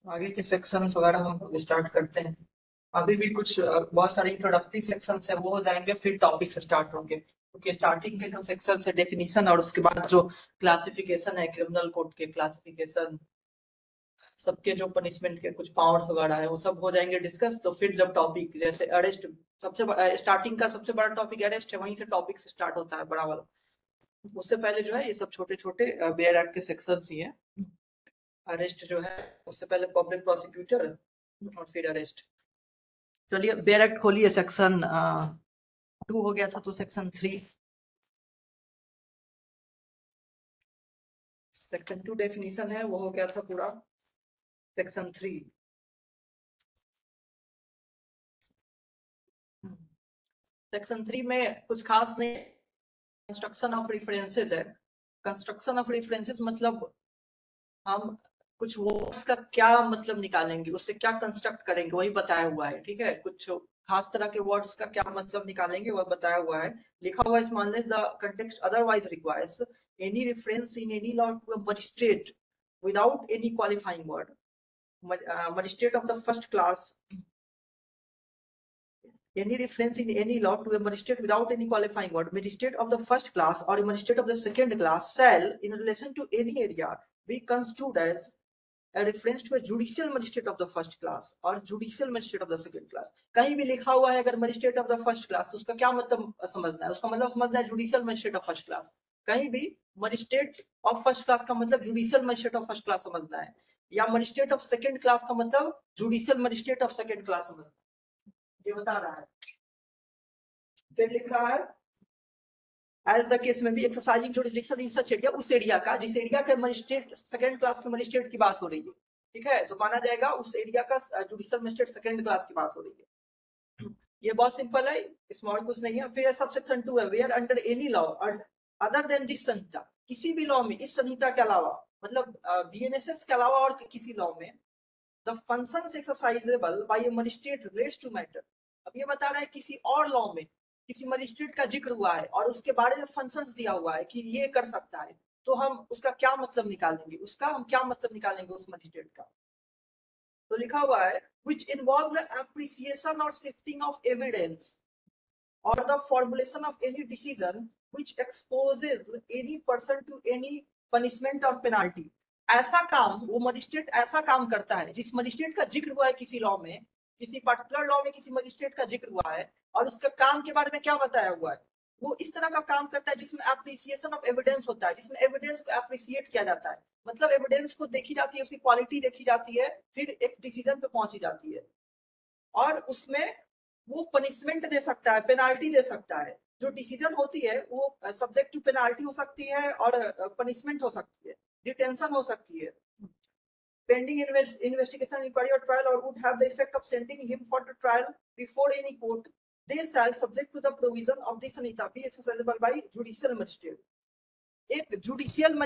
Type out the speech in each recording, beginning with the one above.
आगे के सेक्शंस वगैरह हम स्टार्ट करते हैं। अभी भी कुछ बहुत सारे इंट्रोडक्टरी सेक्शंस है, वो हो जाएंगे, फिर टॉपिक स्टार्ट होंगे, क्योंकि स्टार्टिंग के जो सेक्शन है डेफिनेशन, और उसके बाद जो क्लासिफिकेशन है क्रिमिनल कोड के क्लासिफिकेशन, सबके जो पनिशमेंट के कुछ पावर्स वगैरह है वो सब हो जाएंगे डिस्कस। तो फिर जब टॉपिक जैसे अरेस्ट, स्टार्टिंग का सबसे बड़ा टॉपिक अरेस्ट है, वहीं से टॉपिक स्टार्ट होता है बड़ा वाला। उससे पहले जो है ये सब छोटे छोटे बेयर एक्ट के सेक्शंस ही है। अरेस्ट जो है उससे पहले पब्लिक प्रोसिक्यूटर और फिर अरेस्ट। चलिए बेयर एक्ट खोलिए, सेक्शन 2 हो गया था तो सेक्शन 3। सेक्शन 2 डेफिनेशन है वो हो गया था पूरा। सेक्शन 3, सेक्शन 3 में कुछ खास नहीं। कंस्ट्रक्शन ऑफ रेफरेंसेस है। कंस्ट्रक्शन ऑफ रेफरेंसेस मतलब हम कुछ वर्ड्स का क्या मतलब निकालेंगे, उससे क्या कंस्ट्रक्ट करेंगे, वही बताया हुआ है। ठीक है, कुछ खास तरह के वर्ड्स का क्या मतलब निकालेंगे वह बताया हुआ है। लिखा हुआ है unless the context otherwise requires any reference in any law to a magistrate without any qualifying word. Magistrate of the first class, any reference in any law to a magistrate without any qualifying word, magistrate of the first class or a magistrate of the second class shall, in relation to any area, be construed as a reference to a judicial magistrate of the first class or judicial magistrate of the second class। कहीं भी लिखा हुआ है अगर magistrate of the first class, उसका क्या मतलब समझना है? उसका मतलब समझना है judicial magistrate of first class। कहीं भी magistrate of first class का मतलब judicial magistrate of first class समझना है, या magistrate of second class का मतलब judicial magistrate of second class समझना है। ये बता रहा है। फिर लिख रहा है एज द केस में भी एक्सरसाइजिंग जुरिसडिक्शन इन सच एरिया, उस एरिया का जिस एरिया के मजिस्ट्रेट सेकंड क्लास के मजिस्ट्रेट की बात हो रही है। ठीक है, तो माना जाएगा उस एरिया का जुडिशियल मजिस्ट्रेट सेकंड क्लास की बात हो रही है। ये बहुत सिंपल है, इसमें और कुछ नहीं है। फिर सब सेक्शन 2 है, where under any law other than this Sanhita, किसी भी लॉ में इस संहिता के अलावा, मतलब बीएनएसएस के अलावा और किसी लॉ में, the functions exercisable by a magistrate relates to matter. अब ये बता रहा है किसी और लॉ में किसी मजिस्ट्रेट का जिक्र हुआ है और उसके बारे में फंक्शंस दिया हुआ है कि ये कर सकता है, तो हम उसका क्या मतलब निकालेंगे, उसका हम क्या मतलब निकालेंगे उस मजिस्ट्रेट का। तो लिखा हुआ है which involve the appreciation or sifting of evidence or the formulation of any decision which exposes any person to any punishment or penalty। ऐसा काम वो मजिस्ट्रेट ऐसा काम करता है जिस मजिस्ट्रेट का जिक्र हुआ है किसी लॉ में, किसी पर्टिकुलर लॉ में किसी मजिस्ट्रेट का जिक्र हुआ है और उसका काम के बारे में क्या बताया हुआ है। वो इस तरह का काम करता है जिसमें एप्रिसिएशन ऑफ एविडेंस होता है, जिसमें एविडेंस को एप्रिसिएट किया जाता है। मतलब एविडेंस को देखी जाती है, उसकी क्वालिटी देखी जाती है, फिर एक डिसीजन पे पहुंची जाती है। और उसमें वो पनिशमेंट दे सकता है, पेनाल्टी दे सकता है। जो डिसीजन होती है वो सब्जेक्ट टू पेनाल्टी हो सकती है और पनिशमेंट हो सकती है, डिटेंशन हो सकती है, pending investigation, inquiry or trial, or would have the effect of sending him for the trial before any court, they shall, subject to the provision of this anita, be exercisable by judicial magistrate। एक judicial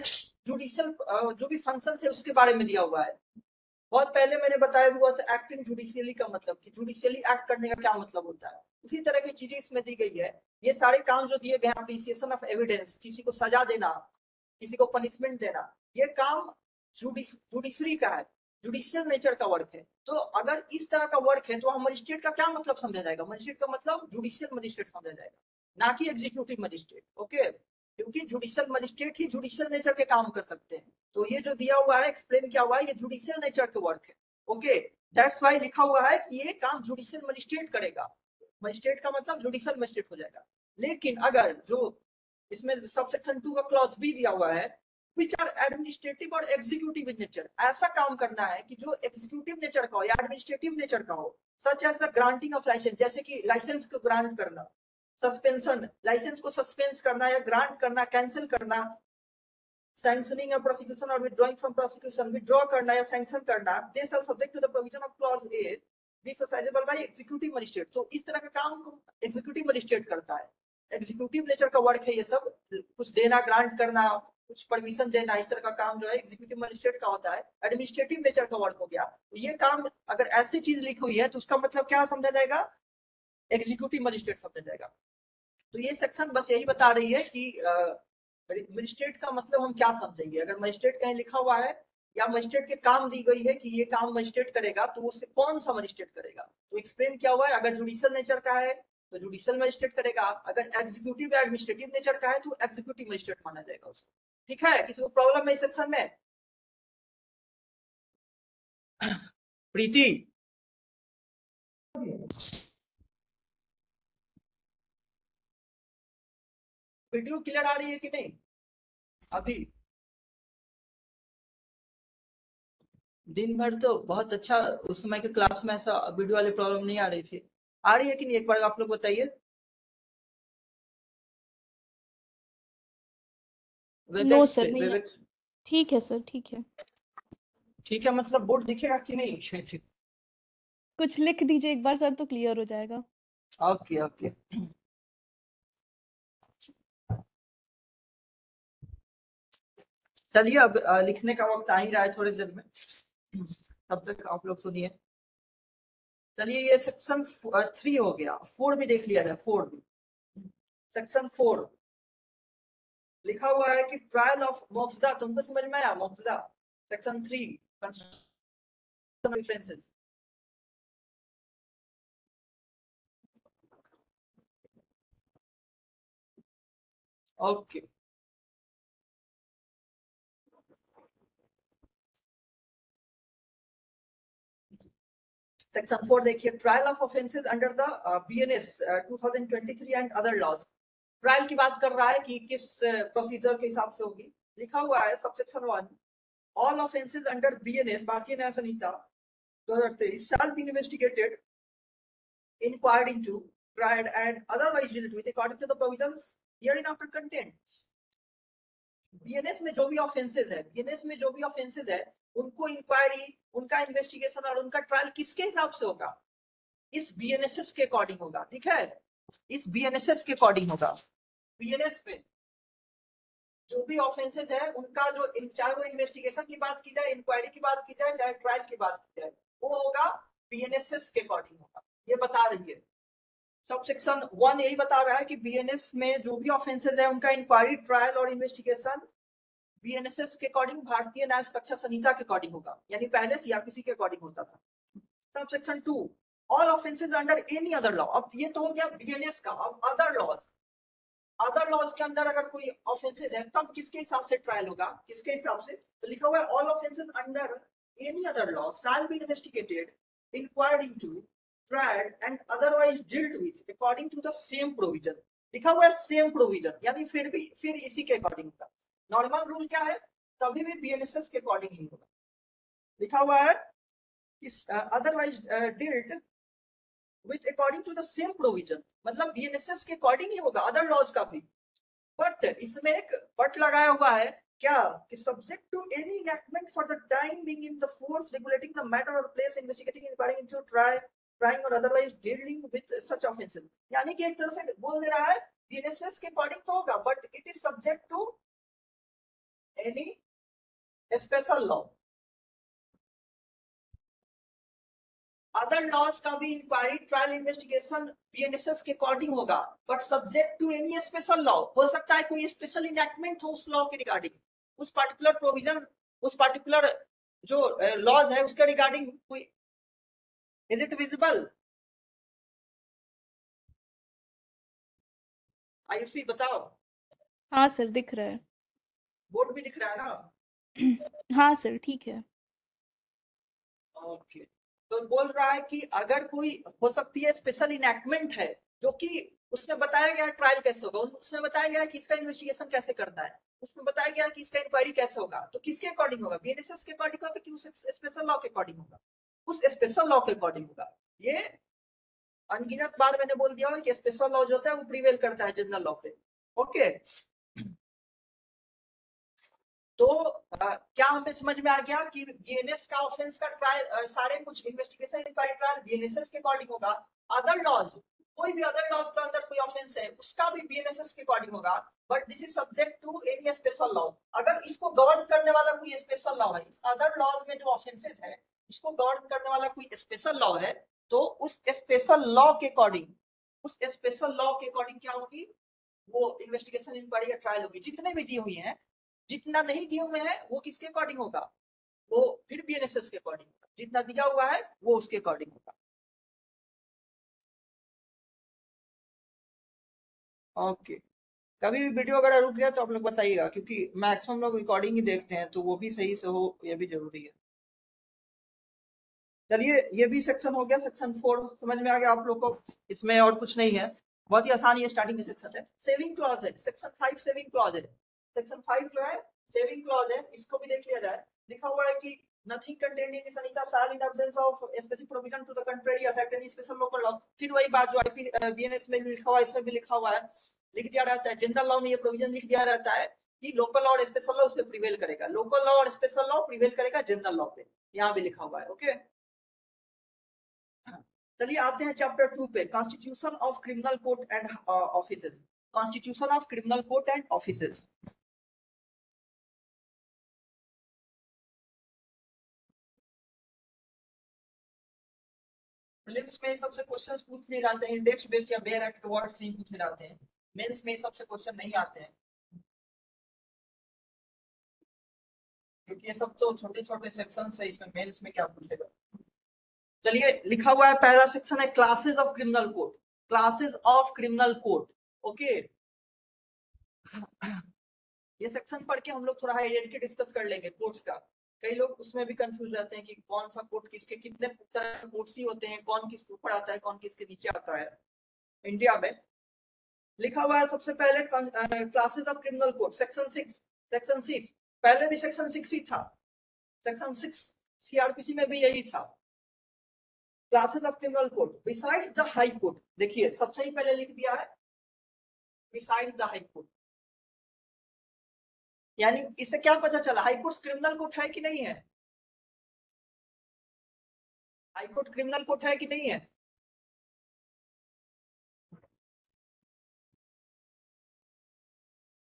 जो भी function है उसके बारे में दिया हुआ है। बहुत पहले मैंने बताया हुआ था एक्टिंग जुडिशियली का मतलब, कि जुडिशियली एक्ट करने का क्या मतलब होता है। उसी तरह की चीजें इसमें दी गई है। ये सारे काम जो दिए गए हैं, अप्रिसिएशन ऑफ एविडेंस, किसी को सजा देना, किसी को पनिशमेंट देना, ये काम जुडिशरी का है, जुडिशियल नेचर का वर्क है। तो अगर इस तरह का वर्क है तो हम मजिस्ट्रेट का क्या मतलब समझा जाएगा? मजिस्ट्रेट का मतलब जुडिशियल मजिस्ट्रेट समझा जाएगा, ना कि एग्जीक्यूटिव मजिस्ट्रेट। ओके, क्योंकि जुडिशियल मजिस्ट्रेट ही जुडिशियल नेचर के काम कर सकते हैं। तो ये जो दिया हुआ है, एक्सप्लेन किया हुआ है, ये जुडिशियल नेचर के वर्क है। ओके, दैट्स वाई लिखा हुआ है कि ये काम जुडिशियल मजिस्ट्रेट करेगा। मजिस्ट्रेट का मतलब जुडिशियल मजिस्ट्रेट हो जाएगा। लेकिन अगर जो इसमें सब सेक्शन 2 का क्लॉज बी दिया हुआ है, विच आर एडमिनिस्ट्रेटिव और एग्जीक्यूटिव इन नेचर, ऐसा काम करना है कि जो एग्जीक्यूटिव नेचर का हो या एडमिनिस्ट्रेटिव नेचर का हो, such as the granting of licence, जैसे कि लाइसेंस को ग्रांट करना, सस्पेंशन, लाइसेंस को सस्पेंस करना या ग्रांट करना, कैंसिल करना, सैंक्शनिंग ऑफ प्रोसिक्यूशन और विथड्रॉइंग फ्रॉम प्रोसिक्यूशन, विथड्रॉ करना या सैंक्शन करना, they shall subject to the provision of clause A B exercisable by executive magistrate. तो इस तरह का काम एग्जीक्यूटिव मजिस्ट्रेट करता है। एग्जीक्यूटिव नेचर का वर्क है ये सब, कुछ देना, ग्रांट करना, कुछ परमिशन देना, इस तरह का काम जो है एग्जीक्यूटिव मजिस्ट्रेट का होता है। एडमिनिस्ट्रेटिव नेचर का वर्क हो गया। तो ये काम अगर ऐसी चीज लिखी हुई है तो उसका मतलब क्या समझा जाएगा? एग्जीक्यूटिव मजिस्ट्रेट समझा जाएगा। तो ये सेक्शन बस यही बता रही है कि मजिस्ट्रेट का मतलब हम क्या समझेंगे। अगर मजिस्ट्रेट कहीं लिखा हुआ है या मजिस्ट्रेट के काम दी गई है कि ये काम मजिस्ट्रेट करेगा, तो उससे कौन सा मजिस्ट्रेट करेगा? तो एक्सप्लेन क्या हुआ है, अगर जुडिशियल नेचर का है तो जुडिशियल मजिस्ट्रेट करेगा, अगर एग्जीक्यूटिव या एडमिनिस्ट्रेटिव नेचर का है तो एग्जीक्यूटिव मजिस्ट्रेट माना जाएगा उसको। ठीक है, किसी को प्रॉब्लम है इस सेक्शन में? प्रीति, वीडियो क्लियर आ रही है कि नहीं अभी? दिन भर तो बहुत अच्छा, उस समय के क्लास में ऐसा वीडियो वाली प्रॉब्लम नहीं आ रही थी। आ रही है कि नहीं, एक बार आप लोग बताइए। नो वेबएक्स सर पे, नहीं। वेबएक्स। ठीक है सर, ठीक है। ठीक है, मतलब बोर्ड दिखेगा कि नहीं? कुछ लिख दीजिए एक बार सर, तो क्लियर हो जाएगा। Okay okay. चलिए अब लिखने का वक्त आ ही रहा है थोड़ी देर में, तब तक आप लोग सुनिए। चलिए, ये सेक्शन 3 हो गया, 4 भी देख लिया जाए। 4 भी, सेक्शन 4 लिखा हुआ है कि ट्रायल ऑफ मोक्सदा, तुमको समझ में आया? मोक्सदा सेक्शन 3 डिफरेंसेस। ओके, सेक्शन 4 देखिए, trial of offences under the BNS 2023 and other laws. Trial की बात कर रहा है कि किस प्रोसीजर के हिसाब से होगी। लिखा हुआ है subsection 1, all offences under BNS, भारतीय न्याय संहिता 2023 shall be investigated, inquired into, tried and otherwise dealt with according to the provisions hereinafter contained। BNS में जो भी ऑफेंसेस है, बीएनएस में जो भी ऑफेंसेस है, उनको इंक्वायरी, उनका इन्वेस्टिगेशन और उनका ट्रायल किसके हिसाब से होगा? इस बीएनएसएस के अकॉर्डिंग होगा। ठीक है, इस बीएनएसएस के अकॉर्डिंग होगा। बीएनएस में जो भी ऑफेंसेस है उनका जो, चाहे वो इन्वेस्टिगेशन की बात की जाए, इंक्वायरी की बात की जाए, चाहे ट्रायल की बात की जाए, वो होगा बीएनएसएस के अकॉर्डिंग होगा। ये बता रही है सब सेक्शन 1, यही बता रहा है कि बीएनएस में जो भी ऑफेंसेस है उनका इंक्वायरी, ट्रायल और इन्वेस्टिगेशन बीएनएसएस के अकॉर्डिंग, भारतीय न्याय शिक्षा संहिता के अकॉर्डिंग होगा, यानी पहले सीआरपीसी के अकॉर्डिंग होता था। सब section 2, all offences under any other law. अब ये तो हो गया बीएनएस का। अब अदर लॉज, अदर लॉज के अंदर अगर कोई ऑफेंसेस है तब किसके हिसाब से ट्रायल होगा? किसके हिसाब से? तो लिखा हुआ है all offences under any other law shall be investigated, inquired into, tried and otherwise dealt with according to the same provision. लिखा हुआ है सेम प्रोविजन, यानी फिर इसी के अकॉर्डिंग होगा। नॉर्मल रूल क्या है? तभी भी बीएनएसएस के अकॉर्डिंग ही होगा। लिखा हुआ है otherwise dealt with according to the same provision, मतलब बीएनएसएस के अकॉर्डिंग ही होगा अदर लॉज का भी। बट इसमें एक बट लगाया हुआ है, क्या कि subject to any enactment for the time being in the force regulating the matter और place investigating inquiring into trying और otherwise dealing with such offences. यानी कि एक तरह से बोल दे रहा है बीएनएसएस के अकॉर्डिंग तो होगा, but it is subject to any special law. Other laws का भी इंक्वायरी, ट्रायल, इन्वेस्टिगेशन बीएनएसएस के अकॉर्डिंग होगा, but subject to any special law. हो सकता है कोई स्पेशल इनैक्टमेंट हो उस लॉ के रिगार्डिंग, उस पर्टिकुलर प्रोविजन, उस पर्टिकुलर जो लॉज है उसके रिगार्डिंग कोई। Is it visible? आयुषी बताओ। हाँ सर, दिख रहा है। बोर्ड भी दिख रहा है ना? हाँ सर, ठीक है। ओके, तो बोल रहा है कि अगर कोई, हो सकती है स्पेशल इनैक्टमेंट है जो कि उसमें बताया गया है ट्रायल कैसे होगा, उसमें बताया गया है कि इसका इन्वेस्टिगेशन कैसे करना है, उसमें बताया गया है कि इसका इंक्वायरी कैसे होगा, तो किसके अकॉर्डिंग होगा? बीएनएसएस के अकॉर्डिंग होगा कि उस स्पेशल लॉ के अकॉर्डिंग होगा? उस स्पेशल लॉ के अकॉर्डिंग होगा। ये अनगिनत बार मैंने बोल दिया है कि स्पेशल लॉ जो होता है वो प्रीवेल करता है जनरल लॉ पे। ओके, तो क्या हमें समझ में आ गया कि बीएनएस का ऑफेंस का ट्रायल, सारे कुछ इन्वेस्टिगेशन इंक्वायरी ट्रायल बीएनएसएस के अकॉर्डिंग होगा। अदर लॉज, कोई भी अदर लॉज के अंदर कोई ऑफेंस है उसका भी बीएनएसएस के अकॉर्डिंग होगा, but this is subject to any special law. अगर इसको गवर्न करने वाला कोई स्पेशल लॉ है, इस अदर लॉज में जो ऑफेंसेस है इसको गवर्न करने वाला कोई स्पेशल लॉ है, तो उस स्पेशल लॉ के अकॉर्डिंग, उस स्पेशल लॉ के अकॉर्डिंग क्या होगी? वो इन्वेस्टिगेशन इंक्वायरी या ट्रायल होगी। जितने भी दी हुई है, जितना नहीं दिए हुए हैं वो किसके अकॉर्डिंग होगा? वो फिर बीएनएसएस के अकॉर्डिंग होगा, जितना दिया हुआ है वो उसके अकॉर्डिंग होगा। ओके, कभी भी वीडियो अगर रुक जाए तो आप लोग बताइएगा, क्योंकि मैक्सिमम लोग रिकॉर्डिंग ही देखते हैं, तो वो भी सही से हो ये भी जरूरी है। चलिए, ये भी सेक्शन हो गया, सेक्शन 4 समझ में आ गया आप लोग को। इसमें और कुछ नहीं है, बहुत ही आसान ये स्टार्टिंग के सेक्शन है। सेविंग क्लॉज है, सेक्शन 5 सेविंग क्लॉज है। सेक्शन 5 जो है सेविंग क्लॉज है, इसको भी देख लिया जाए। लिखा हुआ है कि nothing contained in this Sanhita shall in absence of specific provision to the contrary affect any special local law. फिर वही बात जो आईपी बीएनएस में भी लिखा हुआ है, इसमें भी लिखा हुआ है, लिख दिया रहता है जनरल लॉ में ये प्रोविजन लिख दिया रहता है कि लोकल लॉ और स्पेशल लॉ उस पर प्रिवेल करेगा, लोकल लॉ और स्पेशल लॉ प्रिवेल करेगा जनरल लॉ पे, यहाँ भी लिखा हुआ है। ओके, चलिए आते हैं चैप्टर 2 पे, constitution of criminal court and offices. Constitution of criminal court and offices. Prelims में सबसे क्वेश्चंस पूछ नहीं जाते हैं, इंडेक्स बेस्ड या बेयर एक्ट वर्ड से ही पूछे जाते हैं। मेंस में सबसे क्वेश्चन नहीं आते हैं, क्योंकि ये सब तो छोटे छोटे सेक्शन है, इसमें मेंस में क्या पूछेगा। चलिए, लिखा हुआ है पहला सेक्शन है classes of criminal code, classes of criminal code. Okay, ये सेक्शन पढ़ के हम लोग थोड़ा आइडेंटिटी डिस्कस कर लेंगे कोर्ट्स का। कई लोग उसमें भी कंफ्यूज रहते हैं कि कौन सा कोर्ट किसके, कितने तरह के कोर्ट्स ही होते हैं, कौन किसके ऊपर आता है कौन किसके नीचे आता है इंडिया में। लिखा हुआ है सबसे पहले classes of criminal code, section 6। Section 6 पहले भी सेक्शन 6 ही था, सेक्शन 6 सीआरपीसी में भी यही था, classes of criminal code besides the high court. देखिए सबसे ही पहले लिख दिया है बिसाइड्स द हाई कोर्ट, यानी इससे क्या पता चला हाई कोर्ट क्रिमिनल कोर्ट है कि नहीं है, हाई कोर्ट क्रिमिनल कोर्ट है कि नहीं है।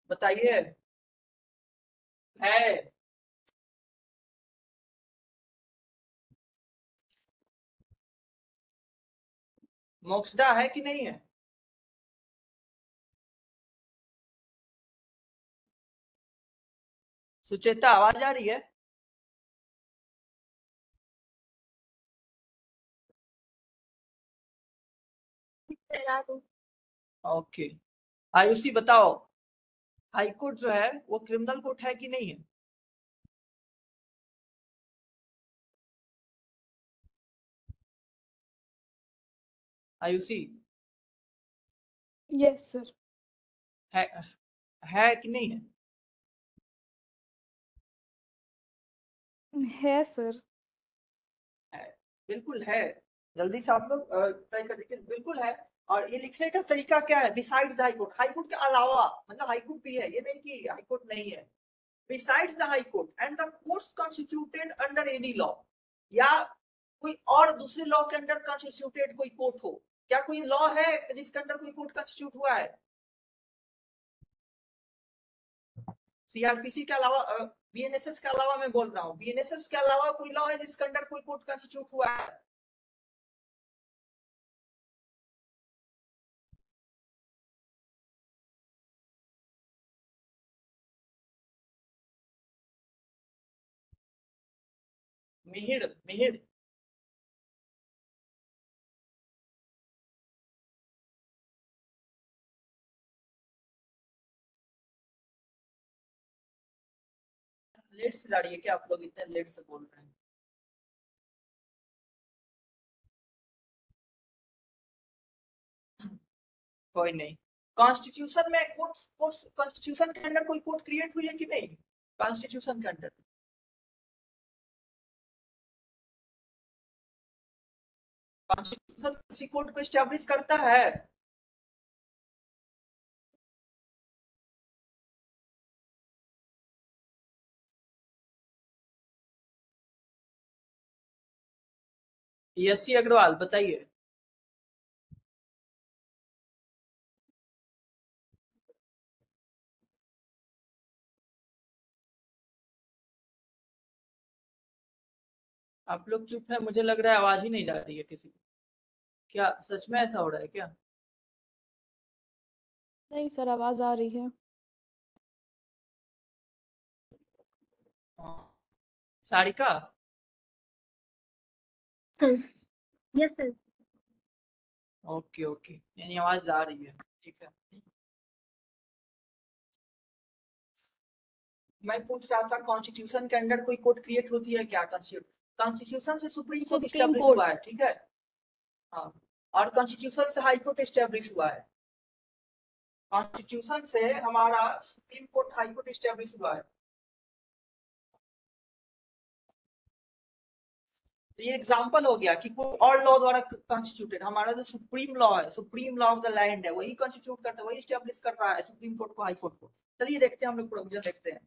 बताइए, है। मोक्षदा है कि नहीं है। सुचेता आवाज आ रही है। ओके, आयुषी बताओ, हाई कोर्ट जो है वो क्रिमिनल कोर्ट है कि नहीं है। Ayushi, yes sir. है है कि नहीं है। है सर। है, बिल्कुल है। जल्दी से आप लोग ट्राई कर देखिए, बिल्कुल है। और ये लिखने का तरीका क्या है, besides the high court, high court के अलावा, मतलब हाई कोर्ट भी है, ये नहीं कि हाई कोर्ट नहीं है। Besides the high court and the courts constituted under any law, या कोई और दूसरे लॉ के अंडर कॉन्स्टिट्यूटेड कोई कोर्ट हो। क्या कोई लॉ है जिसके अंडर कोई कोर्ट कॉन्स्टिट्यूट हुआ है। सीआरपीसी के अलावा, बीएनएसएस के अलावा मैं बोल रहा हूँ, बीएनएसएस के अलावा कोई लॉ है जिसके अंडर कोई कोर्ट कॉन्स्टिट्यूट हुआ है। मिहिर, मिहिर। लेट से जा रही है क्या, आप लोग इतने लेट से बोल रहे हैं। कोई नहीं। कॉन्स्टिट्यूशन में कोर्ट, कॉन्स्टिट्यूशन के अंडर कोई कोर्ट क्रिएट हुई है कि नहीं, कॉन्स्टिट्यूशन के अंडर। कॉन्स्टिट्यूशन किसी कोर्ट को स्टैब्लिश करता है। यसी अग्रवाल बताइए। आप लोग चुप है, मुझे लग रहा है आवाज ही नहीं जा रही है किसी को। क्या सच में ऐसा हो रहा है क्या। नहीं सर, आवाज आ रही है। हाँ, Sarika? Sir yes sir. Okay okay, यानी आवाज आ रही है, ठीक है। मैं पूछ रहा था कॉन्स्टिट्यूशन के अंडर कोई कोर्ट क्रिएट होती है क्या? कॉन्स्टिट्यूशन से supreme court supreme establish court. हुआ है, ठीक है। हाँ, और कॉन्स्टिट्यूशन से हाई कोर्ट इस्टेब्लिश हुआ है। कॉन्स्टिट्यूशन से हमारा supreme court, high court establish हुआ है। तो ये एग्जांपल हो गया कि कोई और लॉ द्वारा कॉन्स्टिट्यूटेड, हमारा जो सुप्रीम लॉ है, supreme law of the land है, वही कॉन्स्टिट्यूट करता है, वही इस्टेब्लिश कर रहा है सुप्रीम कोर्ट को, हाई कोर्ट को। चलिए देखते हैं, हम लोग प्रोविजन देखते हैं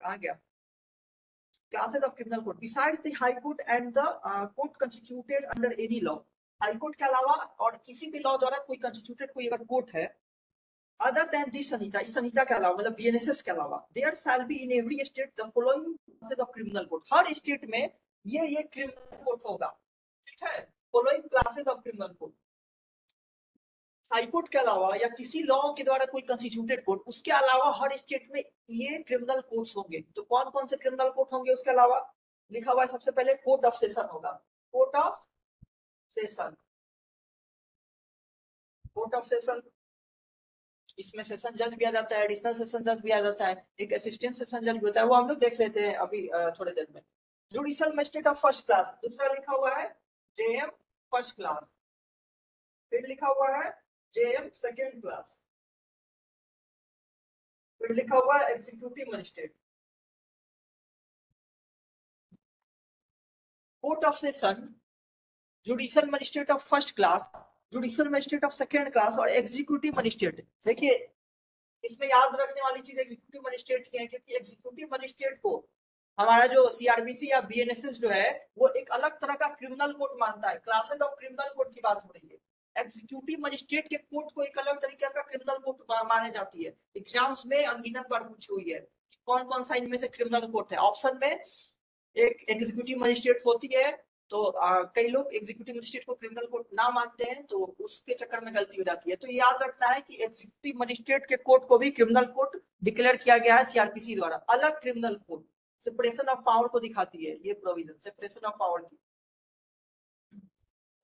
कहाँ गया। Classes of criminal court besides the high court and the court constituted under any law, high court के अलावा और किसी भी लॉ द्वारा कोई कंस्टिट्यूटेड कोई अगर कोर्ट है, other than this संहिता, इस संहिता के अलावा, मतलब बीएनएसएस के अलावा, there shall be in every state the following classes of criminal court, her state में ये क्रिमिनल कोर्ट होगा, ठीक है। following classes of criminal court, high court के अलावा या किसी लॉ के द्वारा कोई कंस्टिट्यूटेड कोर्ट, उसके अलावा हर स्टेट में ये क्रिमिनल कोर्ट्स होंगे। तो कौन कौन से क्रिमिनल कोर्ट होंगे उसके अलावा? लिखा हुआ है सबसे पहले कोर्ट ऑफ सेशन होगा, court of session, court of session. इसमें सेशन जज भी आ जाता है, एडिशनल सेशन जज भी आ जाता है, एक असिस्टेंट सेशन जज भी होता है, वो हम लोग देख लेते हैं अभी थोड़ी देर में। Judicial magistrate of first class, दूसरा लिखा हुआ है जेएम फर्स्ट क्लास, फिर लिखा हुआ है जेएम सेकेंड क्लास, फिर लिखा हुआ है executive magistrate. Court of session, judicial magistrate of first class, judicial magistrate of second class और एग्जीक्यूटिव मजिस्ट्रेट। देखिए इसमें याद रखने वाली चीज एग्जीक्यूटिव मजिस्ट्रेट की है, क्योंकि एग्जीक्यूटिव मजिस्ट्रेट को हमारा जो सीआरबीसी या बीएनएसएस जो है वो एक अलग तरह का क्रिमिनल कोर्ट मानता है। क्लासेस ऑफ क्रिमिनल कोर्ट की बात हो रही है। एग्जीक्यूटिव मजिस्ट्रेट के कोर्ट को एक अलग तरीके का क्रिमिनल कोर्ट माने जाती है। एग्जाम्स में अनगिनत बार पूछी हुई है कौन कौन सा इनमें से क्रिमिनल कोर्ट है। ऑप्शन में एक एग्जीक्यूटिव मजिस्ट्रेट होती है, तो कई लोग एग्जीक्यूटिव मजिस्ट्रेट को क्रिमिनल कोर्ट ना मानते हैं, तो उसके चक्कर में गलती हो जाती है। तो याद रखना है कि एग्जीक्यूटिव मजिस्ट्रेट के कोर्ट को भी क्रिमिनल कोर्ट डिक्लेयर किया गया है सीआरपीसी द्वारा, अलग criminal court. Separation of power को दिखाती है ये प्रोविजन, सेपरेशन ऑफ पावर की।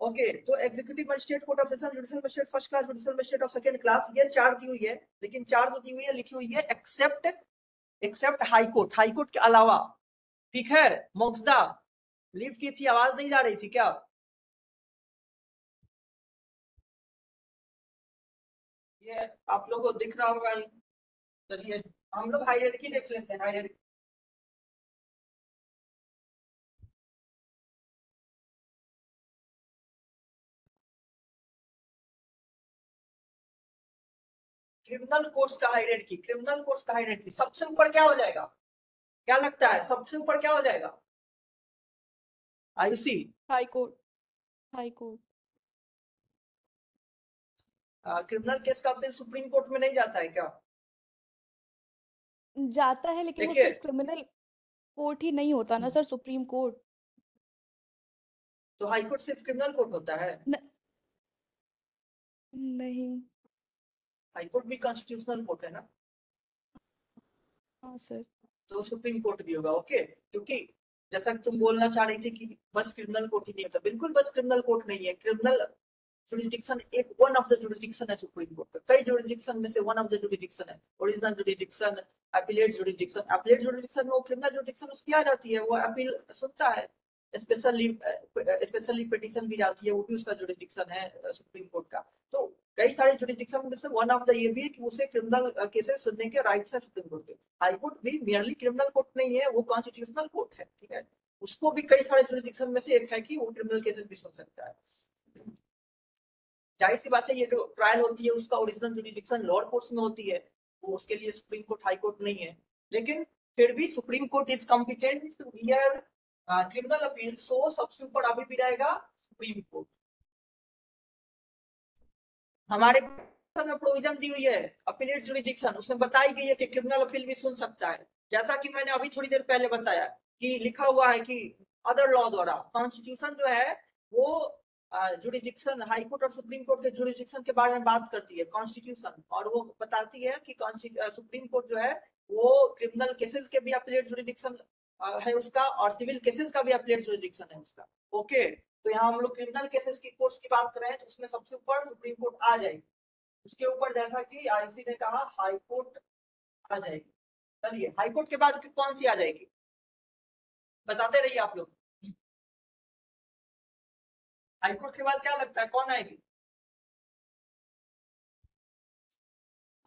ओके, तो executive magistrate court of session, judicial magistrate first class, judicial magistrate of second class, ये चार दी हुई है। लेकिन चार जो दी हुई है लिखी हुई है except high court, high court के अलावा, ठीक है। मोक्सदा लीव की थी, आवाज नहीं जा रही थी क्या? ये आप लोगों को दिख रहा होगा। चलिए हम लोग हायरार्की देख लेते हैं, हायरार्की। क्रिमिनल कोर्ट्स का हायरार्की, क्रिमिनल कोर्ट्स का हायरार्की सबसे ऊपर क्या हो जाएगा? क्या लगता है सबसे ऊपर क्या हो जाएगा? Ayushi? High court. High court. Criminal case का अपने सुप्रीम कोर्ट में नहीं जाता है क्या? जाता है, लेकिन वो देखिए सिर्फ क्रिमिनल कोर्ट ही नहीं होता ना सर, सुप्रीम कोर्ट। तो हाई कोर्ट सिर्फ क्रिमिनल कोर्ट होता है? नहीं। हाई कोर्ट भी कॉन्स्टिट्यूशनल कोर्ट है ना, हाँ सर। तो सुप्रीम कोर्ट भी होगा। ओके, क्योंकि जैसा कि तुम बोलना चाह रही थी कि बस क्रिमिनल कोर्ट ही नहीं होता, बिल्कुल बस क्रिमिनल कोर्ट नहीं है। क्रिमिनल जुरिडिक्शन एक वन ऑफ द जुरिडिक्शन है सुप्रीम कोर्ट का, कई जुरिडिक्शन में से वन ऑफ द जुरिडिक्शन है। Original jurisdiction, appellate jurisdiction, appellate jurisdiction में वो क्रिमिनल जुरिडिक्शन उसकी आ जाती है, वो अपील सुनता है। स्पेशली पिटीशन भी जाती है, वो भी उसका जुरिडिक्शन है सुप्रीम कोर्ट का। तो कई सारे जुरिडिक्शन में से वन ऑफ द ये भी है कि उसे क्रिमिनल केसेस सुनने के राइट्स है सुप्रीम कोर्ट के। हाई कोर्ट भी मेयरली क्रिमिनल कोर्ट नहीं है, वो कॉन्स्टिट्यूशनल कोर्ट है, ठीक है। उसको भी कई सारे जुरिडिक्शन में से एक है कि वो क्रिमिनल केसेस भी सुन सकता है। जाहिर सी बात है, ये जो ट्रायल होती है उसका ओरिजिनल जुरिडिक्शन लोअर कोर्ट्स में होती है, वो उसके लिए सुप्रीम कोर्ट हाई कोर्ट नहीं है। लेकिन फिर भी Supreme Court is competent to hear criminal appeal, so सबसे ऊपर अभी भी रहेगा सुप्रीम कोर्ट। हमारे में प्रोविजन दी हुई है अपीलेट जुरिडिक्शन, उसमें बताई गई है कि क्रिमिनल अपील भी सुन सकता है। जैसा कि मैंने अभी थोड़ी देर पहले बताया कि लिखा हुआ है कि अदर लॉ द्वारा, कॉन्स्टिट्यूशन जो है वो जुरिडिक्शन, हाई कोर्ट और सुप्रीम कोर्ट के जुरिडिक्शन के बारे में बात करती है कॉन्स्टिट्यूशन, और वो बताती है कि सुप्रीम कोर्ट जो है वो क्रिमिनल केसेस के भी अपीलेट जुरिडिक्शन है उसका, और सिविल केसेस का भी अपीलेट जुरिडिक्शन है उसका। ओके, तो यहाँ हम लोग क्रिमिनल केसेस की कोर्ट्स की बात कर रहे हैं, तो उसमें सबसे ऊपर सुप्रीम कोर्ट आ जाएगी, उसके ऊपर जैसा कि आईसी ने कहा हाई कोर्ट आ जाएगी। चलिए हाई कोर्ट के बाद कौन सी आ जाएगी, बताते रहिए आप लोग। हाई कोर्ट के बाद क्या लगता है कौन आएगी?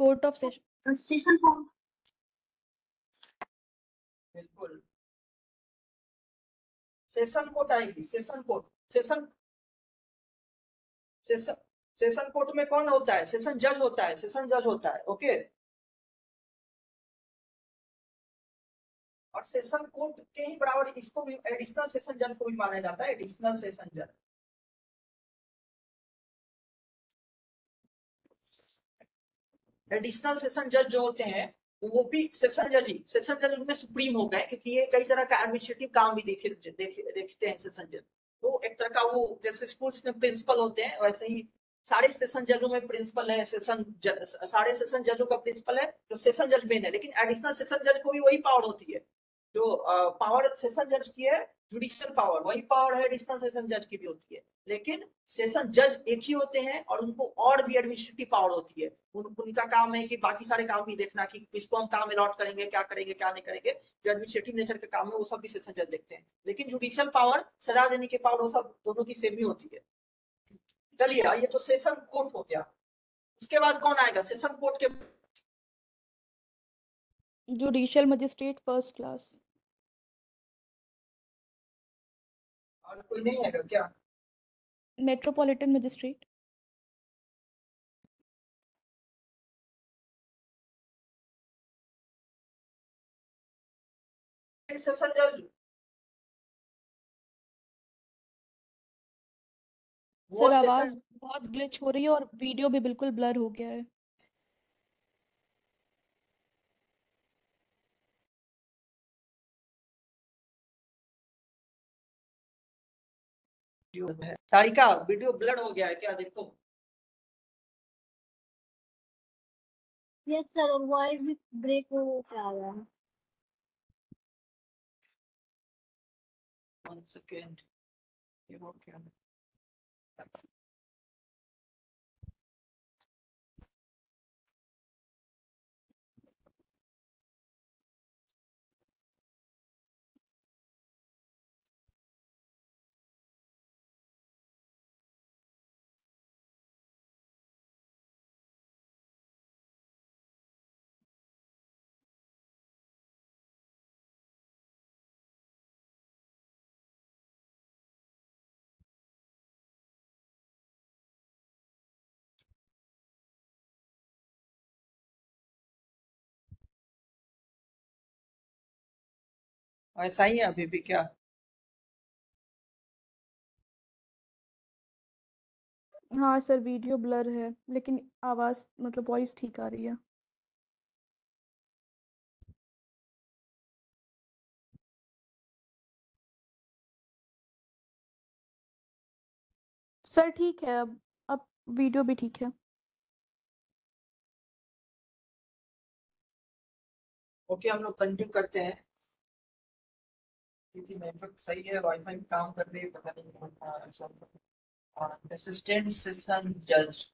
Court of session. Session court. बिल्कुल, सेशन कोर्ट आएगी, session court. Session session session court में कौन होता है? सेशन जज होता है, सेशन जज होता है। ओके, और सेशन कोर्ट के ही बराबर इसको भी एडिशनल सेशन जज को भी माना जाता है, एडिशनल सेशन जज। एडिशनल सेशन जज जो होते हैं वो भी सेशन जज ही, सेशन जज उनमें सुप्रीम हो गए, क्योंकि ये कई तरह का एडमिनिस्ट्रेटिव काम भी देखते हैं सेशन जज। तो एक तरह का वो जैसे स्कूल्स में प्रिंसिपल होते हैं, वैसे ही सारे सेशन जजों में प्रिंसिपल है, सारे सेशन जजों का प्रिंसिपल है जो सेशन जज मेन है, लेकिन एडिशनल सेशन जज को भी वही पावर होती है जो पावर सेशन जज की है, जुडिशियल पावर, वही पावर है एडिशनल सेशन जज की भी होती है। लेकिन सेशन जज एक ही होते हैं और उनको और भी एडमिनिस्ट्रेटिव पावर होती है। उनका काम है कि बाकी सारे काम भी देखना कि किसको हम काम अलॉट करेंगे, क्या करेंगे क्या नहीं करेंगे, जो एडमिनिस्ट्रेटिव नेचर के काम है वो सब भी सेशन जज देखते हैं। लेकिन जुडिशियल पावर, सजा देने की पावर, वो सब दोनों की सेम ही होती है। चलिए ये तो सेशन कोर्ट हो गया, उसके बाद कौन आएगा सेशन कोर्ट के? Judicial magistrate first class. और कोई नहीं आएगा क्या? Metropolitan magistrate. सेशन जज वो सर सेशन आवाज बहुत ग्लिच हो रही है और वीडियो भी बिल्कुल ब्लर हो गया है। है। सारिका वीडियो ब्लर हो गया है क्या, देखो। यस सर, और वॉइस भी ब्रेक हो जा रहा है। 1 सेकेंड, ये हो क्या? ऐसा ही है अभी भी क्या? हाँ सर वीडियो ब्लर है लेकिन आवाज मतलब वॉइस ठीक आ रही है। सर ठीक है अब वीडियो भी ठीक है। ओके, हम लोग कंटिन्यू करते हैं, क्योंकि नेटवर्क सही है, वाईफाई काम कर रही है, पता नहीं ऐसा। असिस्टेंट सेशन जज,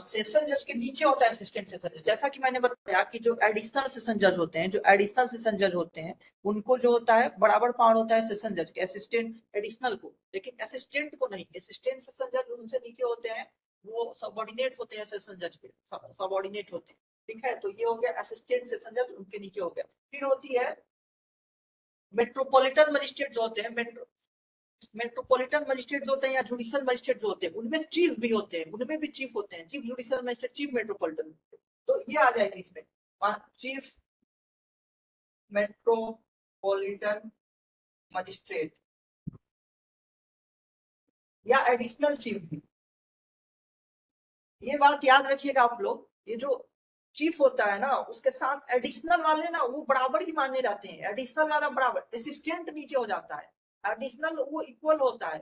सेशन जज के नीचे होता है असिस्टेंट सेशन जज। जैसा कि मैंने बताया कि जो एडिशनल सेशन जज होते हैं, जो एडिशनल सेशन जज होते हैं, उनको जो होता है बराबर पावर होता है सेशन जज के, असिस्टेंट एडिशनल को, लेकिन असिस्टेंट को नहीं। असिस्टेंट सेशन जज उनसे नीचे होते हैं, वो सबऑर्डिनेट होते हैं सेशन जज के, सबऑर्डिनेट होते हैं। ठीक है, तो ये हो गया असिस्टेंट सेशन जज, उनके नीचे हो गया। फिर होती है मेट्रोपॉलिटन मजिस्ट्रेट जो होते हैं, मेट्रोपॉलिटन मजिस्ट्रेट जो होते हैं या जुडिशियल मजिस्ट्रेट जो होते हैं, उनमें चीफ भी होते हैं, उनमें भी चीफ होते हैं, chief judicial magistrate, chief metropolitan. तो ये आ जाएगी इसमें, चीफ मेट्रोपॉलिटन मजिस्ट्रेट या एडिशनल चीफ भी। ये बात याद रखिएगा आप लोग, ये जो चीफ होता है ना, उसके साथ एडिशनल वाले ना वो बराबर ही माने जाते हैं। एडिशनल वाला बराबर, असिस्टेंट नीचे हो जाता है, एडिशनल वो इक्वल होता है,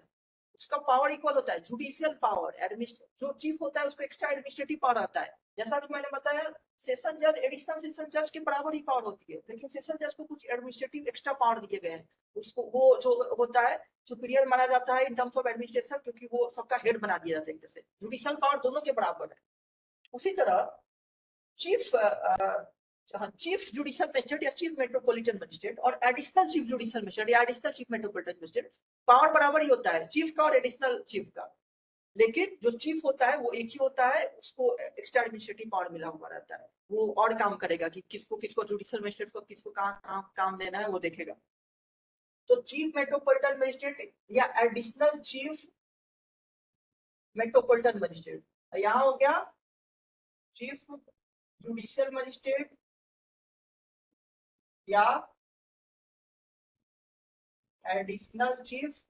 उसका पावर इक्वल होता है जुडिशियल पावर। जो चीफ होता है उसको एक्स्ट्रा एडमिनिस्ट्रेटिव पावर आता है। जैसा कि मैंने बताया सेशन जज एडिशनल सेशन जज के बराबर ही पावर होती है, लेकिन सेशन जज को कुछ एडमिनिस्ट्रेटिव एक्स्ट्रा पावर दिए गए हैं। उसको वो जो होता है सुपीरियर माना जाता है इन टर्म्स ऑफ एडमिनिस्ट्रेशन, क्योंकि वो सबका हेड बना दिया जाता है एक तरह से। जुडिशियल पावर दोनों के बराबर है। उसी तरह चीफ जुडिशियल मजिस्ट्रेट या चीफ मेट्रोपॉलिटन मजिस्ट्रेट और एडिशनल चीफ जुडिशियल मजिस्ट्रेट या additional chief metropolitan magistrate power बराबर ही होता है चीफ का और एडिशनल चीफ का। लेकिन जो चीफ होता है वो एक ही होता है, उसको एक्स्ट्रा एडमिनिस्ट्रेटिव पावर मिला हुआ रहता है। वो और काम करेगा कि किसको किसको जुडिशियल मजिस्ट्रेट को किसको कहाँ काम देना है वो देखेगा। तो चीफ मेट्रोपॉलिटन मजिस्ट्रेट या एडिशनल चीफ मेट्रोपॉलिटन मजिस्ट्रेट, यहाँ हो गया चीफ जुडिशियल मजिस्ट्रेट या एडिशनल चीफ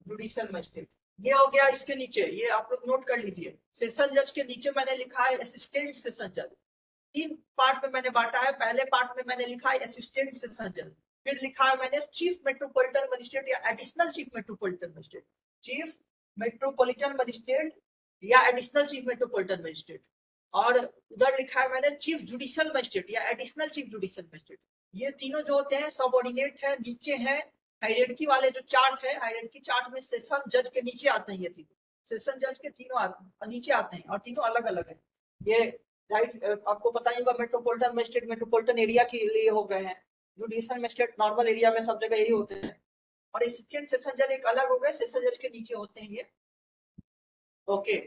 जुडिशियल मजिस्ट्रेट। ये हो गया इसके नीचे, ये आप लोग नोट कर लीजिए। सेशन जज के नीचे मैंने लिखा है असिस्टेंट सेशन जज। 3 पार्ट में मैंने बांटा है। पहले पार्ट में मैंने लिखा है असिस्टेंट सेशन जज, फिर लिखा है मैंने चीफ मेट्रोपॉलिटन मजिस्ट्रेट या additional chief metropolitan magistrate. Chief metropolitan magistrate या एडिशनल चीफ मेट्रोपॉलिटन मजिस्ट्रेट, और उधर लिखा है मैंने चीफ जुडिशियल मजिस्ट्रेट या एडिशनल चीफ जुडिशियल मजिस्ट्रेट। ये तीनों जो होते हैं सबऑर्डिनेट है, नीचे है। हायरार्की वाले जो चार्ट है, हायरार्की चार्ट में सेशन जज के नीचे आते हैं। ये तीनों सेशन जज के तीनों नीचे आते हैं और तीनों अलग अलग है। ये राइट आपको पता ही होगा, मेट्रोपॉलिटन मजिस्ट्रेट मेट्रोपॉलिटन एरिया के लिए हो गए हैं, जुडिशियल मजिस्ट्रेट नॉर्मल एरिया में सब जगह यही होते हैं। और असिस्टेंट सेशन जज एक अलग हो गए, सेशन जज के नीचे होते हैं ये। ओके,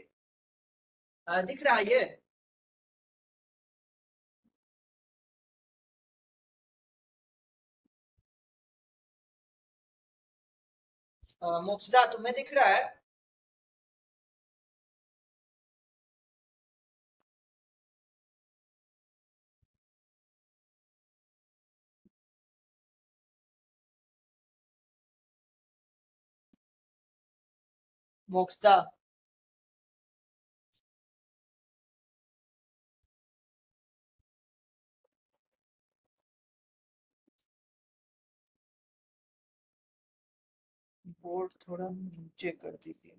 दिख रहा है ये? मोक्षदा तुम्हें दिख रहा है? मोक्षदा बोर्ड थोड़ा नीचे कर दीजिए।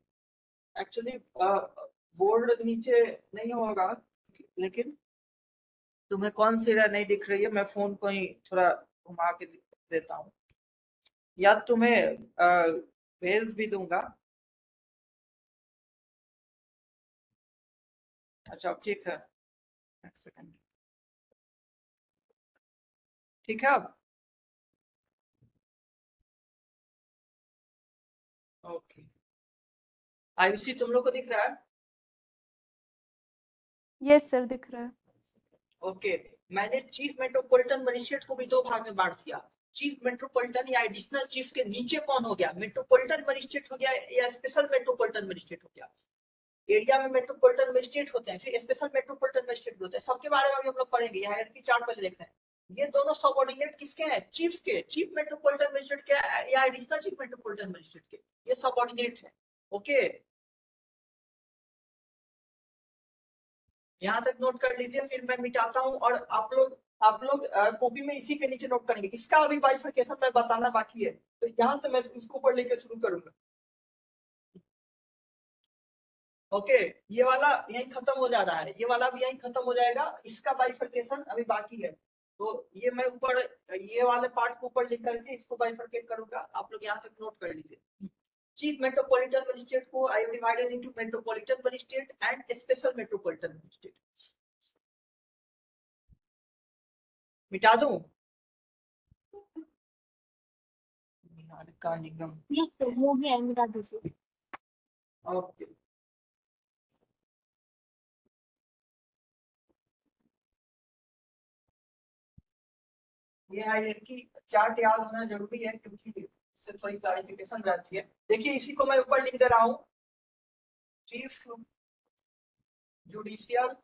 एक्चुअली बोर्ड नीचे नहीं होगा, लेकिन तुम्हें कौन सी एरिया नहीं दिख रही है, मैं फोन को ही थोड़ा घुमा के देता हूँ, या तुम्हें भेज भी दूंगा। अच्छा ठीक है, एक सेकंड। ठीक है अब? ओके, आयुषी तुम लोग को दिख रहा है? यस सर दिख रहा है। ओके, मैंने चीफ मेट्रोपॉलिटन मजिस्ट्रेट को भी 2 भाग में बांट दिया। चीफ मेट्रोपॉलिटन या एडिशनल चीफ के नीचे कौन हो गया? मेट्रोपॉलिटन मजिस्ट्रेट हो गया या स्पेशल मेट्रोपॉलिटन मजिस्ट्रेट हो गया। एरिया में मेट्रोपॉलिटन मजिस्ट्रेट होते हैं, फिर स्पेशल मेट्रोपॉलिटन मजिस्ट्रेट भी होते हैं। सबके बारे में भी हम लोग पढ़ेंगे, हायरार्की चार्ट पहले देखना है। ये दोनों सबऑर्डिनेट किसके हैं? चीफ के, चीफ मेट्रोपॉलिटन मजिस्ट्रेट के या एडिशनल चीफ मेट्रोपॉलिटन मजिस्ट्रेट के, ये सबऑर्डिनेट है। ओके, यहाँ तक नोट कर लीजिए, फिर मैं मिटाता हूँ और आप लोग कॉपी में इसी के नीचे नोट करेंगे। इसका अभी बाइफरकेशन मैं बताना बाकी है, तो यहाँ से मैं इसको पढ़ लेके शुरू करूंगा। ओके, ये वाला यही खत्म हो जा रहा है, ये वाला भी यही खत्म हो जाएगा, इसका बाइफरकेशन अभी बाकी है। तो ये मैं ऊपर ये वाले पार्ट को ऊपर लिख करके इसको बाइफरकेट करूंगा, आप लोग यहाँ तक नोट कर लीजिए। Chief Metropolitan Magistrate को I have divided into Metropolitan Magistrate and Special Metropolitan Magistrate. मिटा दूं? बिहार का निगम। यस सर, हो गया है, मिटा दीजिए। ओके, ये हायरार्की चार्ट याद होना जरूरी है, क्योंकि इससे थोड़ी क्लैरिफिकेशन रहती है। देखिए इसी को मैं ऊपर लिख दे रहा हूँ, चीफ जुडिशियल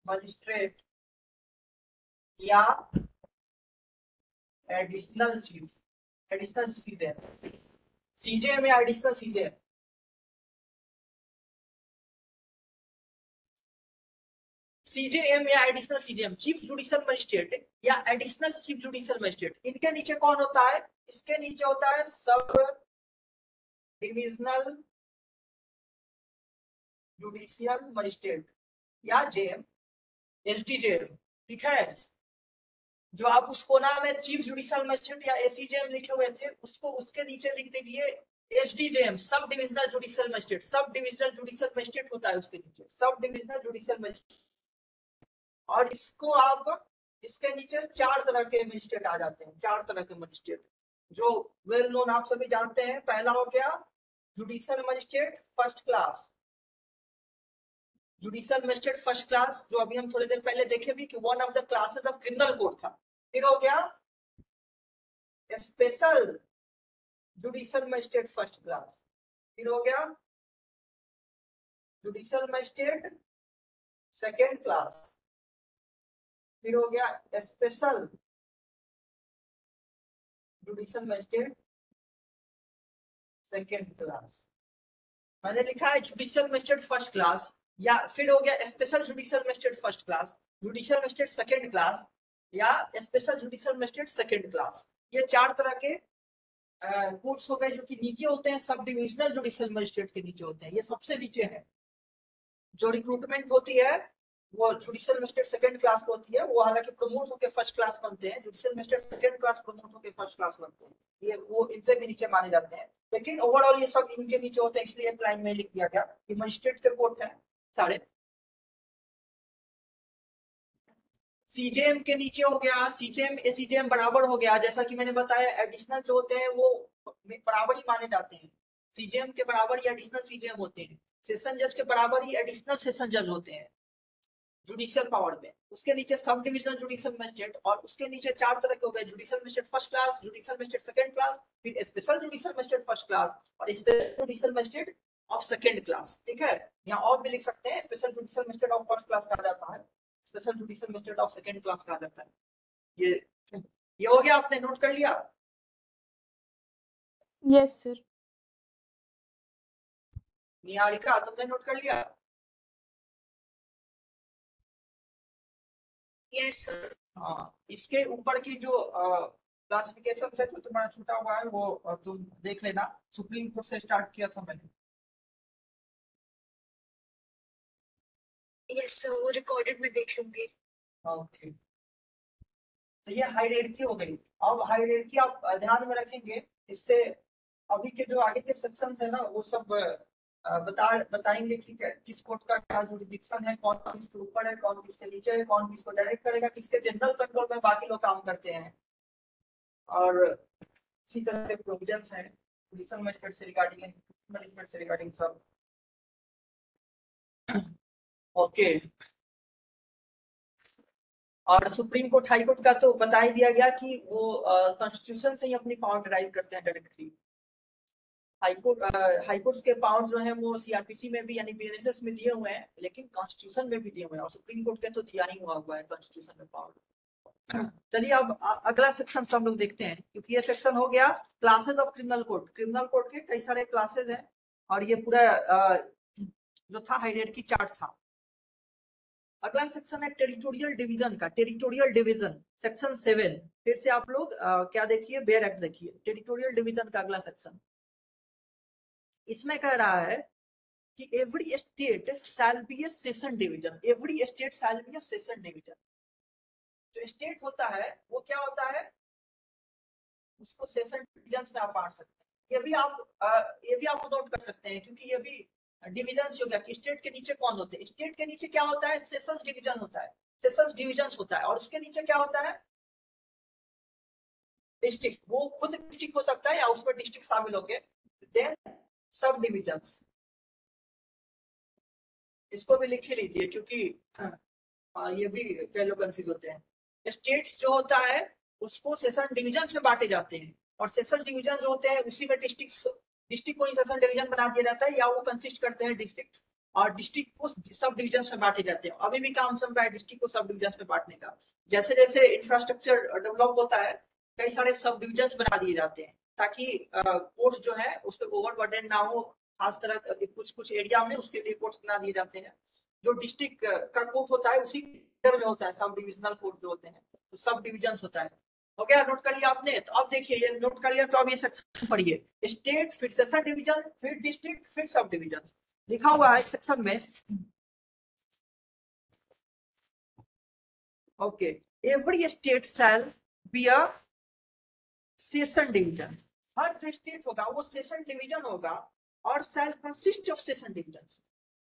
मजिस्ट्रेट या एडिशनल चीफ, एडिशनल सीजे में एडिशनल सीजे, सीजेएम या additional CJM, chief judicial magistrate या एडिशनल चीफ जुडिशियल मजिस्ट्रेट, इनके नीचे कौन होता है? इसके नीचे होता है सब डिविजनल जुडिशियल मजिस्ट्रेट या जेएम, एसडीजेएम, ठीक है। जो आप उसको नाम है चीफ जुडिशियल मजिस्ट्रेट या एसीजेएम लिखे हुए थे, उसको उसके नीचे लिख दीजिए SDJM, sub divisional judicial magistrate. Sub divisional judicial magistrate होता है उसके नीचे, सब डिविजनल जुडिशियल मजिस्ट्रेट। और इसको आप, इसके नीचे 4 तरह के मजिस्ट्रेट आ जाते हैं, 4 तरह के मजिस्ट्रेट जो वेल नोन आप सभी जानते हैं। पहला हो गया judicial magistrate first class, judicial magistrate first class, जो अभी हम थोड़ी देर पहले देखे भी कि one of the classes of criminal code था। फिर हो गया special judicial magistrate first class, फिर हो गया जुडिशियल मजिस्ट्रेट सेकेंड क्लास, फिर हो गया special judicial magistrate second class. मैंने लिखा है जुडिशियल मजिस्ट्रेट फर्स्ट क्लास, या फिर हो गया special judicial magistrate first class, judicial magistrate second class, या special judicial magistrate second class. ये 4 तरह के कोर्ट्स हो गए जो कि नीचे होते हैं, सब डिविजनल जुडिशियल मजिस्ट्रेट के नीचे होते हैं। ये सबसे नीचे है। जो रिक्रूटमेंट होती है वो जुडिशियल मजिस्ट्रेट सेकंड क्लास को होती है, वो हालांकि प्रमोट होकर फर्स्ट क्लास बनते हैं। Judicial magistrate second class promote होकर फर्स्ट क्लास बनते हैं, ये वो इनसे भी नीचे माने जाते हैं। लेकिन ओवरऑल ये सब इनके नीचे होते हैं, इसलिए एक लाइन में लिख दिया गया कि मजिस्ट्रेट के कोर्ट हैं सारे। सीजेएम के नीचे हो गया, सीजेएम एसीजेएम बराबर हो गया। जैसा कि मैंने बताया एडिशनल जो होते हैं वो बराबर ही माने जाते हैं, सीजेएम के बराबर ही एडिशनल सीजेएम होते हैं। सेशन जज के बराबर ही एडिशनल सेशन जज होते हैं जुडिशियल पावर में। उसके नीचे सब डिविजनल जुडिशियल मजिस्ट्रेट, और उसके नीचे 4 तरह के हो गए, judicial magistrate first class, judicial magistrate second class, फिर special judicial magistrate first class और special judicial magistrate of second class, ठीक है। यहाँ और भी लिख सकते हैं, special judicial magistrate of first class कहा जाता है, special judicial magistrate of second class कहा जाता है। ये हो गया, आपने नोट कर लिया? Yes sir. निहारिका तुमने नोट कर लिया? Yes sir. हाँ, इसके ऊपर की जो क्लासिफिकेशन है जो तुम्हारा छूटा हुआ है वो तुम देख लेना, सुप्रीम कोर्ट से स्टार्ट किया था मैंने। यस सर, वो रिकॉर्डेड में देख लूंगी। ओके, तो ये हायरार्की हो गई। अब हायरार्की आप ध्यान में रखेंगे, इससे अभी के जो आगे के सेक्शंस है ना वो सब बताएंगे कि किस कोर्ट का क्या जुरिडिक्शन है, कौन किसके ऊपर है, कौन किसके नीचे है, कौन किसको डायरेक्ट करेगा, किसके जनरल कंट्रोल में बाकी लोग काम करते हैं। और इसी तरह के प्रोविजंस हैं जुडिशियल मजिस्ट्रेट से रिगार्डिंग, मैनेजमेंट से रिगार्डिंग सब। ओके, और सुप्रीम कोर्ट हाई कोर्ट का तो बता ही दिया गया कि वो कॉन्स्टिट्यूशन से ही अपनी पावर डिराइव करते हैं डायरेक्टली। हाईकोर्ट्स के पावर जो है वो सीआरपीसी में भी यानी बीएनएसएस में दिए हुए हैं, लेकिन कॉन्स्टिट्यूशन में भी दिए हुए हैं, और सुप्रीम कोर्ट के तो दिया ही हुआ है कॉन्स्टिट्यूशन में पावर। चलिए अब अगला सेक्शन हम लोग देखते हैं, क्योंकि ये सेक्शन हो गया classes of criminal code. Criminal code के कई सारे क्लासेस हैं, और ये पूरा जो था हायरार्की चार्ट था। अगला सेक्शन है टेरिटोरियल डिवीजन का, टेरिटोरियल डिवीजन सेक्शन 7। फिर से आप लोग क्या देखिए, बेयर एक्ट देखिए, टेरिटोरियल डिवीजन का अगला सेक्शन। इसमें कह रहा है कि every state shall B A session division, every state shall B A session division. जो स्टेट होता है वो क्या होता है, उसको सेशन डिवीजन में आप बांट सकते हैं। ये भी आप नोट कर सकते हैं, क्योंकि ये भी डिवीजन हो गया कि स्टेट के नीचे कौन होते हैं। स्टेट के नीचे क्या होता है, सेशंस डिवीजन होता है, सेशंस डिवीजन होता है, और उसके नीचे क्या होता है, डिस्ट्रिक्ट। वो खुद डिस्ट्रिक्ट हो सकता है या उसमें डिस्ट्रिक्ट शामिल हो गए। देन सब डिवीजन, इसको भी लिख ही लीजिए, क्योंकि ये भी कई लोग कंफ्यूज होते हैं। स्टेट्स जो होता है उसको सेशन डिवीजन में बांटे जाते हैं, और सेशन डिवीजन जो होते हैं उसी में डिस्ट्रिक्ट को ही सेशन डिवीजन बना दिया जाता है, या वो कंसिस्ट करते हैं डिस्ट्रिक्ट, और डिस्ट्रिक्ट को सब डिवीजन में बांटे जाते हैं। अभी भी काम चल रहा है डिस्ट्रिक्ट को सब डिवीजन में बांटने का। जैसे जैसे इंफ्रास्ट्रक्चर डेवलप होता है, कई सारे सब डिवीजन बना दिए जाते हैं, ताकि कोर्ट जो है उस पर ओवरबर्डन ना हो। खास तरह कुछ एरिया में उसके लिए कोर्ट बना दिए जाते हैं। जो डिस्ट्रिक्ट का कोर्ट होता है उसी में होता है सब डिविजनल कोर्ट जो होते हैं, तो सब डिविजन होता है। हो गया, नोट कर लिया आपने। तो अब देखिए, ये नोट कर लिया तो अब ये सेक्शन पढ़िए। स्टेट, फिर सेशन डिवीजन, फिर डिस्ट्रिक्ट, फिर सब डिवीजन। लिखा हुआ है सेक्शन में, okay, every state shall be a session division. हर जो स्टेट होगा वो सेशन डिवीजन होगा, और shall consist of session division.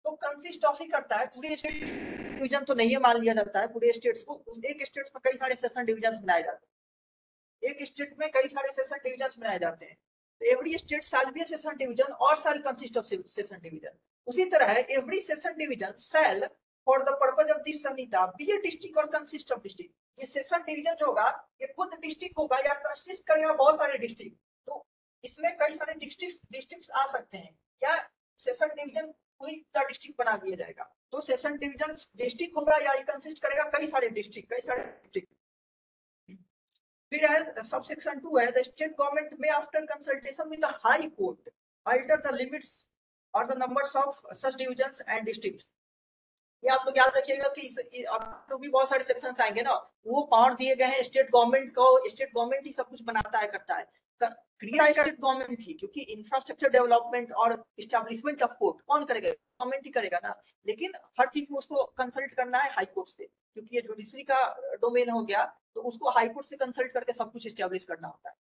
तो कंसिस्ट ऑफ ही करता है, पूरे स्टेट डिवीजन तो नहीं मान लिया जाता है पूरे स्टेट्स को। एक स्टेट में कई सारे सेशन डिवीजन बनाए जाते हैं, एक स्टेट में कई सारे सेशन डिवीजन बनाए जाते हैं। तो every state shall be a session division और shall consist of session division. उसी तरह every session division shall for the purpose of this Sanhita be a district और कंसिस्ट ऑफ डिस्ट्रिक्ट। ये सेशन डिवीजन जो होगा ये खुद डिस्ट्रिक्ट होगा या कंसिस्ट करेगा बहुत सारे डिस्ट्रिक्ट। तो इसमें कई सारे डिस्ट्रिक्ट आ सकते हैं, क्या सेशन डिवीजन कोई का डिस्ट्रिक्ट बना दिया जाएगा। तो सेशन डिवीजन डिस्ट्रिक्ट होगा या कंसिस्ट करेगा कई सारे डिस्ट्रिक्ट, कई सारे डिस्ट्रिक्ट। फिर है सबसेक्शन 2 है, the state government may after consultation with the high court alter the limits और the numbers of such divisions and districts. ये आप लोग याद रखिएगा कि आप लोग भी बहुत सारे सेक्शंस आएंगे ना, वो पावर दिए गए हैं स्टेट गवर्नमेंट को। स्टेट गवर्नमेंट ही सब कुछ बनाता है, करता है, क्रिया स्टेट गवर्नमेंट ही, क्योंकि इंफ्रास्ट्रक्चर डेवलपमेंट और इस्टेब्लिशमेंट ऑफ कोर्ट कौन करेगा, गवर्नमेंट ही करेगा ना। लेकिन हर चीज में उसको कंसल्ट करना है हाई कोर्ट से, क्योंकि ये जुडिशरी का डोमेन हो गया, तो उसको हाई कोर्ट से कंसल्ट करके सब कुछ इस्टेब्लिश करना होता है।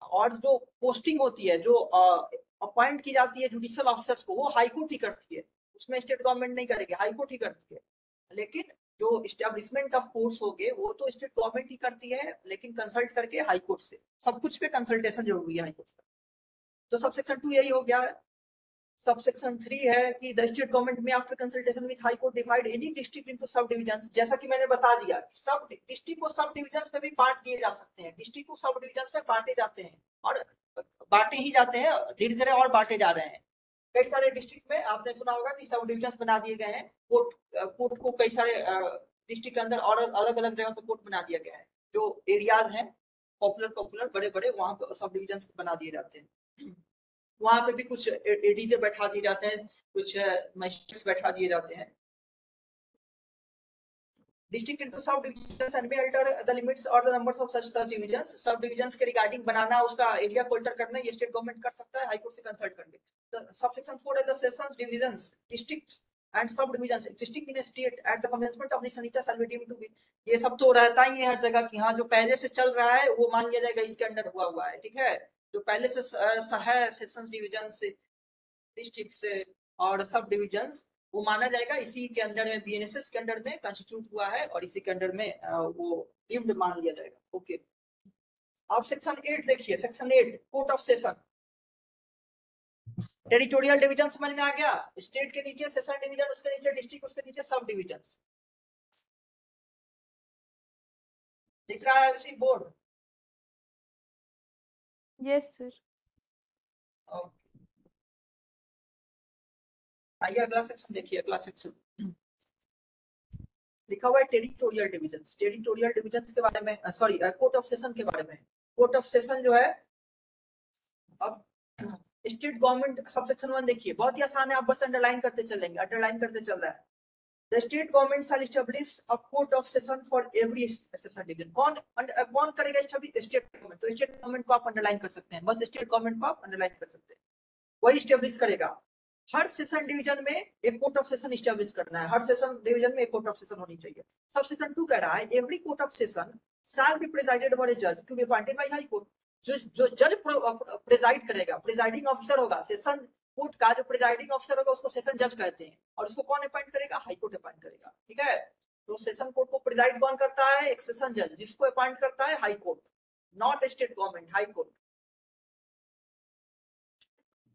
और जो पोस्टिंग होती है, जो अपॉइंट की जाती है जुडिशियल ऑफिसर्स को, वो हाई कोर्ट ही करती है, उसमें स्टेट गवर्नमेंट नहीं करेगी, हाई कोर्ट ही करती है। लेकिन जो इस्टेब्लिशमेंट ऑफ कोर्ट्स हो गए वो तो स्टेट गवर्नमेंट ही करती है, लेकिन कंसल्ट करके हाई कोर्ट से। सब कुछ पे कंसल्टेशन जरूरी है हाई कोर्ट से। तो सब सेक्शन 2 यही हो गया है। सब सेक्शन 3 है कि the state government may after consultation with high court divide any district into sub division. जैसा कि मैंने बता दिया, सब डिस्ट्रिक्ट को सब डिवीजन में भी बांट दिए जा सकते हैं, डिस्ट्रिक्ट को सब डिवीजन में बांटे जाते हैं, और बांटे ही जाते हैं, धीरे धीरे और बांटे जा रहे हैं। कई सारे डिस्ट्रिक्ट में आपने सुना होगा कि सब डिवीजन बना दिए गए हैं, कोर्ट को कई सारे डिस्ट्रिक्ट के अंदर और अलग अलग जगह पे कोर्ट बना दिया गया है। जो एरियाज हैं पॉपुलर बड़े बड़े, वहां पर सब डिवीजन बना दिए जाते हैं। वहां पे भी कुछ एडीजे बैठा दिए जाते हैं, कुछ मजिस्ट्रेट्स बैठा दिए जाते हैं। डिस्ट्रिक्ट इनटू सब divisions and may alter the limits और द नंबर्स ऑफ सच सब डिवीजंस। सब डिवीजंस के रिगार्डिंग बनाना, उसका एरिया को अल्टर करना, ये स्टेट गवर्नमेंट कर सकता है हाई कोर्ट से कंसल्ट करके। द सबसेक्शन 4 है the sessions divisions districts and sub divisions district in state at the commencement of the Sanhita shall be deemed to be. ये सब तो रहता ही है हर जगह की, हाँ जो पहले से चल रहा है वो मान लिया जाएगा इसके अंडर हुआ है, ठीक है। जो पहले से है सेशंस डिवीजन से, डिस्ट्रिक्ट से और सब डिवीजन, वो माना जाएगा इसी के अंडर में, बीएनएसएस के अंडर में कंस्टिट्यूट हुआ है, और इसी के अंडर में वो डीम्ड मान लिया जाएगा। ओके, अब सेक्शन 8 देखिए, section 8 court of session. Territorial division समझ में आ गया, स्टेट के नीचे सेशन डिवीजन, उसके नीचे डिस्ट्रिक्ट, उसके नीचे सब डिवीजन। दिख रहा है उसी बोर्ड? Yes sir. आइए अगला सेक्शन देखिए। अगला सेक्शन लिखा हुआ है टेरिटोरियल डिवीजन। टेरिटोरियल डिवीजन के बारे में, सॉरी, कोर्ट ऑफ सेशन के बारे में। कोर्ट ऑफ सेशन जो है, अब स्टेट गवर्नमेंट, सबसेक्शन 1 देखिए, बहुत ही आसान है, आप बस अंडरलाइन करते चलेंगे, अंडरलाइन करते चल रहा है। The state government shall establish a court of session for every session division. कौन करेगा establish? State government. तो स्टेट गवर्नमेंट को आप अंडरलाइन कर सकते हैं, बस स्टेट गवर्नमेंट को आप अंडरलाइन कर सकते हैं, वही स्टेब्लिश करेगा। हर सेशन डिवीजन में एक कोर्ट ऑफ सेशन स्टेब्लिश करना है, हर सेशन डिवीजन में एक कोर्ट ऑफ सेशन होनी चाहिए। सब सेक्शन 2 कह रहा है every court of session shall be presided by a जज to be appointed by high court. जो जज प्रेजाइड करेगा, प्रेजाइडिंग ऑफिसर होगा सेशन कोर्ट का, जो प्रेजाइडिंग ऑफिसर होगा उसको सेशन जज कहते हैं, और उसको कौन अपॉइंट करेगा? हाई कोर्ट अपॉइंट करेगा, ठीक है। तो सेशन कोर्ट को प्रेजाइड कौन करता है? एक सेशन जज, जिसको अपॉइंट करता है high court, not state government, high court.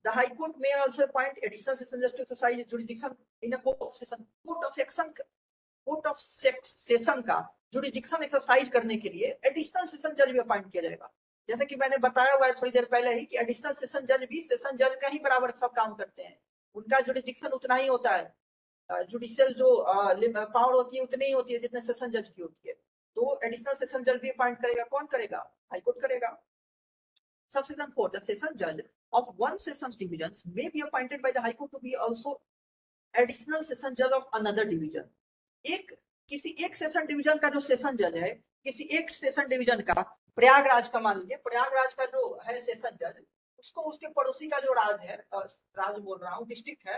The High Court may also appoint additional session judge to exercise jurisdiction in a court of session. Court of session का jurisdiction exercise करने के लिए additional session judge भी appoint किया जाएगा। जैसे कि मैंने बताया हुआ है थोड़ी देर पहले ही कि एडिशनल सेशन जज भी सेशन जज का ही बराबर सब काम करते हैं, उनका जुरिडिक्शन उतना ही होता है, जुडिशियल जो पावर होती है उतनी ही होती है जितने सेशन जज की होती है। तो एडिशनल सेशन जज भी अपॉइंट करेगा, कौन करेगा? हाई कोर्ट करेगा। Subsection 4, the session judge of one session's divisions may be appointed by the High Court to be also additional session judge of another division. एक किसी एक सेशन डिवीजन का जो सेशन जज है, किसी एक सेशन डिवीजन का, प्रयागराज का मान लीजिए, प्रयागराज का जो है सेशन जज, उसको उसके पड़ोसी का जो राज है, राज बोल रहा हूँ, डिस्ट्रिक्ट है,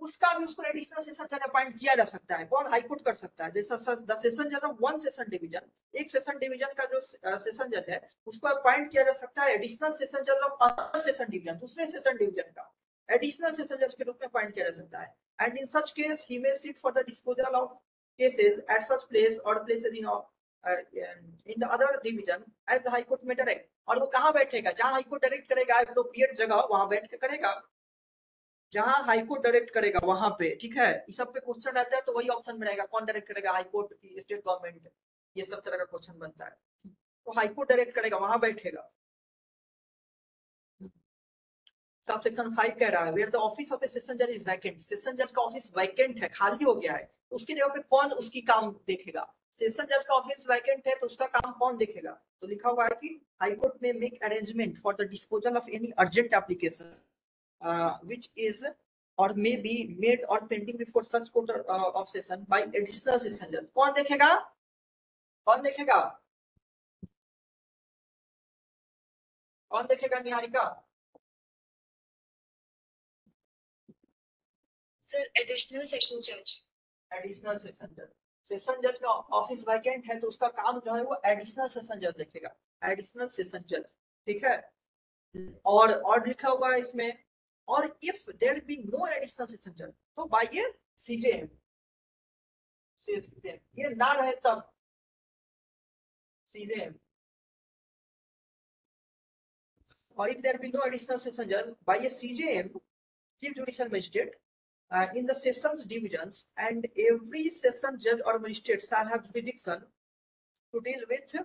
उसका भी उसको एडिशनल सेशन जज अपॉइंट किया जा सकता है। कौन? हाईकोर्ट कर सकता है। द सेशन जज ऑफ वन सेशन डिवीजन, एक सेशन डिवीजन का जो सेशन जज है उसको अपॉइंट किया जा सकता है एडिशनल सेशन जज ऑफ अदर सेशन डिवीजन, दूसरे सेशन डिवीजन का एडिशनल सेशन जज के रूप में अपॉइंट किया जा सकता है। And in such case he may sit for the disposal of cases at such place और places in the other division as the high court may direct. और वो कहाँ बैठेगा? जहां हाई कोर्ट डायरेक्ट करेगा, एप्रोप्रिएट जगह वहां बैठ के करेगा, जहां हाई कोर्ट डायरेक्ट करेगा वहां पे। ठीक है, इस सब पे क्वेश्चन रहता है तो वही ऑप्शन में रहेगा, कौन डायरेक्ट करेगा? हाई कोर्ट की, स्टेट गवर्नमेंट, ये सब तरह का क्वेश्चन बनता है। तो हाई कोर्ट डायरेक्ट करेगा, वहां बैठेगा। सब सेक्शन 5 कह रहा है where the office of a session जज इज वैकेंट, सेशन जज का ऑफिस वैकेंट है, खाली हो गया है, उसकी जगह पे कौन उसकी काम देखेगा? सेशन जज का ऑफिस वैकेंट है तो उसका काम कौन देखेगा? तो लिखा हुआ है कि हाई कोर्ट में make arrangement for the disposal of any urgent application which is और मे बी मेड और pending before such court of session bye additional session जज। कौन देखेगा? कौन देखेगा? कौन देखेगा निहारिका? सर एडिशनल सेशन जज। एडिशनल सेशन जज, सेशन जज का ऑफिस वैकेंट है तो उसका काम जो है वो एडिशनल सेशन जज देखेगा, एडिशनल सेशन जज। ठीक है, और लिखा हुआ है इसमें, और if there be no additional session जज तो बाय ये सीजेएम, ये ना रहे तब सीजेएम। और if there be no additional session जज बाय ये CJM, chief judicial magistrate, in the sessions divisions, and every session judge or magistrate shall have jurisdiction to deal with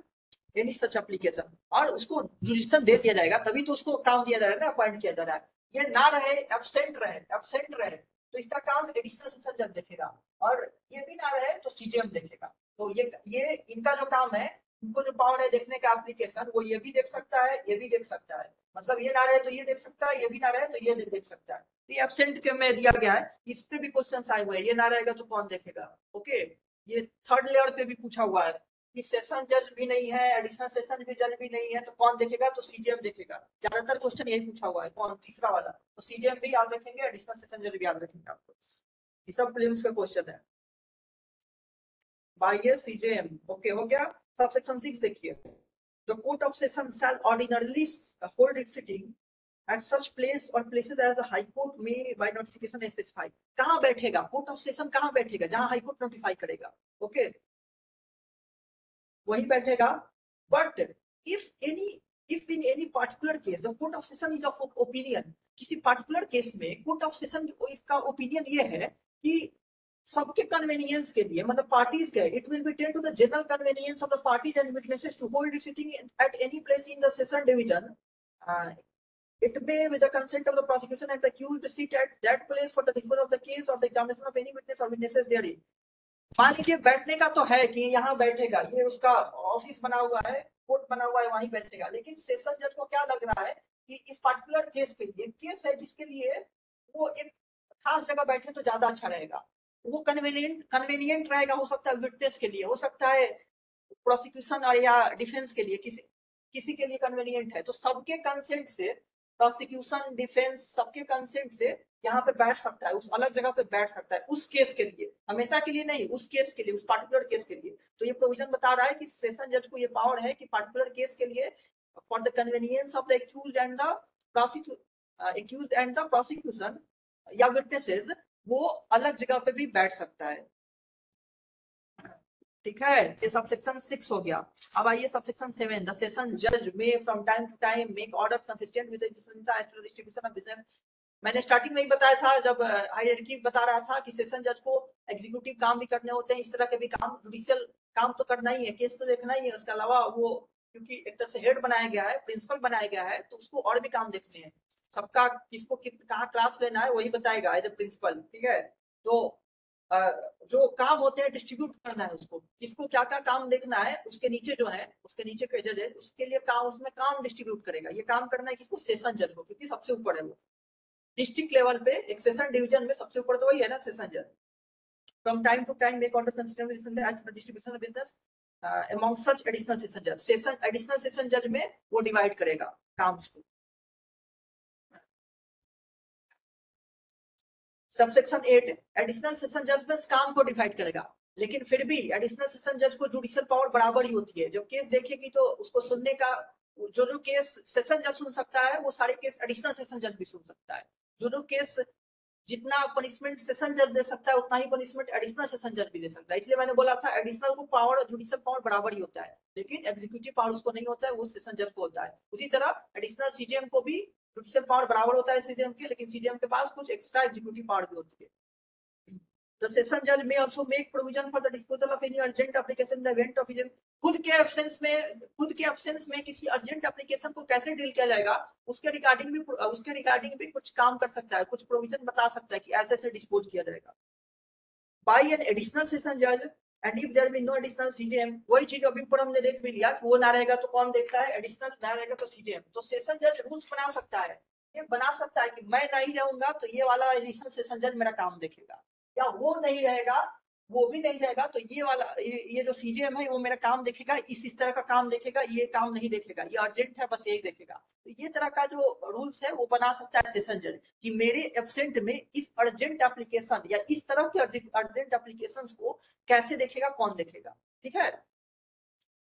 any such application। और उसको jurisdiction दे दिया जाएगा, तभी तो उसको काम दिया जा रहा है ना, अपॉइंट किया जा रहा है। ये ना रहे, एब्सेंट रहे, एब्सेंट रहे तो इसका काम एडिशनल सेशन जज देखेगा, और ये भी ना रहे तो सीजेएम देखेगा। तो ये इनका जो काम है, इनको जो पावर है देखने का एप्लीकेशन, वो ये भी देख सकता है, ये भी देख सकता है। मतलब ये ना रहे तो ये देख सकता है, ये भी ना रहे तो ये देख सकता है। तो ये एब्सेंट के में दिया गया है, इस पे भी क्वेश्चन आए हुए हैं, ये ना रहेगा तो कौन देखेगा? ओके, ये थर्ड लेयर पे भी पूछा हुआ है कि सेशन जज भी नहीं है, एडिशनल सेशन भी जज भी नहीं है तो कौन देखेगा? तो सीजेएम देखेगा। ज्यादातर क्वेश्चन यही पूछा हुआ है, कौन? तीसरा वाला। तो सीजेएम भी याद रखेंगे, एडिशनल सेशन जज भी याद रखेंगे आपको, ये सब प्रीलिम्स का क्वेश्चन है। बाय सीजेएम, ओके हो गया। सब सेक्शन 6 देखिए, the court of session shall ordinarily hold its sitting at such place or places as the high court may by notification specify। कहां बैठेगा? कोर्ट ऑफ सेशन कहां बैठेगा? जहां हाई कोर्ट नोटिफाई करेगा, ओके, वहीं बैठेगा। But if in any particular case the court of session is of opinion, किसी particular case में कोर्ट ऑफ सेशन इसका ओपिनियन ये है कि सबके कन्वीनियंस के लिए, मतलब पार्टीज के, it will be tend to the general convenience of the parties and witnesses to hold it sitting at any place in the session division, it may with the consent of the prosecution and the accused sit at that place for the disposal of the case or the examination of any witness or witnesses therein। मान लीजिए बैठने का तो है कि यहाँ बैठेगा, ये उसका ऑफिस बना हुआ है, कोर्ट बना हुआ है, वहीं बैठेगा। लेकिन सेशन जज को क्या लग रहा है कि इस पार्टिकुलर केस के लिए, केस है जिसके लिए वो एक खास जगह बैठे तो ज्यादा अच्छा रहेगा, वो कन्वीनियंट रहेगा, हो सकता है विटनेस के लिए, हो सकता है प्रोसिक्यूशन और या डिफेंस के लिए, किसी के लिए कन्वीनियंट है। तो सबके कंसेंट से, प्रोसिक्यूशन, डिफेंस, सबके कंसेंट से यहाँ पे बैठ सकता है, उस अलग जगह पे बैठ सकता है, उस केस के लिए, हमेशा के लिए नहीं, उस केस के लिए, उस पार्टिकुलर केस के लिए। तो ये प्रोविजन बता रहा है कि सेशन जज को ये पावर है कि पार्टिकुलर केस के लिए for the convenience of the accused and the prosecution या विटनेसेस, वो अलग जगह पे भी बैठ सकता है। ठीक है, ये सबसेक्शन 6 हो गया। अब आइए सबसेक्शन 7, द सेशन जज may from time to time make orders consistent with the distribution of business. मैंने स्टार्टिंग में ही बताया था, जब हायरार्की बता रहा था कि सेशन जज को एग्जीक्यूटिव काम भी करने होते हैं, इस तरह के भी काम, जुडिशियल काम तो करना ही है, केस तो देखना ही है, उसके अलावा वो क्योंकि एक तरह से हेड बनाया गया है, प्रिंसिपल बनाया गया है, तो उसको और भी काम देखने हैं। सबका किसको कहाँ क्लास लेना है वही बताएगा एज ए प्रिंसिपल। ठीक है, तो जो काम होते हैं डिस्ट्रीब्यूट करना है, उसको किसको क्या क्या काम देखना है, उसके नीचे जो है, उसके नीचे के जज है, उसके लिए काम, उसमें काम डिस्ट्रीब्यूट करेगा। ये काम करना है किसको? सेशन जज को, क्योंकि सबसे ऊपर है वो डिस्ट्रिक्ट लेवल पे, एक सेशन डिवीजन में सबसे ऊपर तो वही है ना, सेशन जज। From time to time make orders consistent with as per distribution of business among such additional session judge. Additional session judge में वो डिवाइड करेगा काम को. सबसेक्शन 8 एडिशनल सेशन जज में काम को डिवाइड करेगा, लेकिन फिर भी एडिशनल सेशन जज को जुडिशियल पावर बराबर ही होती है. जब केस देखेगी तो उसको सुनने का जो केस सेशन जज सुन सकता है वो सारे केस एडिशनल सेशन जज भी सुन सकता है. जो केस जितना पनिशमेंट सेशन जज दे सकता है उतना ही पनिशमेंट एडिशनल सेशन जज भी दे सकता है. इसलिए मैंने बोला था एडिशनल को पावर और जुडिशियल पावर बराबर ही होता है, लेकिन एग्जीक्यूटिव पावर उसको नहीं होता है, वो सेशन जज को होता है. उसी तरह एडिशनल सीजीएम को भी जुडिशियल पावर बराबर होता है सीजीएम के, लेकिन सीजीएम के पास कुछ एक्स्ट्रा एग्जीक्यूटिव पावर भी होती है. The session judge may also make provision for the disposal of any urgent application in the event of खुद के absence में किसी urgent application को कैसे डील किया जाएगा उसके रिगार्डिंग भी कुछ काम कर सकता है, कुछ प्रोविजन बता सकता है कि ऐसे ऐसे डिस्पोज किया जाएगा. By an additional session judge and if there be no additional CJM, वही चीज अभी ऊपर हमने देख भी लिया कि वो ना रहेगा तो कौन देखता है, एडिशनल ना रहेगा तो CJM. तो सेशन जज रूल्स बना सकता है, ये बना सकता है कि मैं नहीं रहूंगा तो ये वाला एडिशनल सेशन जज मेरा काम देखेगा, या वो नहीं रहेगा वो भी नहीं रहेगा तो ये वाला ये जो सीजीएम है वो मेरा काम देखेगा, इस तरह का काम देखेगा, ये काम नहीं देखेगा, ये अर्जेंट है बस यही देखेगा. तो ये तरह का जो रूल्स है वो बना सकता है सेशन जज कि मेरे एब्सेंट में इस अर्जेंट एप्लीकेशन या इस तरह के अर्जेंट एप्लीकेशंस को कैसे देखेगा, कौन देखेगा. ठीक है,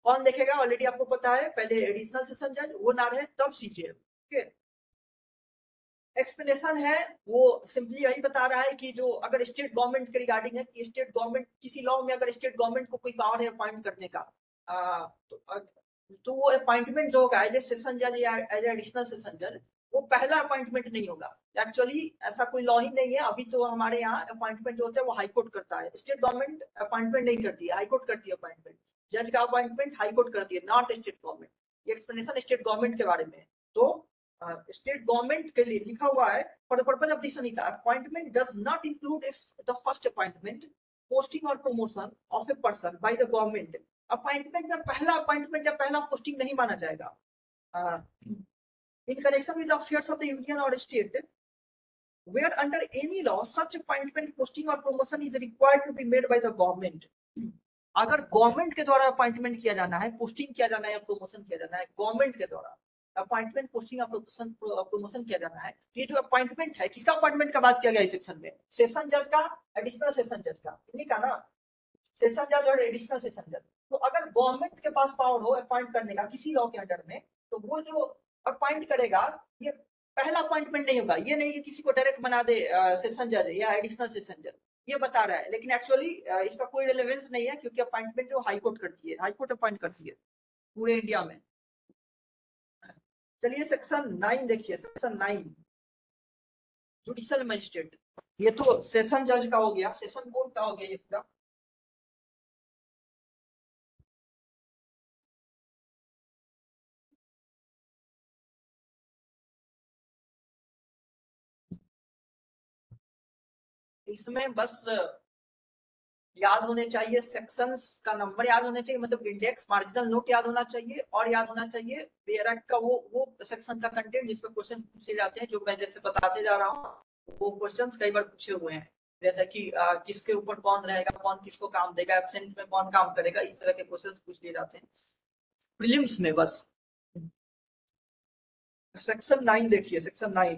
कौन देखेगा ऑलरेडी आपको पता है. पहले एडिशनल सेशन जज वो ना रहे तब सीजीएम. ठीक है, एक्सप्लेनेशन है वो सिंपली यही बता रहा है कि जो अगर स्टेट गवर्नमेंट के रिगार्डिंग है कि स्टेट गवर्नमेंट किसी लॉ में अगर स्टेट गवर्नमेंट को कोई पावर है अपॉइंट करने का तो वो अपॉइंटमेंट जो होगा एज ए सेशन जज या एज एडिशनल सेशन जज वो पहला अपॉइंटमेंट नहीं होगा. एक्चुअली ऐसा कोई लॉ ही नहीं है. अभी तो हमारे यहाँ अपॉइंटमेंट जो होता है वो हाई कोर्ट करता है, स्टेट गवर्नमेंट अपॉइंटमेंट नहीं करती है, हाई कोर्ट करती है अपॉइंटमेंट. जज का अपॉइंटमेंट हाई कोर्ट करती है, नॉट स्टेट गवर्नमेंट. ये एक्सप्लेनेशन स्टेट गवर्नमेंट के बारे में. तो स्टेट गवर्नमेंट के लिए लिखा हुआ है for the purpose of this Sanhita appointment does not include the first appointment posting और promotion of a person by the government. Appointment में पहला अपॉइंटमेंट या पहला पोस्टिंग नहीं माना जाएगा. In connection with affairs of the union और state where under any law such appointment posting or promotion is required to be made by the government. अगर government के द्वारा अपॉइंटमेंट किया जाना है, पोस्टिंग किया जाना है या प्रमोशन किया जाना है, गवर्नमेंट के द्वारा अपॉइंटमेंट पोस्टिंग या प्रमोशन किया जाना है, ये जो अपॉइंटमेंट है किसका अपॉइंटमेंट का बात किया गया इस सेक्शन में, सेशन जज का, एडिशनल सेशन जज का, इन्हीं का ना, सेशन जज और एडिशनल सेशन जज. तो अगर गवर्नमेंट के पास पावर हो अपॉइंट करने का किसी लॉ के अंडर में तो वो जो अपॉइंट करेगा ये पहला अपॉइंटमेंट नहीं होगा. ये नहीं कि किसी को डायरेक्ट बना दे सेशन जज या एडिशनल सेशन जज, ये बता रहा है. लेकिन एक्चुअली इसका कोई रिलेवेंस नहीं है क्योंकि अपॉइंटमेंट जो हाई कोर्ट करती है, हाई कोर्ट अपॉइंट करती है पूरे इंडिया में. चलिए सेक्शन 9 देखिए. Section 9 judicial magistrate. ये तो सेशन जज का हो गया, सेशन कोर्ट का हो गया ये पूरा. इसमें बस याद होने चाहिए सेक्शंस का नंबर याद होने चाहिए, मतलब इंडेक्स मार्जिनल नोट याद होना चाहिए, और याद होना चाहिए बेयर एक्ट का वो सेक्शन का कंटेंट जिसमें क्वेश्चन पूछे जाते हैं. जो मैं जैसे बताते जा रहा हूँ वो क्वेश्चंस कई बार पूछे हुए हैं, जैसे कि किसके ऊपर कौन रहेगा, कौन किसको काम देगा, एब्सेंट में कौन काम करेगा, इस तरह के क्वेश्चंस पूछ लिए जाते हैं प्रीलिम्स में. बस सेक्शन 9 देखिए. Section 9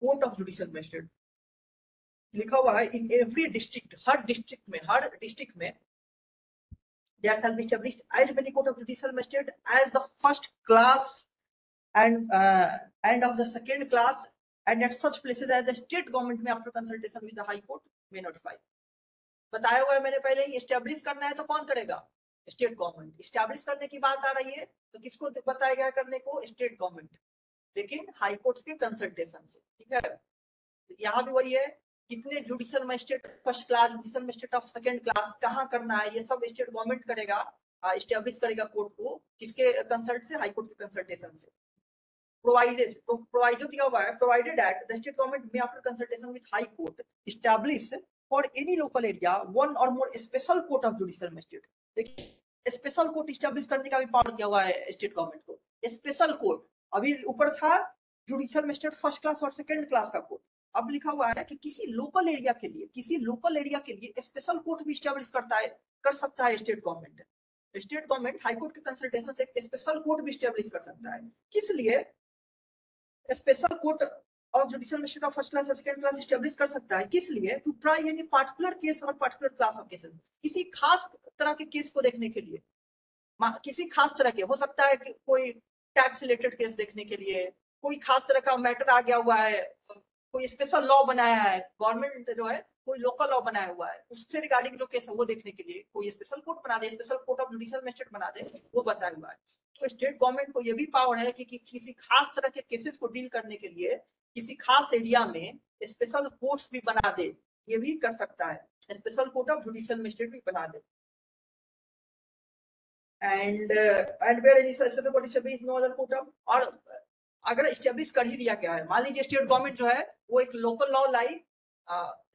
court of judicial magistrate लिखा हुआ है in every district, her district में there shall be established as many court of judicial magistrate as the first class and of the second class and at such places as the state government में after consultation with the high court may notify. बताया हुआ है मैंने पहले ही. Establish करना है तो कौन करेगा, स्टेट गवर्नमेंट. एस्टेब्लिश करने की बात आ रही है तो किसको बताया गया करने को, स्टेट गवर्नमेंट, लेकिन हाई कोर्ट के कंसल्टेशन से. ठीक है, यहाँ भी वही है. कितने judicial magistrate, first class, judicial magistrate of second class, कहाँ करना है, ये सब स्टेट गवर्नमेंट करेगा, एस्टेब्लिश करेगा कोर्ट को. किसके कंसल्ट से, हाई कोर्ट के कंसल्टेशन से. प्रोवाइडेड, तो प्रोवाइजो दिया हुआ है, provided that the state government may after consultation with high court establish for any local area one और more special court of judicial magistrate. देखिए स्पेशल कोर्ट एस्टैब्लिश करने का भी पावर दिया हुआ है स्टेट गवर्नमेंट को. स्पेशल कोर्ट, अभी ऊपर था जुडिशियल मजिस्ट्रेट फर्स्ट क्लास और सेकंड क्लास का कोर्ट, अब लिखा हुआ है कि किसी लोकल एरिया के लिए स्पेशल कोर्ट भी स्टैब्लिश कर सकता है स्टेट गवर्नमेंट हाई कोर्ट के कंसल्टेशन से स्पेशल कोर्ट भी स्टैब्लिश कर सकता है। किस लिए special court of judicial magistrate of first class second class establish कर सकता है? किस लिए? To try any particular case और पार्टिकुलर क्लास ऑफ केसेस, किसी खास तरह के केस को देखने के लिए, किसी खास तरह के, हो सकता है कि कोई टैक्स रिलेटेड केस देखने के लिए, कोई खास तरह का मैटर आ गया हुआ है, कोई स्पेशल लॉ बनाया है गवर्नमेंट जो है, कोई लोकल लॉ बनाया हुआ है, उससे रिगार्डिंग जो केस है वो देखने के लिए कोई स्पेशल कोर्ट बना दे, special court of judicial magistrate बना दे, वो बताया हुआ है। तो स्टेट गवर्नमेंट को ये भी पावर है कि किसी खास तरह के केसेस को डील करने के लिए किसी खास एरिया में स्पेशल कोर्ट्स भी बना दे, ये भी कर सकता है, special court of judicial magistrate भी बना दे। and where any special court established no other court of, और अगर एस्टेब्लिश कर ही दिया गया है, मान लीजिए स्टेट गवर्नमेंट जो है वो एक लोकल लॉ लाई,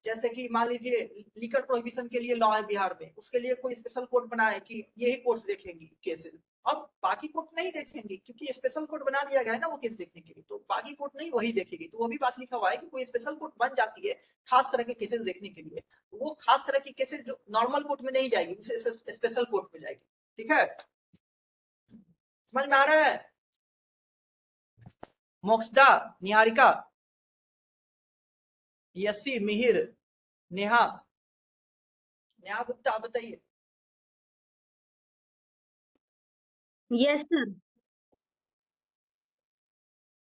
जैसे कि मान लीजिए लिकर प्रोहिबिशन के लिए लॉ है बिहार में, उसके लिए कोई स्पेशल कोर्ट बना है कि यही कोर्ट्स देखेंगी केसेस, अब बाकी कोर्ट नहीं देखेंगे क्योंकि स्पेशल कोर्ट बना दिया गया है ना वो केस देखने के लिए, तो बाकी कोर्ट नहीं वही देखेगी। तो वो भी बात लिखा हुआ है कि कोई स्पेशल कोर्ट बन जाती है खास तरह के केसेस देखने के लिए, वो खास तरह की केसेस जो नॉर्मल कोर्ट में नहीं जाएगी उसे स्पेशल कोर्ट में जाएगी। ठीक है, समझ में आ रहा है? मोक्षदा, निहारिका, यसी, मिहिर, नेहा गुप्ता, बताइए। Yes sir.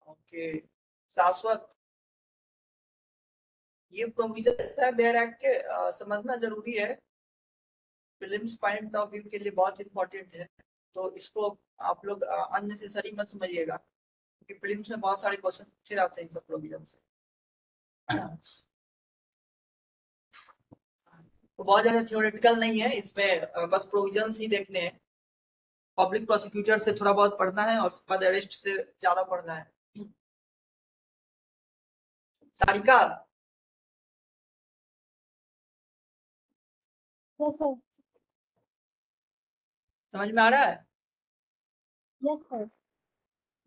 ओके, शाश्वत, ये प्रोविजन है बेयर एक्ट के, समझना जरूरी है, प्रीलिम्स पॉइंट ऑफ व्यू के लिए बहुत इंपॉर्टेंट है, तो इसको आप लोग अननेसेसरी मत समझिएगा क्योंकि प्रीलिम्स में बहुत सारे क्वेश्चन पूछे जाते हैं इन सब प्रोविजन से। तो बहुत ज्यादा थ्योरेटिकल नहीं है इसमें, बस प्रोविजंस ही देखने हैं, पब्लिक प्रोसिक्यूटर से थोड़ा बहुत पढ़ना है और उसके बाद अरेस्ट से ज्यादा पढ़ना है। Sarika, yes sir. समझ में आ रहा है? Yes sir.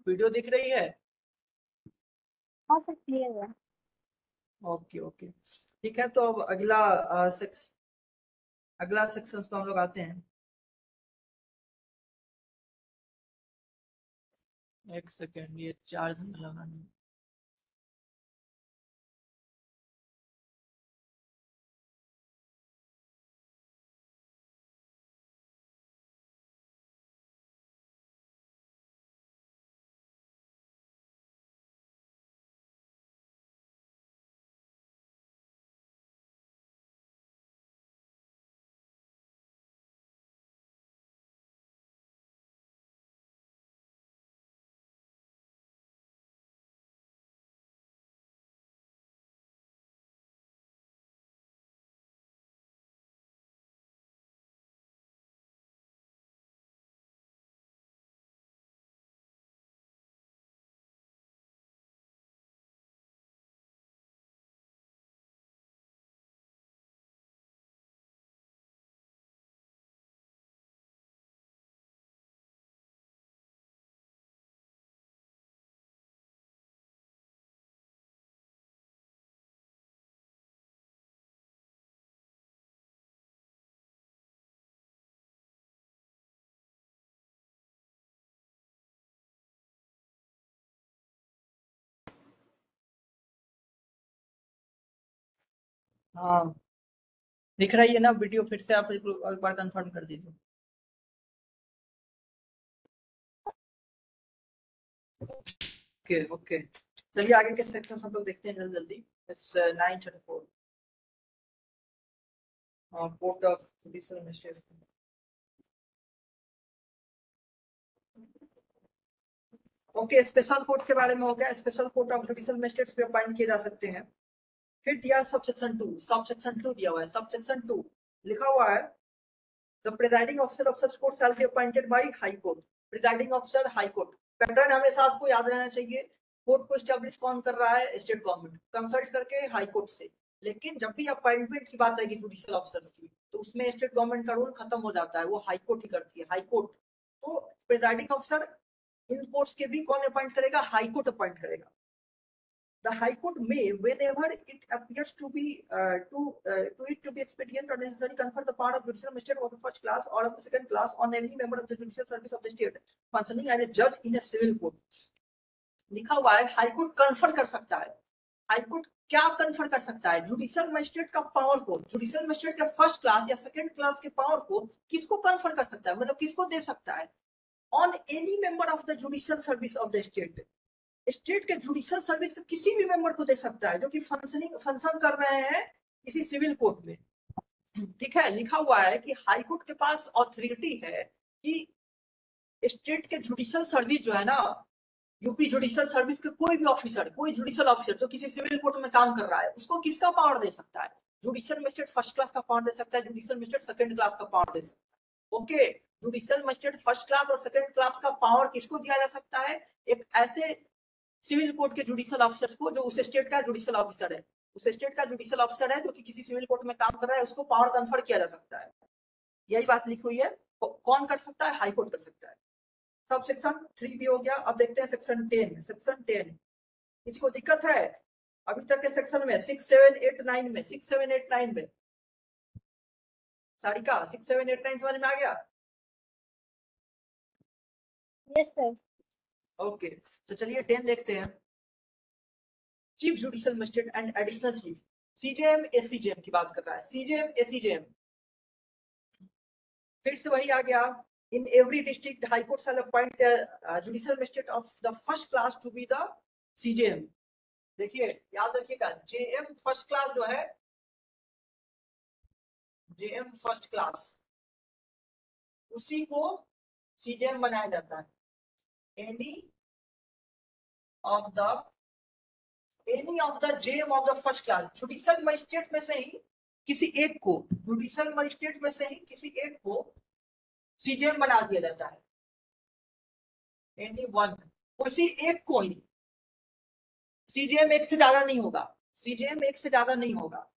वीडियो दिख रही है? हाँ सर, क्लियर है। ओके ओके, ठीक है, तो अब अगला सेक्शन पे हम लोग आते हैं। एक सेकेंड, ये चार्ज में लगाना। हाँ, दिख रही है ना वीडियो? फिर से आप एक बार कंफर्म कर दीजिए। ओके ओके, चलिए आगे के सेक्शन हम लोग देखते हैं जल्दी जल्दी। It's 9:24 court of judicial magistrate. Okay, special court के बारे में हो गया, special court of judicial magistrates भी अपॉइंट किए जा सकते हैं। फिर दिया सबसेक्शन 2 दिया हुआ है। सबसेक्शन 2 लिखा हुआ है, the presiding officer of such court shall be appointed by high court. Presiding officer high court, pattern हमेशा आपको याद रहना चाहिए। कोर्ट को एस्टेब्लिश कौन कर रहा है? स्टेट गवर्नमेंट, कंसल्ट करके हाई कोर्ट से। लेकिन जब भी अपॉइंटमेंट की बात आएगी जुडिशियल ऑफिसर्स की, तो उसमें स्टेट गवर्नमेंट का रूल खत्म हो जाता है, वो हाई कोर्ट ही करती है, हाई कोर्ट। तो प्रिजाइडिंग ऑफिसर इन कोर्ट्स के भी कौन अपॉइंट करेगा? हाई कोर्ट अपॉइंट करेगा। The High Court may, whenever it appears to be to be expedient or necessary, confer the power of judicial magistrate of the first class or of the second class on any member of the judicial service of the state functioning as a judge in a civil court. लिखा हुआ है high court confer कर सकता है। High court क्या confer कर सकता है? जुडिशियल मजिस्ट्रेट का पावर को, जुडिशियल मजिस्ट्रेट के फर्स्ट क्लास या सेकंड क्लास के पावर को किसको कन्फर कर सकता है, मतलब किसको दे सकता है? On any member of the judicial service of the state, state के जुडिशियल सर्विस के किसी भी मेंबर को दे सकता है जो कि फंक्शन कर रहे हैं किसी सिविल कोर्ट में। ठीक है, लिखा हुआ है कि हाई कोर्ट के पास ऑथोरिटी है कि स्टेट के जुडिशियल सर्विस जो है ना, यूपी जुडिशियल सर्विस के कोई भी ऑफिसर, कोई जुडिशियल ऑफिसर जो किसी सिविल कोर्ट में काम कर रहा है, उसको किसका पावर दे सकता है? जुडिशियल मजिस्ट्रेट फर्स्ट क्लास का पावर दे सकता है, जुडिशियल मजिस्ट्रेट सेकंड क्लास का पावर दे सकता है। Okay, judicial magistrate first class और सेकंड क्लास का पावर किसको दिया जा सकता है? एक ऐसे सिविल कोर्ट के जुडिशियल ऑफिसर्स को जो उस स्टेट का जुडिशियल ऑफिसर है, उस स्टेट का जुडिशियल ऑफिसर है जो कि किसी सिविल कोर्ट में काम कर रहा है, उसको पावर कन्फर किया जा सकता है। यही बात लिखी हुई है। कौन कर सकता है? हाई कोर्ट कर सकता है। सब सेक्शन 3 भी हो गया। अब देखते हैं सेक्शन 10। सेक्शन 10 इसको दिक्कत है अभी तक के सेक्शन में 6, 7, 8, 9 में 6, 7, 8, 9 में सारिका 6, 7, 8, 9 समझ में आ गया? Yes, sir. ओके, तो चलिए 10 देखते हैं। Chief judicial magistrate and additional chief, CJM ACJM की बात कर रहा है। सीजेएम एसीजेएम फिर से वही आ गया। In every district, High Court shall appoint a judicial magistrate of the first class to be the CJM. देखिए याद रखिएगा, JM फर्स्ट क्लास जो है, JM फर्स्ट क्लास, उसी को CJM बनाया जाता है। Any of the JM of the first class, judicial magistrate में से ही किसी एक को, जुडिशियल मजिस्ट्रेट में से ही किसी एक को सीजेएम बना दिया जाता है। एनी वन, उसी एक को ही। सीजेएम एक से ज्यादा नहीं होगा, सीजेएम एक से ज्यादा नहीं होगा।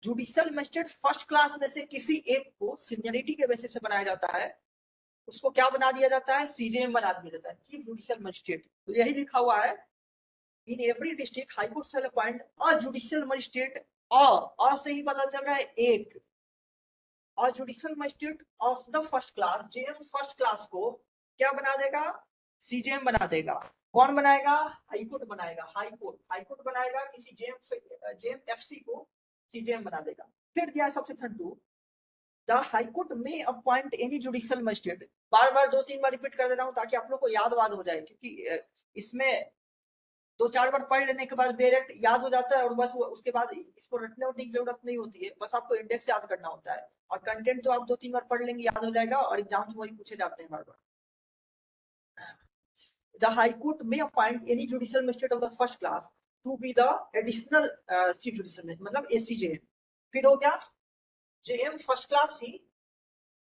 जुडिशियल मजिस्ट्रेट फर्स्ट क्लास में से किसी एक को सीनियरिटी के बेसिस से बनाया जाता है, उसको क्या बना दिया जाता है? सीजेएम बना दिया जाता है, चीफ जुडिशियल मजिस्ट्रेट। तो यही लिखा हुआ है, in every district high court shall appoint a judicial magistrate, a से ही पता चल रहा है एक, और judicial magistrate of the first class, JM first class को क्या बना देगा? सीजेएम बना देगा। कौन बनाएगा? हाई कोर्ट बनाएगा। हाई कोर्ट बनाएगा किसी जेएम एफसी को सीजेएम बना देगा। फिर दिया सब सेक्शन 2, द हाई कोर्ट में अपॉइंट एनी जुडिशियल मजिस्ट्रेट। बार बार 2-3 बार रिपीट कर दे रहा हूं ताकि आप लोग को याद हो जाए, क्योंकि इसमें 2-4 बार पढ़ लेने के बाद डायरेक्ट याद हो जाता है और बस उसके बाद इसको रटने उठने की जरूरत नहीं होती है, बस आपको इंडेक्स याद करना होता है। और कंटेंट तो आप 2-3 बार पढ़ लेंगे, याद हो जाएगा, और एग्जाम में वही पूछे जाते हैं बार बार। The High Court may appoint any judicial magistrate of the first class to be the additional chief judicial magistrate, मतलब ACJM। फिर हो गया JM फर्स्ट क्लास ही,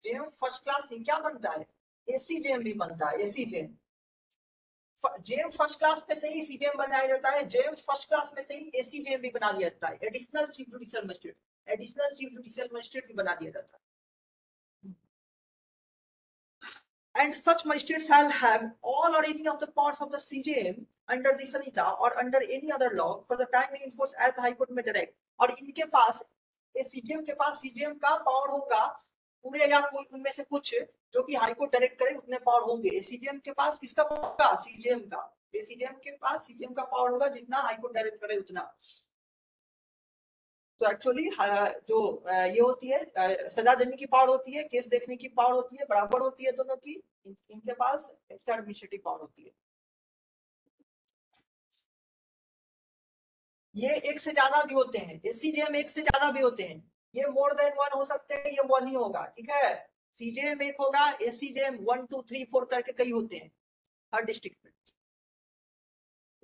JM फर्स्ट क्लास ही क्या बनता है? ACJM भी बनता है। ACJM जेएम फर्स्ट क्लास में से ही सीजेएम बनाया जाता है, जेएम फर्स्ट क्लास में से ही एसीजेएम भी बना दिया जाता है, additional chief judicial magistrate, additional chief judicial magistrate भी बना दिया जाता है। And such magistrates shall have all or any of the parts of the CJM under the Sanhita or under any other law for the time in force as the High Court may direct। और इनके पास, CJM के पास CJM का power होगा पूरे या कोई उनमें से कुछ जो कि हाई कोर्ट डायरेक्ट करे उतने पावर होंगे। एसीजेएम के पास किसका पावर होगा? सीजेएम का। एसीजेएम के पास सीजेएम का पावर होगा जितना हाई कोर्ट डायरेक्ट करे उतना। तो एक्चुअली जो ये होती है सजा देने की पावर होती है, केस देखने की पावर होती है, बराबर होती है दोनों की। इनके पास एक्स्ट्रा एडमिनिस्ट्रेटिव पावर होती है। ये एक से ज्यादा भी होते हैं, एसीजेएम एक से ज्यादा भी होते हैं। ये मोर देन 1 हो सकते हैं, ये 1 ही होगा। ठीक है, सीजेएम एक होगा, एसीजेएम 1, 2, 3, 4 करके कई होते हैं हर डिस्ट्रिक्ट में।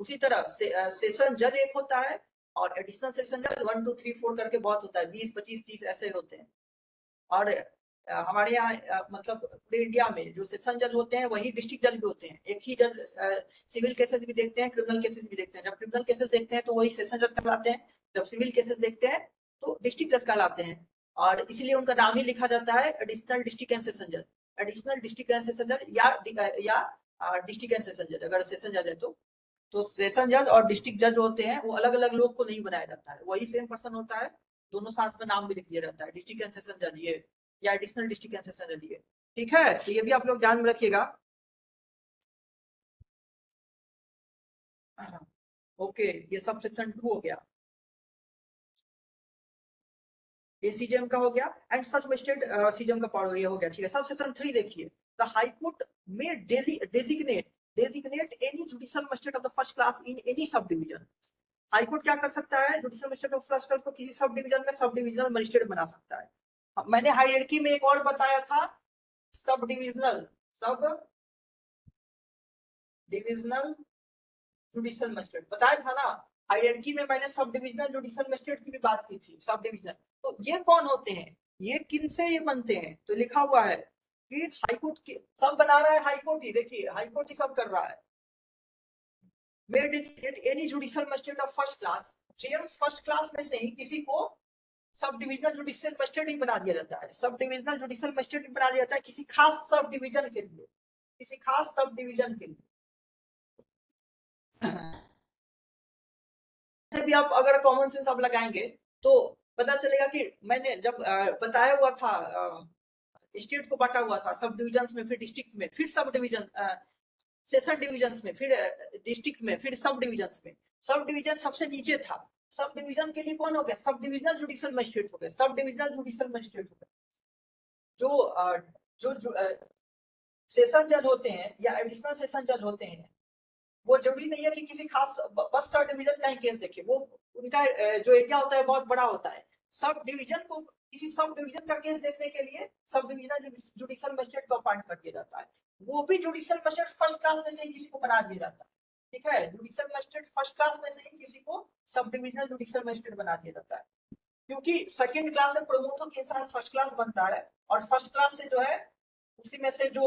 उसी तरह सेशन जज एक होता है और एडिशनल सेशन जज 1, 2, 3, 4 करके बहुत होता है, 20, 25, 30 ऐसे होते हैं। और हमारे यहाँ मतलब पूरे इंडिया में जो सेशन जज होते हैं वही डिस्ट्रिक्ट जज भी होते हैं। एक ही जज सिविल केसेस भी देखते हैं, क्रिमिनल केसेस भी देखते हैं। जब क्रिमिनल केसेस देखते हैं तो वही सेशन जज कहलाते हैं, जब सिविल केसेस देखते हैं तो डिस्ट्रिक्ट जज कहलाते हैं। और इसलिए उनका नाम ही लिखा जाता है एडिशनल डिस्ट्रिक्ट एंड सेशन जज, एडिशनल डिस्ट्रिक्ट एंड सेशन जज या डिस्ट्रिक्ट एंड सेशन जज अगर सेशन जज है तो। तो सेशन जज और डिस्ट्रिक्ट जज होते हैं, वो अलग अलग लोग को नहीं बनाया जाता है, वही सेम पर्सन होता है, दोनों साथ में नाम भी लिख दिया जाता है, डिस्ट्रिक्ट एंड सेशन जज ये, या एडिशनल डिस्ट्रिक्ट एंड सेशन जज ये। ठीक है, तो ये भी आप लोग ध्यान में रखिएगा। ओके, ये सब सेक्शन 2 हो गया, एसीजेएम का हो गया, एंड सच मजिस्ट्रेट सीजेएम का पावर ये हो गया। ठीक है, सब सेक्शन 3 देखिए, द हाई कोर्ट में designate any judicial magistrate of the first class in any sub division. High court क्या कर सकता है, judicial magistrate of first class को किसी सब डिवीजन में सब डिविजनल मजिस्ट्रेट बना सकता है। मैंने हायरार्की में एक और बताया था, सब डिविजनल जुडिशियल मजिस्ट्रेट बताया था ना, हायरार्की में मैंने सब डिविजनल जुडिशियल मजिस्ट्रेट की भी बात की थी, सब डिविजन। तो ये कौन होते हैं, ये किन से ये बनते हैं, तो लिखा हुआ है कि हाईकोर्ट के सब बना रहा है, हाईकोर्ट ही, देखिए हाईकोर्ट ही सब कर रहा है। May designate any judicial magistrate of first class, first class में से ही किसी को सब डिविजनल जुडिशियल मजिस्ट्रेट ही बना दिया जाता है, सब डिविजनल जुडिशियल मजिस्ट्रेट ही बना दिया जाता है किसी खास सब डिवीजन के लिए, किसी खास सब डिवीजन के लिए। भी आप अगर कॉमन सेंस आप लगाएंगे तो पता चलेगा कि मैंने जब बताया हुआ था, स्टेट को बांटा हुआ था सब डिविजन में, फिर डिस्ट्रिक्ट में, फिर सब डिवीजन, सेशन डिविजन में, फिर डिस्ट्रिक्ट में, फिर सब डिविजन में। सब डिवीजन सबसे नीचे था, सब डिवीजन के लिए कौन हो गया, सब डिविजनल जुडिशियल मजिस्ट्रेट हो गए, सब डिविजनल जुडिशियल मजिस्ट्रेट हो गए। जो सेशन जज होते हैं या एडिशनल सेशन जज होते हैं, वो जरूरी नहीं है कि किसी खास बस सब डिवीजन का ही केस देखे, वो उनका जो एरिया होता है बहुत बड़ा होता है, सब डिवीजन को किसी सब डिवीजन का केस देखने के लिए सब डिविजनल जुडिशियल मजिस्ट्रेट को अपॉइंट कर दिया जाता है, वो भी जुडिशियल मजिस्ट्रेट फर्स्ट क्लास में से ही किसी को बना दिया जाता है। ठीक है, जुडिशियल मजिस्ट्रेट फर्स्ट क्लास में से ही किसी को सब डिविजनल जुडिशियल मजिस्ट्रेट बना दिया जाता है, क्योंकि सेकंड क्लास से प्रमोट होकर इंसान फर्स्ट क्लास बनता है, और फर्स्ट क्लास से जो है उसी में से जो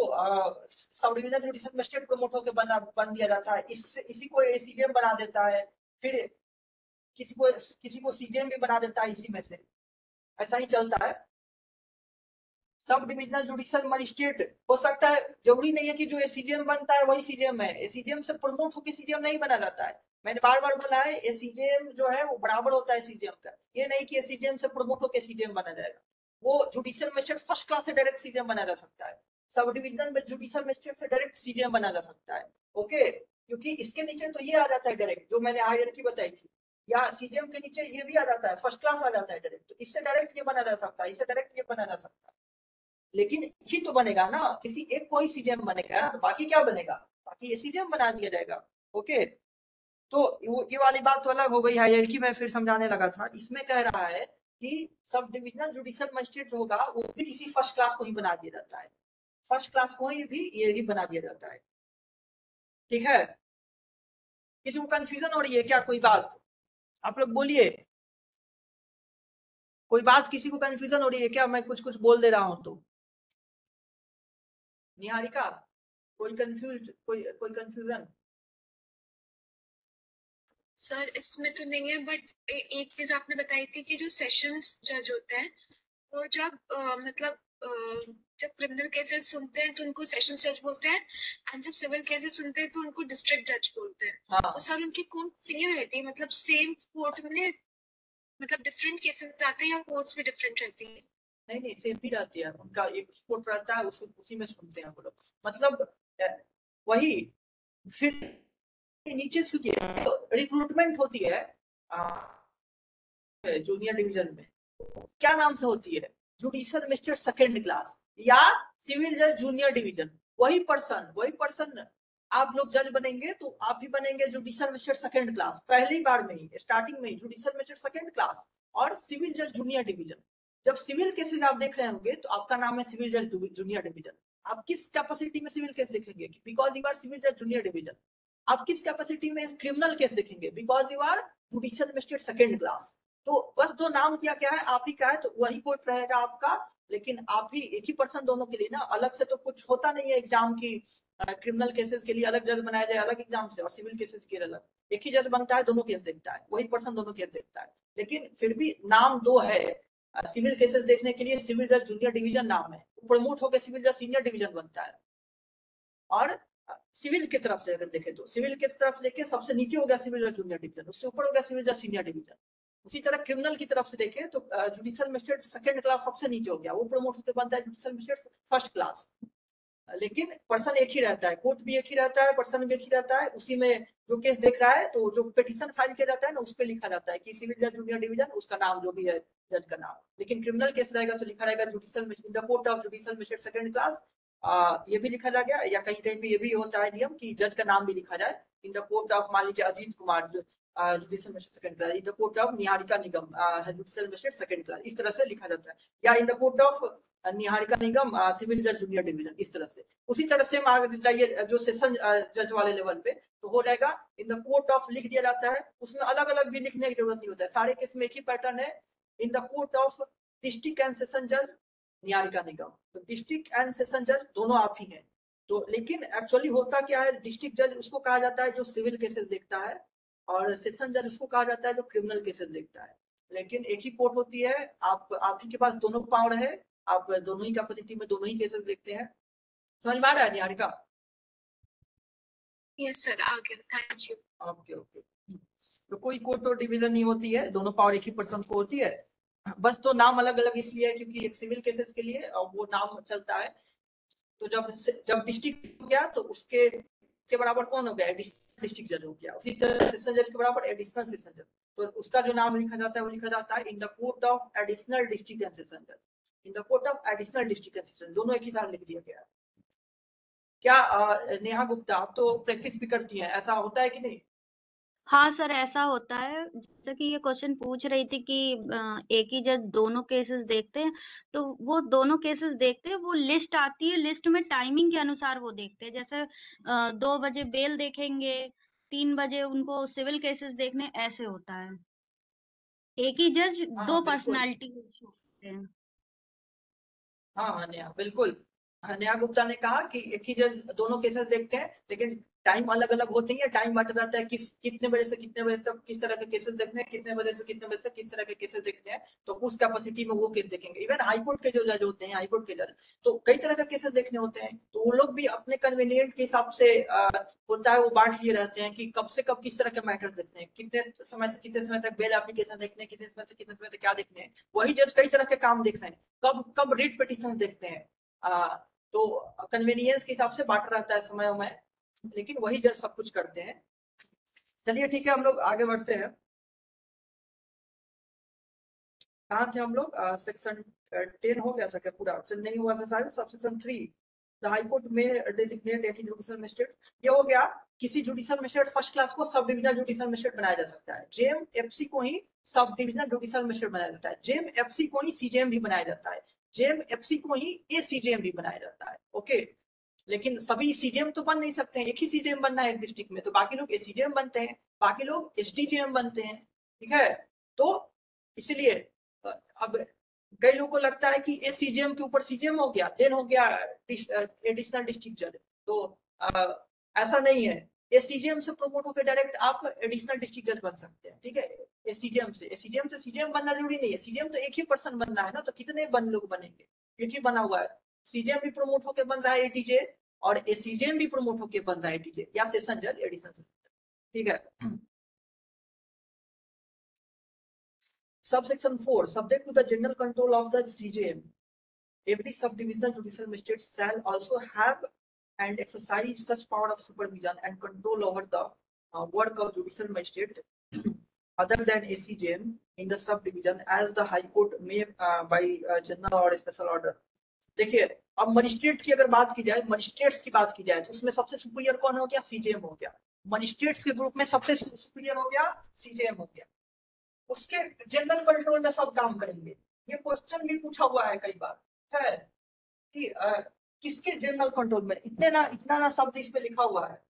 sub divisional judicial magistrate promote होकर बन दिया जाता है, इसी को एसीजेएम बना देता है, फिर किसी को सीजेएम भी बना देता है इसी में से, ऐसा ही चलता है। सब डिविजनल जुडिशियल मजिस्ट्रेट हो सकता है, जरूरी नहीं है कि जो एसीजेएम बनता है वही सीजेएम है, एसीजेएम से प्रमोट होकर सीजेएम नहीं बना जाता है। मैंने बार बार बोला है, एसीजेएम जो है वो बराबर होता है सीजेएम का, ये नहीं कि एसीजेएम से प्रमोट होकर सीजेएम बना जाएगा, वो जुडिशियल मजिस्ट्रेट फर्स्ट क्लास से डायरेक्ट सीजेएम बना जा सकता है, सब डिविजन में जुडिशियल मजिस्ट्रेट से डायरेक्ट सीजेएम बना जा सकता है। ओके, क्योंकि इसके नीचे तो ये आ जाता है डायरेक्ट, जो मैंने हायरार्की बताई थी, या सीजेएम के नीचे ये भी आ जाता है, फर्स्ट क्लास आ जाता है डायरेक्ट, तो इससे डायरेक्ट ये बना जा सकता है, इससे डायरेक्ट ये बना जा सकता है, लेकिन ही तो बनेगा ना, किसी एक को ही सीजेएम बनेगा, तो बाकी क्या बनेगा, बाकी सीजेएम बना दिया जाएगा। ओके, तो ये वाली बात तो अलग हो गई, हायरार्की में फिर समझाने लगा था, इसमें कह रहा है कि सब डिविजनल जुडिशियल मजिस्ट्रेट होगा वो भी किसी फर्स्ट क्लास को ही बना दिया जाता है, फर्स्ट क्लास को ही भी ये भी बना दिया जाता है। ठीक है, किसी को कंफ्यूजन हो रही है क्या, कोई बात आप लोग बोलिए, कोई बात किसी को कंफ्यूजन हो रही है क्या, मैं कुछ कुछ बोल दे रहा हूं तो। निहारिका, कोई कंफ्यूजन? सर इसमें तो नहीं है, बट एक चीज आपने बताई थी कि जो सेशंस जज होते हैं वो जब मतलब जब क्रिमिनल केसेस सुनते हैं तो उनको सेशन जज बोलते हैं, एंड जब सिविल केसेस सुनते हैं तो उनको डिस्ट्रिक्ट जज बोलते हैं। हाँ, तो सर उनकी कौन सेम रहती है, मतलब सेम कोर्ट में, मतलब डिफरेंट केसेस आते हैं या कोर्ट्स भी डिफरेंट रहती है? नहीं सेम ही रहती है, उनका एक कोर्ट रहता है, उसी में सुनते हैं वो लोग, मतलब वही। फिर नीचे सुनिए, तो रिक्रूटमेंट होती है जूनियर डिवीजन में, क्या नाम से होती है, जुडिशियल मजिस्ट्रेट सेकंड क्लास या सिविल जज जूनियर डिवीजन। वही पर्सन आप लोग जज बनेंगे तो आप भी बनेंगे जुडिशियल मजिस्ट्रेट सेकंड क्लास, पहली बार में ही स्टार्टिंग में ही जुडिशियल मजिस्ट्रेट सेकंड क्लास और सिविल जज जूनियर डिवीजन। जब सिविल केसेस आप देख रहे होंगे तो आपका नाम है सिविल जज जूनियर डिवीजन। आप किस कैपेसिटी में सिविल केस देखेंगे, बिकॉज यू आर सिविल जज जूनियर डिवीजन। आप किस कैपेसिटी में क्रिमिनल केस देखेंगे, because you are judicial magistrate second class. तो बस दो नाम दिया गया है, आप ही का है तो वही कोर्ट रहेगा आपका, लेकिन आप ही एक ही पर्सन दोनों के लिए ना, अलग से तो कुछ होता नहीं है एग्जाम की, क्रिमिनल केसेस के लिए अलग जज बनाया जाए अलग एग्जाम से, और सिविल केसेस के लिए अलग, एक ही जज बनता है, दोनों केस देखता है, वही पर्सन दोनों केस देखता है, लेकिन फिर भी नाम दो है। सिविल केसेस देखने के लिए सिविल जज जूनियर डिवीजन नाम है, प्रमोट होकर सिविल जज सीनियर डिवीजन बनता है, और सिविल की तरफ से अगर देखें तो सिविल की तरफ से देखें सबसे नीचे हो गया सिविल जज जूनियर डिवीजन, उससे ऊपर हो गया सिविल जज सीनियर डिवीजन। उसी तरह क्रिमिनल की तरफ से देखें तो जुडिशियल मजिस्ट्रेट सेकंड क्लास सबसे नीचे हो गया, वो प्रमोट होकर बनता है जुडिशियल मजिस्ट्रेट फर्स्ट क्लास। लेकिन पर्सन एक ही रहता है, कोर्ट भी एक ही रहता है, पर्सन भी एक ही रहता है। उसी में जो केस देख रहा है तो जो पिटीशन फाइल किया जाता है ना उस पर लिखा जाता है कि सिविल जज जूनियर डिवीजन, उसका नाम जो भी है जज का नाम। लेकिन क्रिमिनल केस रहेगा तो लिखा रहेगा judicial in the court of judicial magistrate second class. ये भी लिखा जा गया, या कहीं कहीं पे ये भी होता है नियम कि जज का नाम भी लिखा जाए इन द कोर्ट ऑफ, मान लीजिए Ajit Kumar judicial magistrate second class, in the court of Niharika Nigam judicial magistrate second class, इस तरह से लिखा जाता है। या in the court of Niharika Nigam civil जज जूनियर डिवीजन, इस तरह से। उसी तरह से आगे जाइए जो सेशन जज वाले लेवल पे तो हो जाएगा इन द कोर्ट ऑफ लिख दिया जाता है, उसमें अलग अलग भी लिखने की जरूरत नहीं होता है, सारे केस में एक ही पैटर्न है। In the court of district and session जज निहारिका निगम, तो डिस्ट्रिक्ट एंड सेशन जज दोनों आप ही हैं। तो लेकिन एक्चुअली होता क्या है, डिस्ट्रिक्ट जज उसको कहा जाता है जो सिविल केसेस देखता है, और सेशन जज उसको कहा जाता है जो क्रिमिनल केसेस देखता है। लेकिन एक ही कोर्ट होती है, आप ही के पास दोनों पावर है, आप दोनों ही कैपेसिटी में दोनों ही केसेस देखते हैं। समझ में आ रहा है निहारिका? यस सर, आ गया, थैंक यू। ओके ओके, तो कोई कोर्ट और डिवीजन नहीं होती है, दोनों पावर एक ही पर्सन को होती है, बस तो नाम अलग अलग इसलिए है क्योंकि एक सिविल केसेस के लिए वो नाम चलता है। तो जब डिस्ट्रिक्ट हो गया तो उसके के बराबर कौन हो गया, डिस्ट्रिक्ट जज हो गया। उसी तरह सेशन जज के बराबर एडिशनल सेशन जज, तो उसका जो नाम लिखा जाता है वो लिखा जाता है in the court of additional district and session जज, in the court of additional district and session, दोनों एक ही साथ लिख दिया गया है। क्या नेहा गुप्ता, आप तो प्रैक्टिस भी करती हैं, ऐसा होता है कि नहीं? हाँ सर, ऐसा होता है। जैसे कि ये क्वेश्चन पूछ रही थी कि एक ही जज दोनों केसेस देखते हैं, तो वो दोनों केसेस देखते हैं, वो लिस्ट आती है, लिस्ट में टाइमिंग के अनुसार वो देखते हैं। जैसे 2 बजे बेल देखेंगे, 3 बजे उनको सिविल केसेस देखने, ऐसे होता है। एक ही जज हाँ, 2 बिल्कुल। पर्सनालिटी होते हैं। हाँ नेहा, बिल्कुल। नेहा गुप्ता ने कहा कि एक ही जज दोनों केसेस देखते हैं, लेकिन टाइम अलग अलग होती है, टाइम बांटा जाता है कितने बजे से कितने बजे तक किस तरह के केसेस देखने हैं, कितने बजे से कितने बजे तक किस तरह के केसेस देखने हैं, तो उस कैपेसिटी में वो केस देखेंगे। इवन हाईकोर्ट के जो जज होते हैं, हाईकोर्ट के जज तो कई तरह के केसेस देखने होते हैं, तो वो लोग भी अपने कन्वीनियंट के हिसाब से होता है, वो बांट लिए रहते हैं कि कब से कब किस तरह के मैटर्स देखने हैं, कितने समय से कितने समय तक बेल एप्लीकेशन देखने हैं, कितने समय से कितने समय तक क्या देखने हैं। वही जज कई तरह के काम देखना है, कब कब रिट पिटीशन देखते हैं, तो कन्वीनियंस के हिसाब से बांटा रहता है समय में, लेकिन वही जज सब कुछ करते हैं। चलिए ठीक है, हम लोग आगे बढ़ते हैं। कहाँ थे हम लोग? सेक्शन 10 हो गया था क्या पूरा? नहीं हुआ था शायद। Sub section 3 the high court में डेजिग्नेट एनी जुडिशियल मजिस्ट्रेट, ये हो गया। किसी जुडिशियल मजिस्ट्रेट फर्स्ट क्लास को सब डिविजनल जुडिशियल मजिस्ट्रेट बनाया जा सकता है। जेएम एफसी को ही सब डिविजनल जुडिशियल मजिस्ट्रेट बनाया जाता है। जेएम एफसी को ही सीजेएम भी बनाया जाता है। जेएम एफसी को ही एसीजेएम भी बनाया जाता है। ओके, लेकिन सभी सीजेएम तो बन नहीं सकते हैं, एक ही सीजेएम बनना है एक डिस्ट्रिक्ट में, तो बाकी लोग एसीजेएम बनते हैं, बाकी लोग एसडीजेएम बनते हैं। ठीक है, तो इसलिए अब कई लोगों को लगता है कि एसीजेएम के ऊपर सीजेएम हो गया, देन हो गया एडिशनल डिस्ट्रिक्ट जज, तो ऐसा नहीं है। एसीजेएम से प्रमोट होकर डायरेक्ट आप एडिशनल डिस्ट्रिक्ट जज बन सकते हैं। ठीक है, एसीजेएम से सीजेएम बनना जरूरी नहीं है, सीजेएम तो एक ही पर्सन बनना है ना, तो कितने लोग बनेंगे, एक ही बना हुआ है। सीजेएम भी प्रमोट होकर बन रहा है एटीजे, और एसीजेएम भी प्रमोट होकर बन रहा है एटीजे या सेशन जज, एडिशनल सेशन जज। ठीक है, Subsection 4, subject to the general control of the CJM, every subdivisional judicial magistrate shall also have and exercise such power of supervision and control over the work of judicial magistrate other than ACJM in the subdivision as the High Court may by general or special order. देखिए, अब magistrate की अगर बात की जाए, magistrates की बात की जाए, तो उसमें सबसे सुपीरियर कौन हो गया? सीजेएम हो गया। मजिस्ट्रेट्स के ग्रुप में सबसे सुपीरियर हो गया सीजेएम हो गया, उसके जनरल कंट्रोल में सब काम करेंगे। ये क्वेश्चन भी पूछा हुआ है कई बार है कि किसके जनरल कंट्रोल में, इतना ना शब्द इस पे लिखा हुआ है,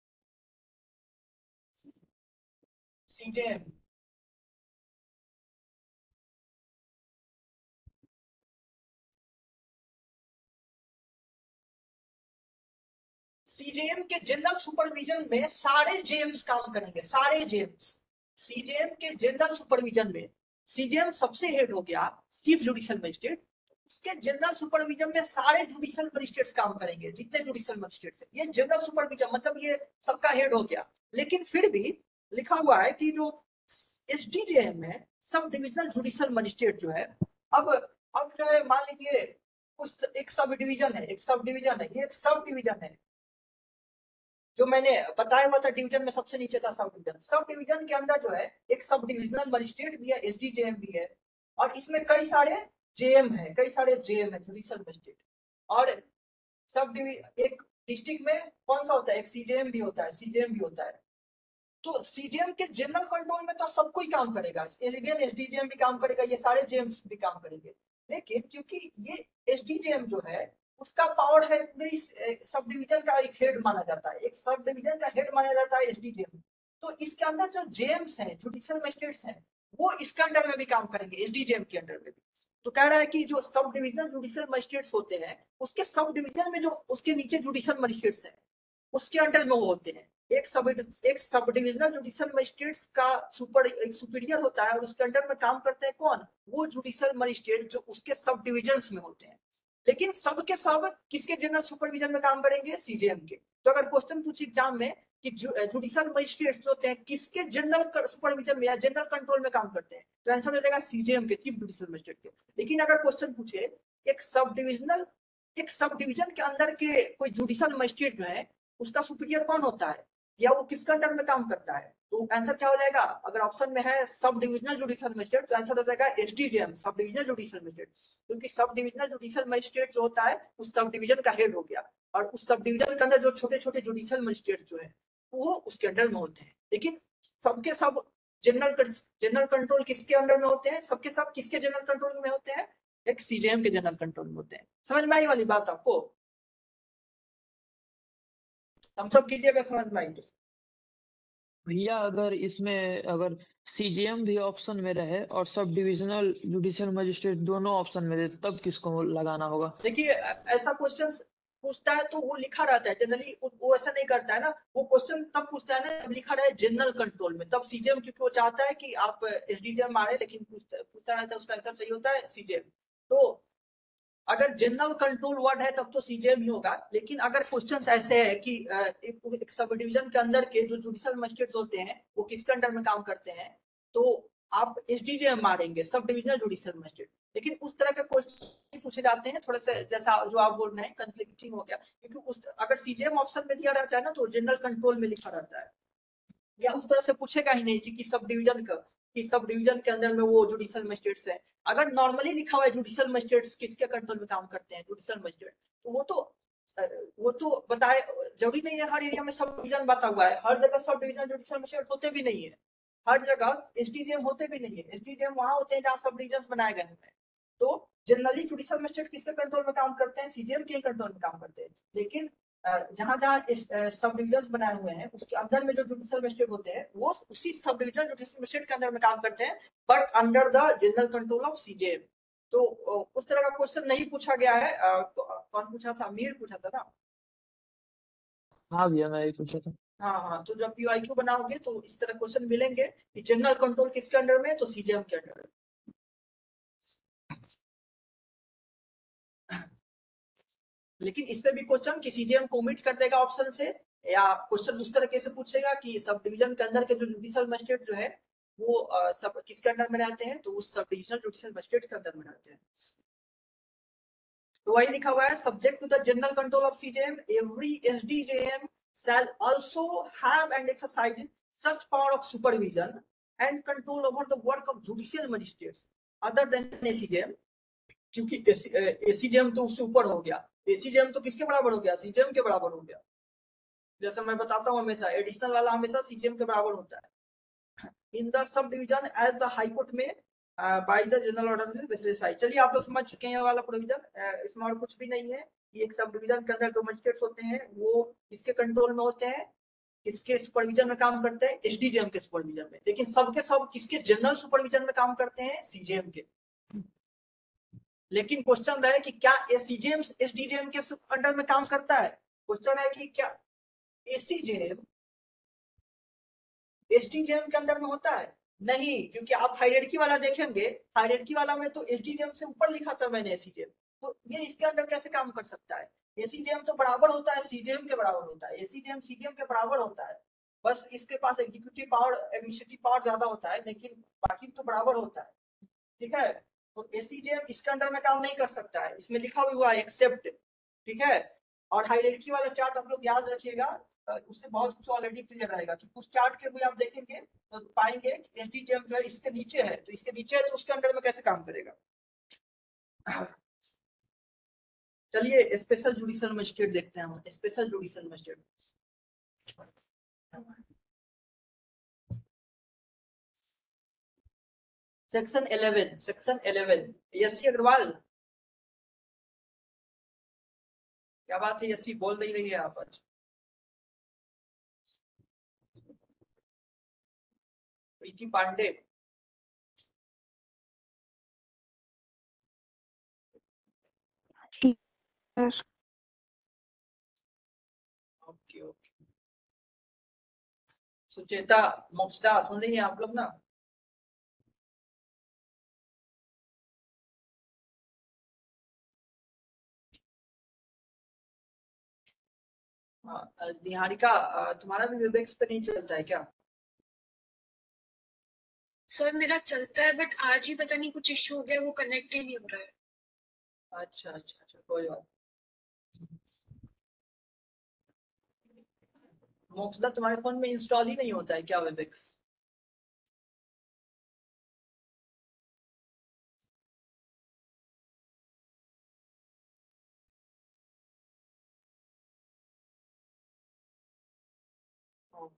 सीजेएम। सीजेएम के जनरल सुपरविजन में सारे जेम्स काम करेंगे, सारे जेम्स। सीजेएम के जनरल सुपरविजन में सीजेएम सबसे हेड हो गया, चीफ जुडिशियल मजिस्ट्रेट, उसके जनरल सुपरविजन में सारे जुडिशियल मजिस्ट्रेट्स काम करेंगे, जितने जुडिशियल मजिस्ट्रेट्स हैं। ये जनरल सुपरविजन मतलब ये सबका हेड हो गया। लेकिन फिर भी लिखा हुआ है कि जो एसडीजेएम है, सब डिविजनल जुडिशियल मजिस्ट्रेट जो है, अब जो है मान लीजिए उस एक सब डिवीजन है, एक सब डिवीजन है, ये एक सब डिवीजन है जो मैंने बताया हुआ था। डिवीजन में सबसे नीचे था सब डिवीजन। सब डिवीजन के अंदर जो है एक सब डिविजनल मजिस्ट्रेट भी है, एसडीजेएम भी है, और इसमें कई सारे जेएम है, कई सारे जेएम है, जुडिशियल मजिस्ट्रेट। और सब एक डिस्ट्रिक्ट में कौन सा होता है, एक सीजेएम भी होता है, सीजेएम भी होता है। तो सीजेएम के जनरल कंट्रोल में तो सब कोई काम करेगा, एसडीजेएम भी काम करेगा, ये सारे जेएम्स भी काम करेंगे। लेकिन क्योंकि ये एसडीजेएम जो है उसका पावर है पूरे सब डिवीजन का एक हेड माना जाता है, एक सब डिवीजन का हेड माना जाता है एसडीजेएम। तो इसके अंदर जो जेएम्स हैं, जुडिशियल मजिस्ट्रेट्स हैं, वो इसके अंडर में भी काम करेंगे, एसडीजेएम के अंडर में भी। तो कह रहा है कि जो सब डिवीजन जुडिशियल मजिस्ट्रेट्स होते हैं, उसके सब डिवीजन में जो उसके नीचे जुडिशियल मजिस्ट्रेट्स हैं, उसके अंडर में वो होते हैं। एक सब डिविजनल जुडिशियल मजिस्ट्रेट्स का एक सुपीरियर होता है, और उसके अंडर में काम करते हैं कौन, वो जुडिशियल मजिस्ट्रेट जो उसके सब डिविजन्स में होते हैं। लेकिन सब के सब किसके जनरल सुपरविजन में काम करेंगे, सीजेएम के। तो अगर क्वेश्चन पूछे एग्जाम में कि जुडिशियल मजिस्ट्रेट्स होते हैं किसके जनरल सुपरविजन में या जनरल कंट्रोल में काम करते हैं, तो आंसर हो जाएगा सीजेएम के, चीफ जुडिशियल मजिस्ट्रेट के। लेकिन अगर क्वेश्चन पूछे एक सब डिवीजन के अंदर के कोई जुडिशियल मजिस्ट्रेट जो है उसका सुपीरियर कौन होता है या वो किसके अंडर में काम करता है, तो आंसर क्या हो जाएगा। अगर ऑप्शन में है सब डिविजनल जुडिशियल मजिस्ट्रेट, तो आंसर हो जाएगा SDJM, sub divisional judicial magistrate. क्योंकि सब डिविजनल जुडिशियल मजिस्ट्रेट जो होता है उस सब डिवीजन का हेड हो गया, और उस सब डिवीजन के अंदर जो छोटे छोटे जुडिशियल मजिस्ट्रेट जो है वो उसके अंडर में होते हैं। लेकिन सबके सब जनरल कंट्रोल किसके अंडर में होते हैं, सबके सब किसके जनरल कंट्रोल में होते हैं, एक सीजेएम के जनरल कंट्रोल में होते हैं। समझ में आई वाली बात आपको, हम सब कीजिएगा, समझ में आई। भैया अगर इसमें अगर सीजीएम भी ऑप्शन में रहे और सब डिविजनल जुडिशियल मजिस्ट्रेट दोनों ऑप्शन में रहे, तब किसको लगाना होगा। देखिए ऐसा क्वेश्चन पूछता है तो वो लिखा रहता है, जनरली वो ऐसा नहीं करता है ना, वो क्वेश्चन तब पूछता है ना जब लिखा रहे जनरल कंट्रोल में, तब सीजेएम, क्योंकि वो चाहता है कि आप एसडीजेएम मारे, लेकिन पूछता रहता है, उसका आंसर सही होता है सीजेएम। तो अगर जनरल कंट्रोल वर्ड है तब तो सीजेएम ही होगा। लेकिन अगर क्वेश्चंस ऐसे है कि एक सब डिवीजन के अंदर के जो जुडिशियल मजिस्ट्रेट्स होते हैं वो किसके अंडर में काम करते हैं, तो आप एसडीजेएम मारेंगे, सब डिविजनल जुडिशियल मजिस्ट्रेट। लेकिन उस तरह के क्वेश्चन पूछे जाते हैं थोड़ा सा, जैसा जो आप बोल रहे हैं कंफ्लिक्टिंग हो गया, क्योंकि अगर सीजेएम ऑप्शन में दिया रहता है ना तो जनरल कंट्रोल में लिखा रहता है, या उस तरह से पूछेगा ही नहीं कि सब डिवीजन के अंदर में वो जुडिशियल मजिस्ट्रेट्स है। अगर नॉर्मली लिखा हुआ है जुडिशियल मजिस्ट्रेट्स किसके कंट्रोल में काम करते हैं, जुडिशियल मजिस्ट्रेट, तो वो तो बताए, जरूरी नहीं है हर एरिया में सब डिवीजन बता हुआ है, हर जगह सब डिवीजन जुडिशियल मजिस्ट्रेट होते भी नहीं है, हर जगह एसडीजेएम होते भी नहीं है। एसडीजेएम वहां होते हैं जहाँ सब डिवीजन बनाए गए हैं। तो जनरली जुडिशियल मजिस्ट्रेट किसके कंट्रोल में काम करते हैं, सीजेएम के कंट्रोल में काम करते हैं। लेकिन जहां जहां सब डिविजन बनाए हुए हैं उसके अंदर में जो जुडिशियल मजिस्ट्रेट होते हैं वो उसी सब डिविजन जुडिशियल मजिस्ट्रेट के अंदर में काम करते हैं, but under the general control of CJM. तो उस तरह का क्वेश्चन नहीं पूछा गया है। कौन पूछा था, अमीर पूछा था ना। हाँ भैया मैं ही पूछा था। हाँ, तो जब पीआईक्यू बनाओगे तो इस तरह क्वेश्चन मिलेंगे कि जनरल कंट्रोल किसके अंडर में, तो सीजेएम के अंडर में। लेकिन इस पे भी क्वेश्चन कि सीजेएम को ओमिट कर देगा ऑप्शन से, या क्वेश्चन उस तरीके से पूछेगा कि सब डिवीजन के अंदर के जो जुडिशियल मजिस्ट्रेट जो है वो सब किसके अंडर में रहते हैं, तो उस सब डिविजनल जुडिशियल मजिस्ट्रेट के अंदर में रहते हैं। तो वही लिखा हुआ है, subject to the general control of CJM every SDJM shall also have and exercise such power of supervision and control over the work of judicial magistrates other than ACJM। क्योंकि एसीजेएम तो उससे ऊपर हो गया, एसीजेएम तो किसके बराबर हो गया, सीजेएम के बराबर हो गया। जैसा मैं बताता हूँ हमेशा एडिशनल वाला हमेशा सीजेएम के बराबर होता है। In the sub division as the high court may by the general order specify. चलिए आप लोग समझ चुके हैं ये वाला प्रोविजन, इसमें और कुछ भी नहीं है। ये एक सब डिवीजन के अंदर जो मजिस्ट्रेट्स होते हैं वो किसके कंट्रोल में होते हैं, किसके सुपरविजन में काम करते हैं, एसडीजेएम के सुपरविजन में। लेकिन सबके सब किसके जनरल सुपरविजन में काम करते हैं, सीजेएम के। लेकिन क्वेश्चन रहे कि क्या सीजेएम एसडीजेएम के अंडर में काम करता है, क्वेश्चन है कि क्या एसीजेएम एसडीजेएम के अंदर में होता है। नहीं, क्योंकि आप हायरार्की वाला देखेंगे, हायरार्की वाला में तो एसडीडीएम से ऊपर लिखा था मैंने एसीडीएम, तो ये इसके अंदर कैसे काम कर सकता है? एसीडीएम तो बराबर होता है सीडीएम के बराबर होता है, एसीडीएम सीडीएम के बराबर होता है, बस इसके पास एग्जीक्यूटिव पावर एडमिनिस्ट्रेटिव पावर ज्यादा होता है, लेकिन बाकी तो बराबर होता है। ठीक है, तो एसीडीएम इसके अंडर में काम नहीं कर सकता है, इसमें लिखा हुआ है एक्सेप्ट। ठीक है, और हायरार्की वाला चार्ट आप लोग याद रखिएगा, उससे बहुत कुछ ऑलरेडी क्लियर रहेगा कि कुछ चार्ट के भी आप देखेंगे तो पाएंगे कि एसडीएम जो है इसके नीचे है, तो इसके नीचे है तो उसके अंडर में कैसे काम करेगा। चलिए स्पेशल जुडिशियल मजिस्ट्रेट देखते हैं हम, स्पेशल जुडिशियल मजिस्ट्रेट। सेक्शन 11 यसी अग्रवाल, क्या बात है यसी, बोल नहीं रही है आप आज? प्रीति पांडे, ओके ओके। सुचेता, मोक्षदा, सुन रही हैं आप लोग ना? निहारिका, तुम्हारा भी वेबएक्स पे नहीं चलता है क्या? सर मेरा चलता है बट आज ही पता नहीं कुछ इश्यू हो गया, वो कनेक्ट ही नहीं हो रहा है। अच्छा अच्छा अच्छा, कोई बात। मोक्षदा, तुम्हारे फोन में इंस्टॉल ही नहीं होता है क्या वेबएक्स?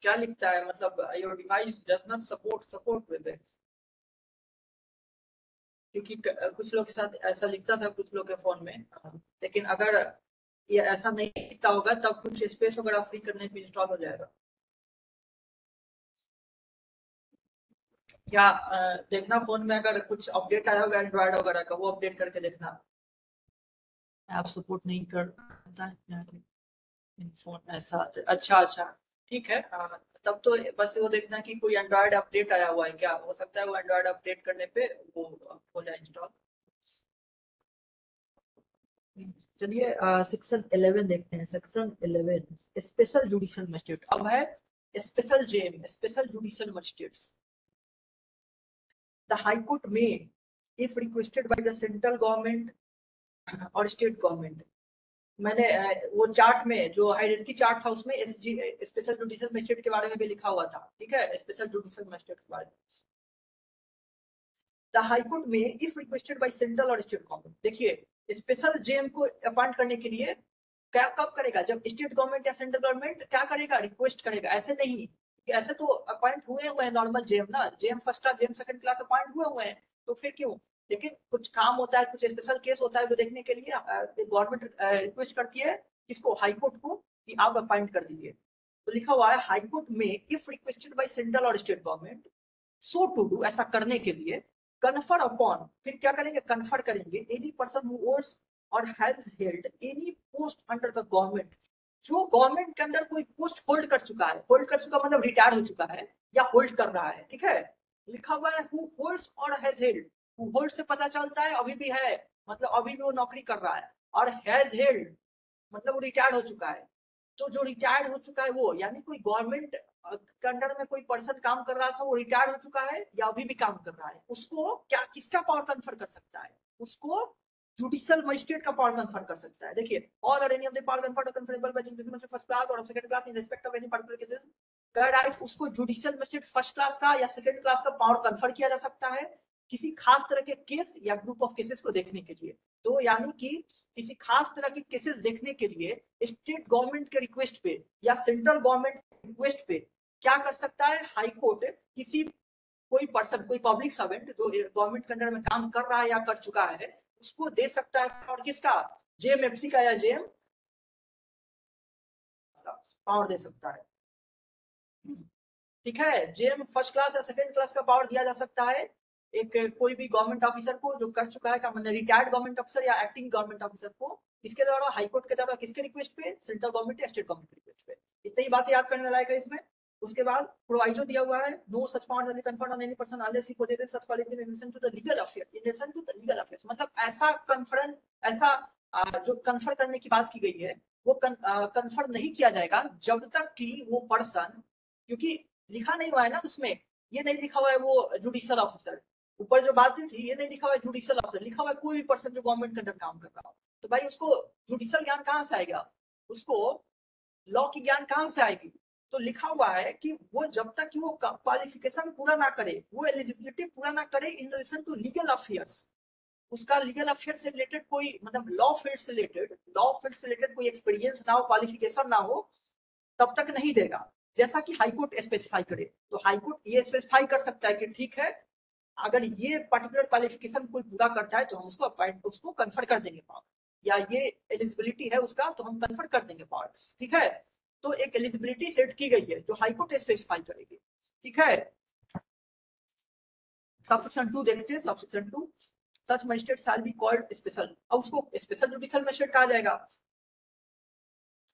क्या लिखता है, मतलब your device does not support Webex? क्योंकि कुछ लोग के साथ ऐसा लिखता था कुछ लोग के फोन में, लेकिन अगर ये ऐसा नहीं लिखता होगा तब कुछ स्पेस वगैरह फ्री करने पे इंस्टॉल हो जाएगा। या देखना फोन में अगर कुछ अपडेट आया होगा एंड्रॉइड वगैरह का, वो अपडेट करके देखना। ऐप सपोर्ट नहीं करता है फोन ऐसा। अच्छा अच्छा, ठीक है। तब तो बस वो देखना कि कोई एंड्रॉइड अपडेट आया हुआ है क्या, हो सकता है वो एंड्रॉइड अपडेट करने पे वो हो जाए इंस्टॉल। चलिए सेक्शन 11 देखते हैं। Section 11 special judicial magistrate. अब है special JM, special judicial magistrates. The high court में if requested by the central government और स्टेट गवर्नमेंट, मैंने वो चार्ट में जो हायरार्की चार्ट था उसमें स्पेशल जुडिशियल मजिस्ट्रेट के बारे में भी लिखा हुआ था। ठीक है, स्पेशल जुडिशियल मजिस्ट्रेट के बारे में द हाई कोर्ट में इफ रिक्वेस्टेड बाय सेंट्रल और स्टेट गवर्नमेंट। देखिए स्पेशल जेएम को अपॉइंट करने के लिए क्या कब करेगा, जब स्टेट गवर्नमेंट या सेंट्रल गवर्नमेंट क्या करेगा, रिक्वेस्ट करेगा। ऐसे नहीं, ऐसे तो अपॉइंट हुए हैं नॉर्मल जेएम ना, JM first class JM second class appoint हुए हैं, तो फिर क्यों। लेकिन कुछ काम होता है, कुछ स्पेशल केस होता है, वो देखने के लिए गवर्नमेंट रिक्वेस्ट करती है किसको, हाई कोर्ट को, कि आप अपॉइंट कर दीजिए। तो लिखा हुआ है हाई कोर्ट में इफ रिक्वेस्टेड बाय सेंट्रल और state government so to do, ऐसा करने के लिए, कन्फर अपॉन, फिर क्या करेंगे, कन्फर करेंगे एनी पर्सन हु होल्ड्स और has held any post under the government, जो गवर्नमेंट के अंदर कोई पोस्ट होल्ड कर चुका है, होल्ड कर चुका मतलब रिटायर हो चुका है या होल्ड कर रहा है। ठीक है, लिखा हुआ है हु होल्ड्स और हैज हेल्ड। हु होल्ड से पता चलता है अभी भी है, मतलब अभी भी वो नौकरी कर रहा है, और हैज हेल्ड मतलब वो रिटायर हो चुका है। तो जो रिटायर्ड हो चुका है वो, यानी कोई गवर्नमेंट के अंडर में कोई पर्सन काम कर रहा था, वो रिटायर हो चुका है या अभी भी काम कर रहा है, उसको क्या किसका पावर कन्फर कर सकता है, उसको जुडिशियल मजिस्ट्रेट का पावर कन्फर कर सकता है। देखिए ऑल और any of the power conferred conferrable by judgement first class और second class in respect of any particular cases, right, उसको जुडिशियल मजिस्ट्रेट फर्स्ट क्लास का या सेकंड क्लास का पावर कन्फर किया जा सकता है किसी खास तरह के केस या ग्रुप ऑफ केसेस को देखने के लिए। तो यानी कि किसी खास तरह के केसेस देखने के लिए स्टेट गवर्नमेंट के रिक्वेस्ट पे या सेंट्रल गवर्नमेंट रिक्वेस्ट पे क्या कर सकता है, हाई कोर्ट किसी कोई पर्सन, कोई पब्लिक सर्वेंट जो गवर्नमेंट के अंडर में काम कर रहा है या कर चुका है, उसको दे सकता है। और किसका, जेएमएफसी का या जेएम पावर दे सकता है। ठीक है, जेएम फर्स्ट क्लास या सेकंड क्लास का पावर दिया जा सकता है एक कोई भी गवर्नमेंट ऑफिसर को जो कर चुका है, का मतलब रिटायर्ड गवर्नमेंट ऑफिसर या एक्टिंग गवर्नमेंट ऑफिसर को, किसके द्वारा, हाई कोर्ट के द्वारा, किसके रिक्वेस्ट पे, सेंट्रल गवर्नमेंट या स्टेट गवर्नमेंट के रिक्वेस्ट पे। इतनी ही बातें याद करने लायक है इसमें। उसके बाद प्रोवाइजो दिया हुआ है, no such powers are conferred on any person unless he possesses such quality in relation to the legal affairs, in relation to the legal affairs, मतलब ऐसा कन्फर्ड, ऐसा जो कन्फर्ड करने की बात की गई है वो कन्फर्ड नहीं किया जाएगा जब तक कि वो पर्सन, क्योंकि लिखा नहीं हुआ है ना उसमें, ये नहीं लिखा हुआ है वो जुडिशियल ऑफिसर, ऊपर जो बातें थी ये नहीं लिखा हुआ है जुडिशियल ऑफिसर, लिखा हुआ है कोई भी पर्सन जो गवर्नमेंट के अंदर काम कर रहा हो, तो भाई उसको जुडिशियल ज्ञान कहाँ से आएगा, उसको लॉ की ज्ञान कहाँ से आएगी। तो लिखा हुआ है कि वो जब तक कि वो क्वालिफिकेशन पूरा ना करे, वो एलिजिबिलिटी पूरा ना करे in relation to legal affairs, उसका लीगल अफेयर से रिलेटेड कोई मतलब लॉ फील्ड से रिलेटेड कोई एक्सपीरियंस ना हो, क्वालिफिकेशन ना हो, तब तक नहीं देगा। जैसा कि हाईकोर्ट स्पेसिफाई करे, तो हाईकोर्ट ये स्पेसिफाई कर सकता है कि ठीक है अगर ये पर्टिकुलर क्वालिफिकेशन कोई पूरा करता है तो हम उसको कन्फर्ड कर देंगे पावर, या ये एलिजिबिलिटी है उसका तो हम कन्फर्ड कर देंगे पावर, ठीक है। तो एक एलिजिबिलिटी सेट की गई है जो हाईकोर्ट स्पेसिफाई करेगी, ठीक है। सबसेक्शन 2 देखते हैं, subsection 2 such magistrate shall be called special, अब उसको स्पेशल जुडिशियल मजिस्ट्रेट कहा जाएगा,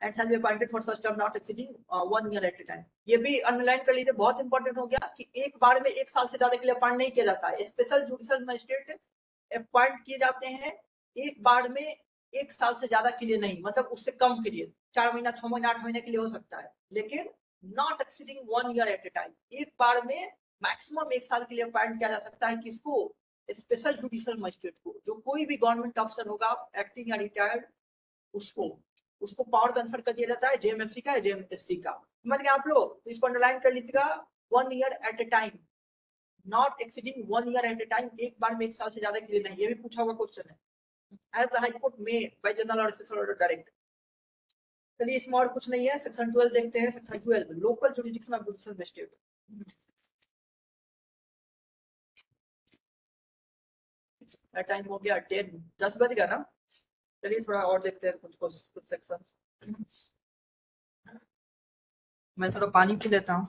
and shall be appointed for such term not exceeding 1 year at a time। ये भी अंडरलाइन कर लीजिए, बहुत इंपॉर्टेंट हो गया कि एक बार में 1 साल से ज्यादा के लिए अपॉइंट नहीं किया जाता है, स्पेशल जुडिशियल मजिस्ट्रेट अपॉइंट किए जाते हैं एक बार में 1 साल से ज्यादा के लिए नहीं, मतलब उससे कम के लिए 4 महीना 6 महीना 8 महीने के लिए हो सकता है, लेकिन not exceeding 1 year at a time, एक बार में मैक्सिमम 1 साल के लिए अपॉइंट किया जा सकता है, किसको, स्पेशल जुडिशियल मजिस्ट्रेट को, जो कोई भी गवर्नमेंट अफसर होगा एक्टिंग या रिटायर्ड, उसको पावर कन्फर कर दिया जाता है, जेएमएफसी का, जेएमएससी का, समझ गए आप लोग। तो इसको अंडरलाइन कर लीजिएगा, 1 year at a time, not exceeding 1 year at a time, एक बार में 1 साल से ज्यादा के लिए नहीं, ये भी पूछा हुआ क्वेश्चन है। As the high court may bye general और स्पेशल ऑर्डर डायरेक्ट। चलिए इसमें और कुछ नहीं है, सेक्शन 12 देखते हैं। Section 12 local jurisdiction of judicial magistrate. Time हो गया 10 बज गया ना, चलिए थोड़ा और देखते हैं कुछ सेक्शंस। मैं थोड़ा पानी पी लेता हूँ।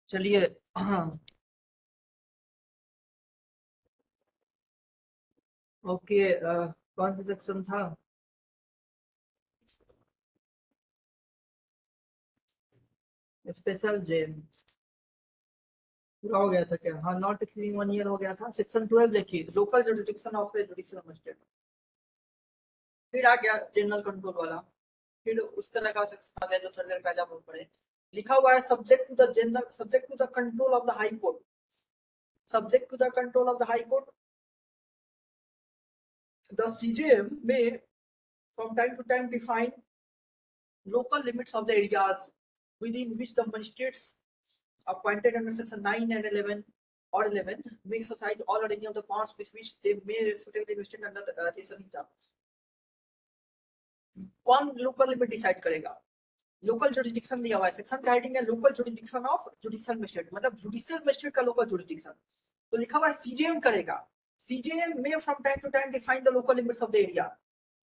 चलिए ओके, कौन सा सेक्शन था? स्पेशल जेल पूरा हो गया था क्या? हाँ, नॉट एक्सीडिंग 1 ईयर हो गया था। सेक्शन 12 देखिए, local jurisdiction of a judicial magistrate. फिर आ गया जनरल कंट्रोल वाला, फिर उस तरह का सेक्शन आ गया जो थोड़ी देर पहले हम पढ़े। लिखा हुआ है subject to the control of the high court, subject to the control of the high court. The CJM may from time to time define local limits of the areas within which the magistrates appointed under section 9 and 11 or 11 may exercise all or any of the powers with which they may respectively invested under this संहिता। कौन local limit decide करेगा? Local jurisdiction दिया हुआ है, section का heading है local jurisdiction of judicial magistrate, मतलब judicial magistrate का लोकल जुरिडिक्शन। तो लिखा हुआ है सीजेएम करेगा। CJM may from time to time define the local limits of the area.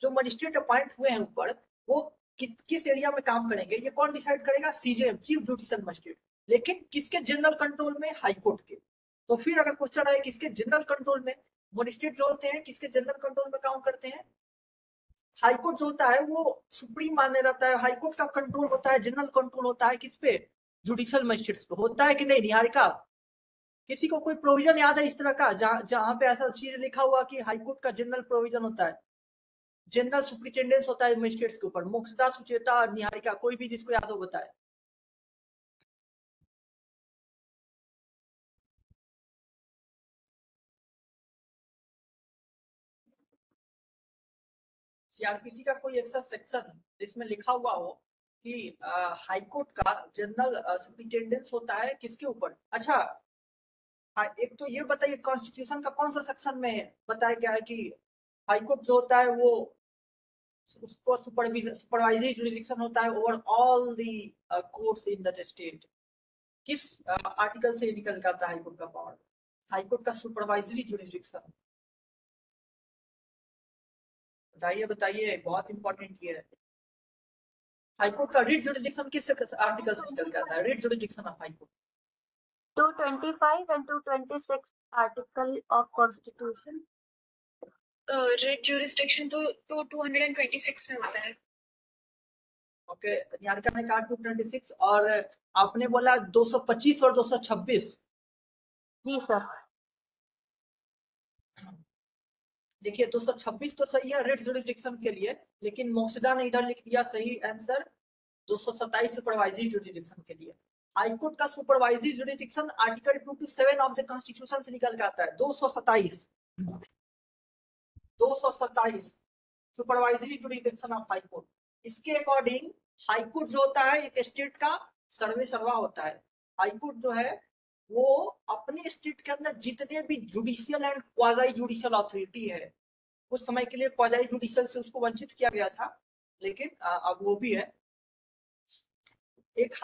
जो मजिस्ट्रेट अपॉइंट हुए हैं ऊपर, वो किस एरिया में काम करेंगे ये कौन डिसाइड करेगा? CJM, chief judicial magistrate. लेकिन किसके जनरल कंट्रोल में? हाई कोर्ट के। तो फिर अगर क्वेश्चन आए किसके जनरल कंट्रोल में, मजिस्ट्रेट जो होते हैं किसके जनरल कंट्रोल में काम करते हैं? हाई कोर्ट जो होता है वो सुप्रीम माने रहता है, हाई कोर्ट का कंट्रोल होता है, जनरल कंट्रोल होता है किस पे? जुडिशियल मजिस्ट्रेट्स पे। होता है कि नहीं निहारिका? किसी को कोई प्रोविजन याद है इस तरह का जहां पे ऐसा चीज लिखा हुआ कि हाई कोर्ट का जनरल प्रोविजन होता है, जनरल सुपरिटेंडेंस होता है मजिस्ट्रेट्स के ऊपर? मोक्षदा, सुचेता और निहारिका, कोई भी जिसको याद हो बताए। सीआरपीसी का कोई ऐसा सेक्शन जिसमें लिखा हुआ हो कि हाई कोर्ट का जनरल सुपरिटेंडेंस होता है किसके ऊपर? अच्छा, एक तो ये बताइए कॉन्स्टिट्यूशन का कौन सा सेक्शन में बताया गया है कि हाई कोर्ट जो होता है वो उसको सुपरवाइजरी जुरिडिक्शन होता है over all the courts in that state? किस आर्टिकल से निकल के आता है हाई कोर्ट का पावर? हाई कोर्ट का सुपरवाइजरी जुरिडिक्शन बताइए बताइए, बहुत इंपॉर्टेंट ये है। हाई कोर्ट का रिट जुरिडिक्शन किस आर्टिकल से निकल के आता है? Writ jurisdiction of high court 225 and 226 article of constitution. Rate jurisdiction तो 226 में होता है। ओके, निहारिका ने कहा 226 और आपने बोला 225 और 226। जी सर। देखिए 226 तो सही है रिट जुरिडिक्शन के लिए, लेकिन मोक्षदा ने इधर लिख दिया सही आंसर 227 सुपरवाइजरी जुरिडिक्शन के लिए। हाई कोर्ट का supervisory jurisdiction article 227 of the constitution से निकल के आता है। 227 supervisory jurisdiction of high court. इसके अकॉर्डिंग हाई कोर्ट जो होता है एक स्टेट का सर्वे सर्वा होता है। हाई कोर्ट जो है वो अपने स्टेट के अंदर जितने भी judicial and quasi judicial authority है, कुछ समय के लिए क्वाजाई जुडिशियल से उसको वंचित किया गया था, लेकिन अब वो भी है। एक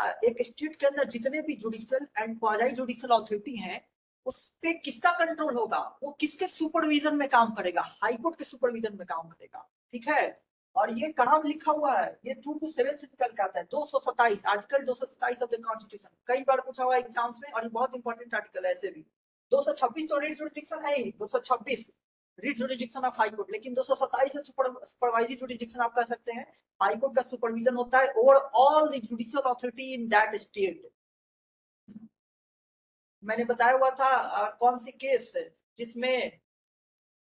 स्टेट के अंदर जितने भी judicial and quasi judicial authority हैं, उस पे किसका कंट्रोल होगा? वो किसके सुपरविजन में काम करेगा? हाई कोर्ट के सुपरविजन में काम करेगा। ठीक है, और ये कहाँ लिखा हुआ है? ये 227 से निकल के आता है। 227 आर्टिकल 227 ऑफ द कॉन्स्टिट्यूशन कई बार पूछा हुआ एग्जाम्स में, और ये बहुत इंपॉर्टेंट आर्टिकल है। ऐसे भी 226 तो रिट जुरिडिक्शन है ही, 226 writ jurisdiction of high court, लेकिन 227 सुपरवाइजरी जुरिडिक्शन आप कह सकते हैं। हाई कोर्ट का सुपरविजन होता है over all the judicial authority in that state. मैंने बताया हुआ था कौन सी केस जिसमें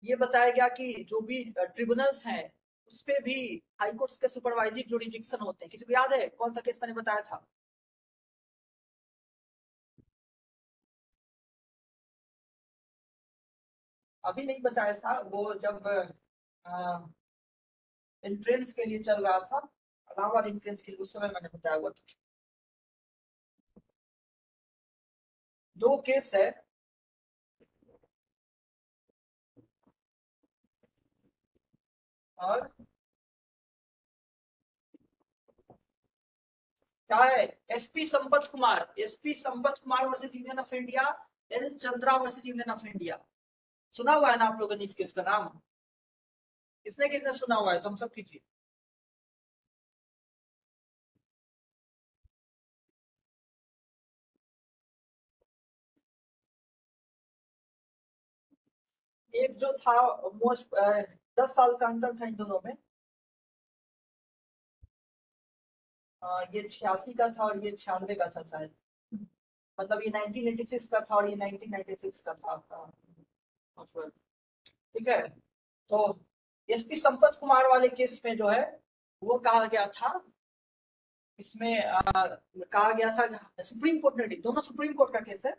ये बताया गया कि जो भी ट्रिब्यूनल्स हैं उस पे भी हाई कोर्ट्स के सुपरवाइजरी जुरिडिक्शन होते हैं। किसी को याद है कौन सा केस मैंने बताया था? अभी नहीं बताया था, वो जब एंट्रेंस के लिए चल रहा था, इलाहाबाद एंट्रेंस के लिए, उस समय मैंने बताया हुआ था। दो केस है, और क्या है? SP Sampath Kumar versus union of India, L Chandra versus union of India. सुना हुआ है ना आप लोगों ने इस केस का नाम? किसने किसने सुना हुआ है? तुम सब कीजिए। एक जो था मोस्ट 10 साल का अंतर था इन दोनों में। ये 86 का था और ये 96 का था शायद, मतलब ये 1986 का था और ये 1996 का था। ठीक है, तो एसपी संपत कुमार वाले केस में जो है वो कहा गया था, इसमें कहा गया था सुप्रीम कोर्ट ने, दोनों सुप्रीम कोर्ट का केस है।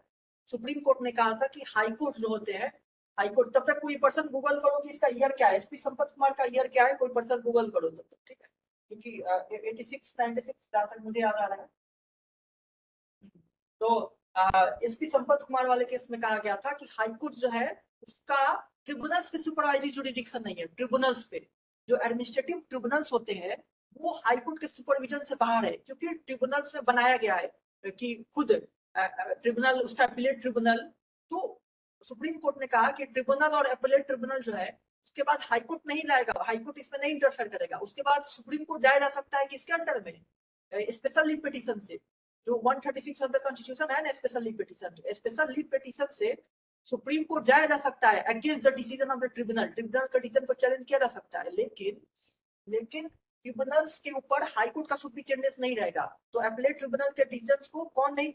सुप्रीम कोर्ट ने कहा था कि हाई कोर्ट जो होते हैं, हाई कोर्ट, तब तक कोई पर्सन गूगल करो कि इसका ईयर क्या है, एसपी संपत कुमार का ईयर क्या है, कोई पर्सन गूगल करो तब तक। ठीक है, क्योंकि 86 96 जहां तक मुझे याद आ रहा है। तो एसपी संपत कुमार वाले केस में कहा गया था कि हाई कोर्ट जो है उसका ट्रिब्यूनल्स पे सुपरवाइजरी जुरिडिक्शन नहीं है। ट्रिब्यूनल्स पे, जो एडमिनिस्ट्रेटिव ट्रिब्यूनल्स होते हैं वो हाई कोर्ट के सुपरविजन से बाहर है, क्योंकि ट्रिब्यूनल्स में बनाया गया है कि खुद ट्रिब्यूनल उसका अपीलेट ट्रिब्यूनल। तो सुप्रीम कोर्ट ने कहा कि ट्रिब्यूनल और अपीलेट ट्रिब्यूनल जो है उसके बाद हाईकोर्ट नहीं लाएगा, हाईकोर्ट इसमें नहीं इंटरफेयर करेगा। उसके बाद सुप्रीम कोर्ट जाया जा सकता है किसके अंडर में, स्पेशल लीव पिटीशन से, जो 136 ऑफ द कॉन्स्टिट्यूशन है ना, special leave petition. Special leave petition से सुप्रीम कोर्ट जाया जा सकता है against the decision of the tribunal, tribunal का डिसीजन को चैलेंज किया जा सकता है। लेकिन ट्रिब्यूनल्स के ऊपर हाईकोर्ट का सुपरिटेंडेंस नहीं रहेगा। तो एपलेट ट्रिब्यूनल के डिसीजन को कौन नहीं,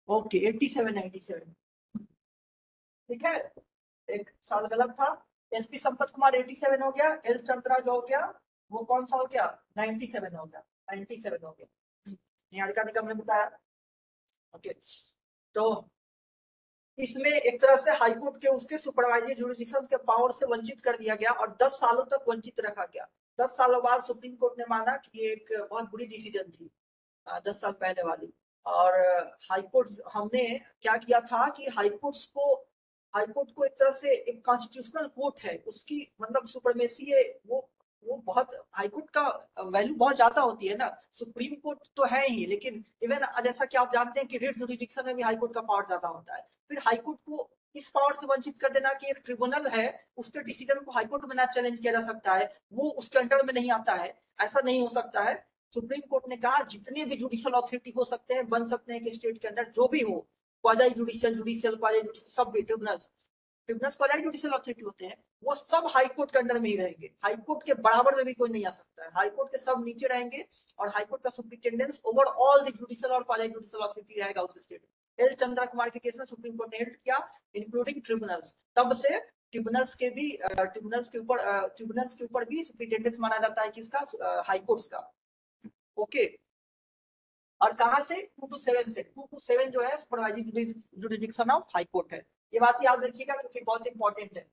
ओके 87 97, ठीक है, एक साल गलत था। एसपी संपत कुमार 87 हो गया, एल चंद्रा जो हो गया वो कौन सा हो गया, 97 हो गया, 97 हो गया, निहारिका निगम ने बताया। ओके, तो इसमें एक तरह से हाईकोर्ट के उसके सुपरवाइजरी जुरिडिक्शन के पावर से वंचित कर दिया गया और 10 सालों तक वंचित रखा गया। 10 सालों बाद सुप्रीम कोर्ट ने माना कि ये एक बहुत बुरी डिसीजन थी 10 साल पहले वाली। और हाईकोर्ट, हमने क्या किया था कि हाईकोर्ट को एक तरह से एक कॉन्स्टिट्यूशनल कोर्ट है, उसकी मतलब सुपरमेसी है, वो बहुत, हाईकोर्ट का वैल्यू बहुत ज्यादा होती है ना। सुप्रीम कोर्ट तो है ही, लेकिन इवन जैसा कि आप जानते हैं कि रिट जुरिडिक्शन में भी हाईकोर्ट का पावर ज्यादा होता है। फिर हाईकोर्ट को इस पावर से वंचित कर देना कि एक ट्रिब्यूनल है, उसके डिसीजन को हाईकोर्ट में ना चैलेंज किया जा सकता है, वो उसके अंडर में नहीं आता है, ऐसा नहीं हो सकता है। सुप्रीम कोर्ट ने कहा जितने भी जुडिशियल अथॉरिटी हो सकते हैं, बन सकते हैं कि स्टेट के अंदर जो भी हो, क्वाज़ी जुडिशियल सब भी ट्रिब्यूनल्स क्वाज़ी जुडिशियल अथॉरिटी होते हैं, वो सब हाईकोर्ट के अंडर में ही रहेंगे। हाईकोर्ट के बराबर में भी कोई नहीं आ सकता है, हाईकोर्ट के सब नीचे रहेंगे और हाईकोर्ट का superintendence over all the judicial और क्वाज़ी जुडिशियल अथॉरिटी रहेगा उस स्टेट में। एल चंद्रा कुमार के केस में सुप्रीम कोर्ट ने हेल्ड किया, इंक्लूडिंग ट्रिब्यूनल्स। तब से ट्रिब्यूनल्स के ऊपर भी सुपरिटेंडेंस माना जाता है किसका, हाईकोर्ट्स का। ओके, और कहां से 227 से, 227 जो है supervisory jurisdiction of high court है। ये बात याद रखिएगा क्योंकि बहुत इंपॉर्टेंट है।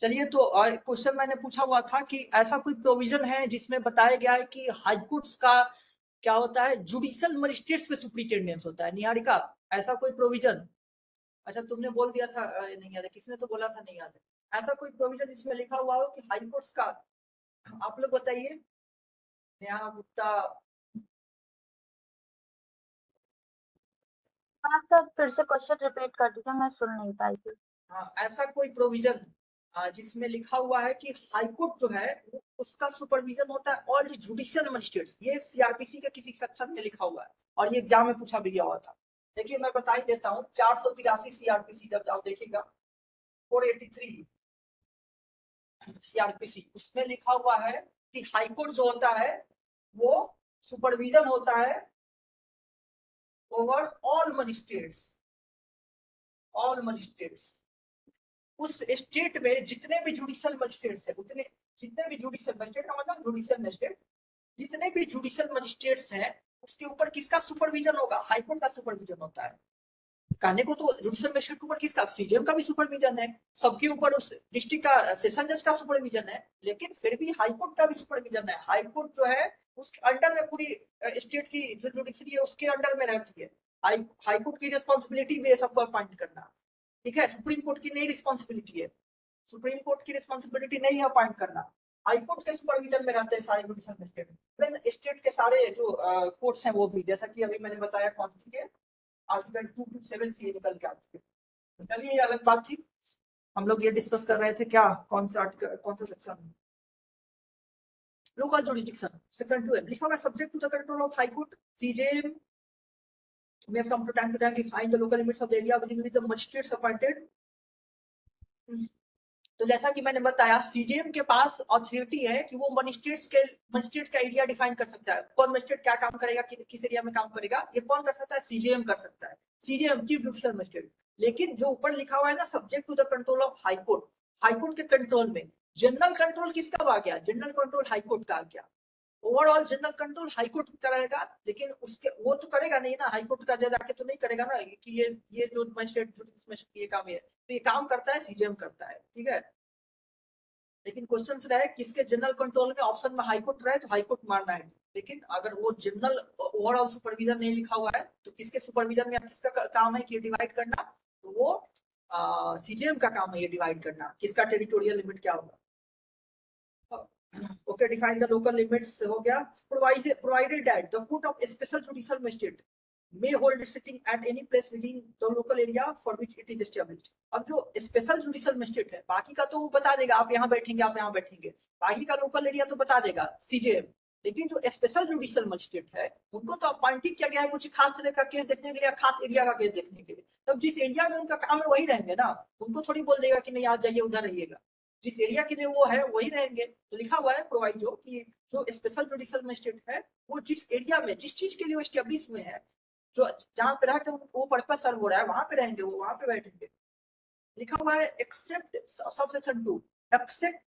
चलिए, तो क्वेश्चन मैंने पूछा हुआ था कि ऐसा कोई प्रोविजन है जिसमें बताया गया है कि हाई कोर्ट्स का क्या होता है, जुडिशियल मजिस्ट्रेट्स पे सुपरिटेंडेंस होता है। निहारिका, ऐसा कोई प्रोविजन, अच्छा तुमने बोल दिया था, नहीं याद है, किसने तो बोला था नहीं याद है। ऐसा कोई प्रोविजन इसमें लिखा हुआ हो कि हाई कोर्ट्स का, आप लोग बताइए। नेहा गुप्ता, हाँ सर, फिर से क्वेश्चन रिपीट कर दीजिए, मैं सुन नहीं पाई थी। हाँ, ऐसा कोई प्रोविजन जिसमें लिखा हुआ है कि हाईकोर्ट जो है उसका सुपरविजन होता है ऑल जुडिशियल मजिस्ट्रेट्स, ये सीआरपीसी के किसी सेक्शन में लिखा हुआ है और ये एग्जाम में पूछा भी गया हुआ था। देखिए मैं बता ही देता हूँ, 483 सीआरपीसी जब आप देखिएगा, 483 सीआरपीसी, उसमें लिखा हुआ है कि हाईकोर्ट जो होता है वो सुपरविजन होता है ओवर ऑल मजिस्ट्रेट्स उस स्टेट में जितने भी जुडिशियल मजिस्ट्रेट्स है, उतने जितने भी जुडिशियल मजिस्ट्रेट का मतलब जुडिशियल मजिस्ट्रेट, जितने भी जुडिशियल मजिस्ट्रेट्स हैं उसके ऊपर किसका सुपरविजन होगा, हाईकोर्ट का सुपरविजन होता है। कहने को तो जुडिशियल मजिस्ट्रेट के ऊपर किसका, सीजेएम का भी सुपरविजन है, सबके ऊपर उस डिस्ट्रिक्ट का सेशन जज का सुपरविजन है, लेकिन फिर भी हाईकोर्ट का भी सुपरविजन है। हाईकोर्ट जो है उसके अंडर में पूरी स्टेट की जो जुडिशरी है उसके अंडर में रहती है। हाईकोर्ट की रिस्पॉन्सिबिलिटी भी है सबको अपॉइंट करना, ठीक है, सुप्रीम कोर्ट की नहीं रिस्पॉन्सिबिलिटी है, सुप्रीम कोर्ट की रिस्पॉन्सिबिलिटी नहीं है अपॉइंट करना। हाईकोर्ट के सुपरविजन में रहते हैं सारे जुडिशियल मजिस्ट्रेट, स्टेट के सारे जो कोर्ट्स हैं वो भी, जैसा कि अभी मैंने बताया कौन के आर्टिकल 227 से निकल के आते हैं। चलिए ये अलग बात थी, हम लोग ये डिस्कस कर रहे थे क्या, कौन सा आर्टिकल, कौन सा सेक्शन, लोकल जुरिडिक्शन सेक्शन 2 है, लिखा हुआ है subject to the control of high court, CJM may from time to time define the local limits of the area within which the magistrates appointed। तो जैसा कि मैंने बताया, सीजेएम के पास अथॉरिटी है कि वो मजिस्ट्रेट का एरिया डिफाइन कर सकता है, कौन मजिस्ट्रेट क्या काम करेगा, किस एरिया में काम करेगा, ये कौन कर सकता है, सीजेएम कर सकता है, सीजेएम चीफ जुडिशियल मजिस्ट्रेट। लेकिन जो ऊपर लिखा हुआ है ना, subject to the control of high court, high court के कंट्रोल में, जनरल कंट्रोल किसका आ गया, जनरल कंट्रोल हाईकोर्ट का आ गया। ओवरऑल जनरल कंट्रोल हाईकोर्ट करेगा, लेकिन उसके वो तो करेगा नहीं ना, हाईकोर्ट का जज आके तो नहीं करेगा ना कि ये जो मजिस्ट्रेट ये काम है, तो ये काम करता है सीजेएम करता है, ठीक है। लेकिन क्वेश्चन रहे किसके जनरल कंट्रोल में, ऑप्शन में हाईकोर्ट रहे तो हाईकोर्ट मारना है, लेकिन अगर वो जनरल ओवरऑल सुपरविजन नहीं लिखा हुआ है तो किसके सुपरविजन में किसका काम है कि डिवाइड करना, तो वो सीजेएम का काम है ये डिवाइड करना, किसका टेरिटोरियल लिमिट क्या होगा। Okay, define the local limits हो गया. Provided that the court of special judicial magistrate may hold sitting at any place within the local area for which it is established. अब जो special judicial magistrate है, बाकी का तो वो बता देगा आप यहाँ बैठेंगे, आप यहाँ बैठेंगे, बाकी का लोकल एरिया तो बता देगा सीजेएम. लेकिन जो स्पेशल जुडिशियल मजिस्ट्रेट है, उनको तो अपॉइंटेड किया गया है कुछ खास तरह का केस देखने के लिए, खास एरिया का केस देखने के लिए. तब जिस एरिया में उनका काम है वही रहेंगे ना, उनको थोड़ी बोल देगा कि नहीं आप जाइए उधर रहिएगा. जिस एरिया के लिए वो है वही रहेंगे. तो लिखा हुआ है प्रोवाइडो कि जो स्पेशल जुडिशियल मजिस्ट्रेट है वो जिस एरिया में जिस चीज के लिए वो एस्टेब्लिश में है, जो जहां पे रहकर वो पर्पस सर्व हो रहा है वहां पे रहेंगे, वो वहां पे बैठेंगे. लिखा हुआ है accept subsection 2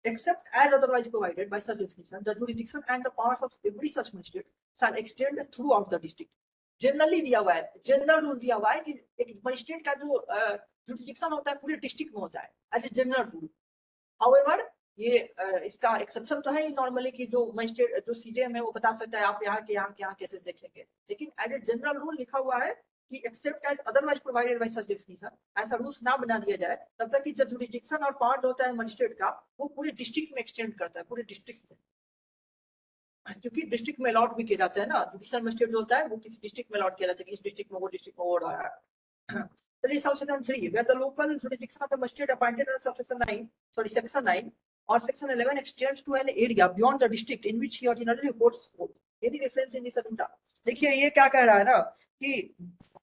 except as otherwise provided by such definition, the jurisdiction and the powers of every such magistrate shall extend throughout the district. Generally दिया हुआ है, जनरल रूल दिया हुआ है कि एक मजिस्ट्रेट का जो जुरिडिक्शन होता है पूरे डिस्ट्रिक्ट में होता है as a general rule. However ये इसका एक्सेप्शन तो है ही नॉर्मली कि जो मजिस्ट्रेट जो सीजेएम है वो बता सकता है आप यहाँ के यहाँ केसेस देखेंगे. लेकिन एज ए जनरल रूल लिखा हुआ है कि except as otherwise provided by such definition, ऐसा रूल्स ना बना दिया जाए तब तक कि जो जुरिडिक्शन और पावर होता है मजिस्ट्रेट का वो पूरे डिस्ट्रिक्ट में एक्सटेंड करता है, पूरे डिस्ट्रिक्ट में. क्योंकि डिस्ट्रिक्ट में अलॉट भी किया जाता है ना, जुडिशियल मजिस्ट्रेट जो होता है वो किसी डिस्ट्रिक्ट में अलॉट किया जाता है कि इस डिस्ट्रिक्ट में वो डिस्ट्रिक्ट में हो रहा है. चलिए subsection 3 where the local jurisdiction of the magistrate appointed under section 9 or section 11 extends to an area beyond the district in which he ordinarily holds court. Any reference in this adunda? देखिए ये क्या कह रहा है ना कि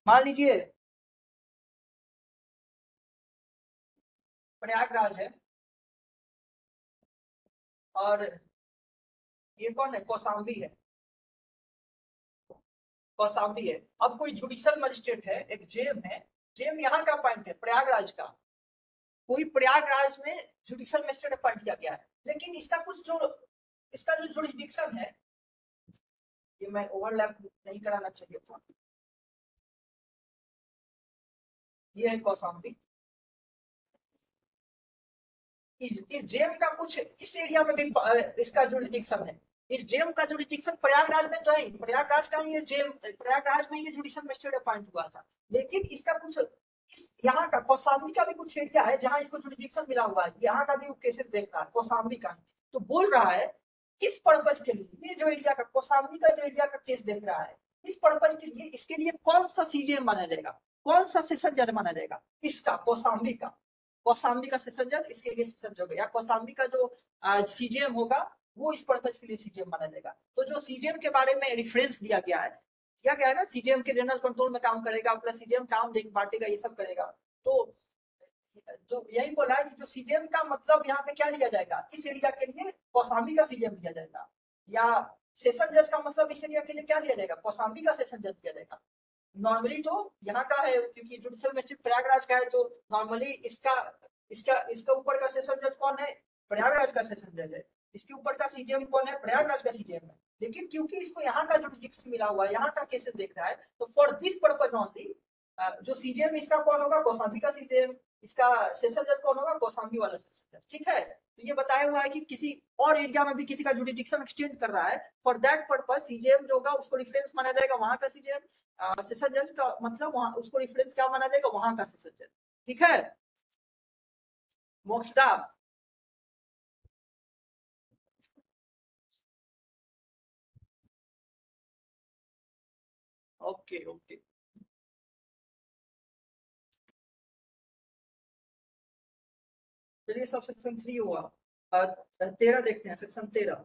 मान लीजिए प्रयागराज है और ये कौन है, कौशाम्बी है, कौशाम्बी है. अब कोई जुडिशियल मजिस्ट्रेट है, एक जेएम है, जेएम यहाँ का अपॉइंट है प्रयागराज का, कोई प्रयागराज में जुडिशियल मजिस्ट्रेट अपॉइंट किया गया है. लेकिन इसका कुछ जो इसका जो जुरिडिक्शन है, ये मैं ओवरलैप नहीं कराना चाहिए था, ये है कौशाम्बी. इस जेएम का कुछ इस एरिया में भी इसका जुरिडिक्शन है. इस जेएम का जुरिडिक्शन प्रयागराज में तो है, प्रयागराज का ये जेएम, प्रयागराज में ये जुडिशियल मजिस्ट्रेट अपॉइंट हुआ था. लेकिन इसका कुछ इस यहाँ का कौशाम्बी का भी कुछ एरिया है जहां इसको जुरिडिक्शन मिला हुआ है, यहाँ का भी केसेस देख रहा है कौशाम्बी का. तो बोल रहा है इस पर्पज के लिए ये जो एरिया का कौशाम्बी का जो एरिया का केस देख रहा है, इस पर्पज के लिए इसके लिए कौन सा सीजेएम माना जाएगा, कौन सा सेशन जज माना जाएगा, इसका कौशाम्बी का. कौशाम्बी का सेशन जज इसके लिए सेशन जज होगा, या कौशाम्बी का जो सीजेएम होगा वो इस पर्पज के लिए सीजेएम माना जाएगा. तो जो सीजेएम के बारे में रेफरेंस दिया गया है, क्या क्या है ना, सीजेएम के जनरल कंट्रोल में काम करेगा, प्लस सीजेएम काम देख बांटेगा, ये सब करेगा. तो यही बोला है कि जो सीजेएम का मतलब यहाँ पे क्या लिया जाएगा, इस एरिया के लिए कौशाम्बी का सीजेएम लिया जाएगा, या सेशन जज का मतलब इस एरिया के लिए क्या लिया जाएगा, कौशाम्बी का सेशन जज लिया जाएगा. नॉर्मली तो यहाँ का है क्योंकि जुडिशियल मजिस्ट्रेट प्रयागराज का है, तो नॉर्मली इसका ऊपर का सेशन जज कौन है, प्रयागराज का सेशन जज है. इसके ऊपर का सीजेएम कौन है, प्रयागराज का सीजेएम है. लेकिन क्योंकि इसको यहाँ का जुरिडिक्शन मिला हुआ है, यहाँ का केसेस देख रहा है, तो फॉर दिस पर्पज ओनली जो सीजेएम इसका कौन होगा, कौशाम्बी का सीजेएम, इसका सेशन जज कौन होगा, कौशाम्बी वाला सेशन जज. ठीक है, तो ये बताया हुआ है कि किसी और एरिया में भी किसी का जुरिडिक्शन एक्सटेंड कर रहा है, फॉर दैट पर्पज सीजेएम जो होगा उसको रेफरेंस माना जाएगा वहां का सीजेएम, सेशन जज का मतलब वहां उसको रेफरेंस क्या माना जाएगा, वहां का सेशन जज. ठीक है मोक्षदा. ओके ओके, चलिए सब सेक्शन 3 हुआ. 13 देखते हैं, section 13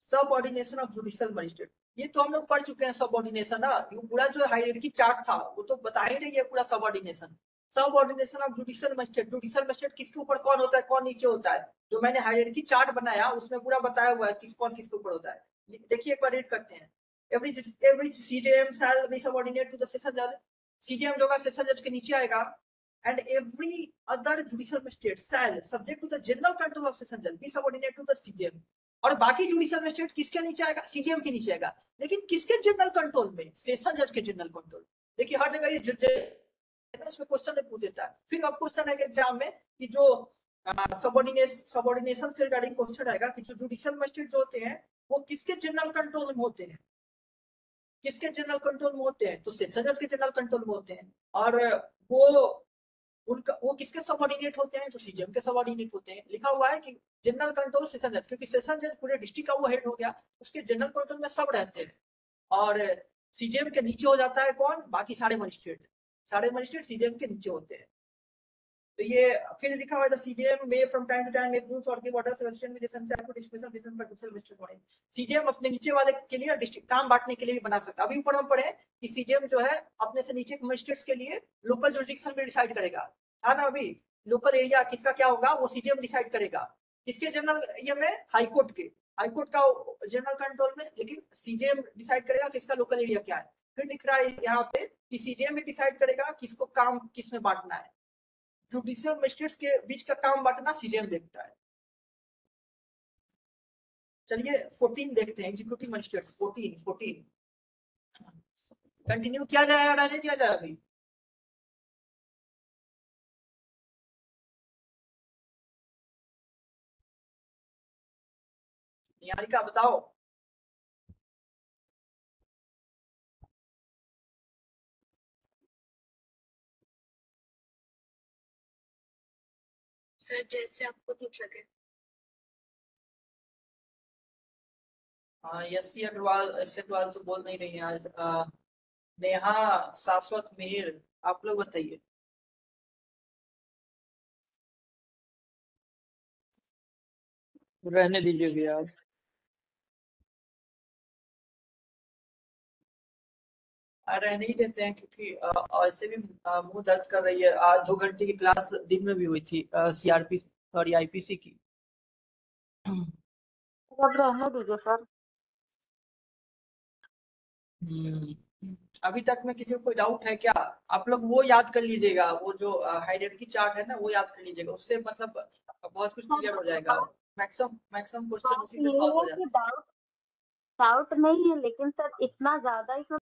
subordination of judicial magistrate. ये तो हम लोग पढ़ चुके हैं सबऑर्डिनेशन ना, ये पूरा जो हायरार्की चार्ट था वो तो बता ही रही है पूरा subordination. Subordination of judicial magistrate, judicial magistrate किसके ऊपर कौन होता है, कौन नीचे होता है, जो मैंने हायरार्की चार्ट बनाया उसमें पूरा बताया हुआ है किस कौन किसके ऊपर होता है. देखिए एक बार रीड करते हैं. Every CJM shall be subordinate to the session जज. सीजेएम जो होगा सेशन जज के नीचे आएगा. And every other judicial magistrate shall subject to the general control of session जज be subordinate to the CJM. और बाकी जुडिशियल मजिस्ट्रेट किसके नीचे आएगा, सीजेएम के नीचे आएगा. लेकिन किसके जनरल कंट्रोल में, सेशन जज के जनरल कंट्रोल. देखिए हर जगह ये इसमें क्वेश्चन पूछ देता है. फिर अब क्वेश्चन है एग्जाम में कि जो सबऑर्डिनेशन से रिगार्डिंग क्वेश्चन आएगा कि जो जुडिशियल मजिस्ट्रेट जो होते हैं वो किसके जनरल कंट्रोल में होते हैं, किसके जनरल कंट्रोल में होते हैं, तो सेशन जज के जनरल कंट्रोल में होते हैं. और वो उनका वो किसके सबऑर्डिनेट होते हैं? तो सीजीएम के सबऑर्डिनेट होते हैं। लिखा हुआ है कि जनरल कंट्रोल सेशन जज, क्योंकि सेशन जज पूरे डिस्ट्रिक्ट का वो हेड हो गया, उसके जनरल कंट्रोल में सब रहते हैं। और सीजीएम के नीचे हो जाता है कौन? बाकी सारे मजिस्ट्रेट सीजीएम के नीचे होते हैं। तो ये फिर लिखा हुआ है सीजीएम में from time to time make rules और give orders suggestion with some for discussion decision पर डिस्कशन मिस्टर पॉइंट। सीजीएम अपने नीचे वाले के लिए डिस्ट्रिक्ट काम बांटने के लिए भी बना सकता है। अभी ऊपर हम पढ़े कि सीजीएम जो है अपने से नीचे के मजिस्ट्रेट्स के लिए लोकल जुरिडिक्शन में डिसाइड करेगा, था ना? अभी लोकल एरिया किसका क्या होगा वो सीजीएम डिसाइड करेगा। किसके जनरल ये में? हाईकोर्ट के, हाईकोर्ट का जनरल कंट्रोल में, लेकिन सीजीएम डिसाइड करेगा किसका लोकल एरिया क्या है। फिर लिख रहा है यहाँ पे कि सीजीएम भी डिसाइड करेगा किसको काम किस में बांटना है। जुडिशियल मजिस्ट्रेट्स के बीच का काम बांटना सीजीएम देखता है। चलिए 14 देखते हैं, एग्जीक्यूटिव मजिस्ट्रेट्स 14 कंटिन्यू किया जाए या रहने दिया जाए? अभी निहारिका बताओ। सर जैसे आपको ठीक लगे। एस अग्रवाल तो बोल नहीं रही है आज। नेहा, शाश्वत, मिहिर, आप लोग बताइए। रहने दीजिए भैया आप। रहने ही देते हैं क्योंकि ऐसे भी मुंह दर्द कर रही है। आज 2 घंटे की क्लास दिन में भी हुई थी सीआरपी सॉरी आईपीसी की। अब रहने दीजिए सर। अभी तक में किसी को कोई डाउट है क्या? आप लोग वो याद कर लीजिएगा, वो जो हायरार्की चार्ट है ना वो याद कर लीजिएगा, उससे मतलब बहुत कुछ क्लियर हो जाएगा। मैक्सिमम क्वेश्चन बात उसी से ये सॉल्व हो है जाएगा। कि डाउट नहीं है, लेकिन सर इतना ज्यादा इसमें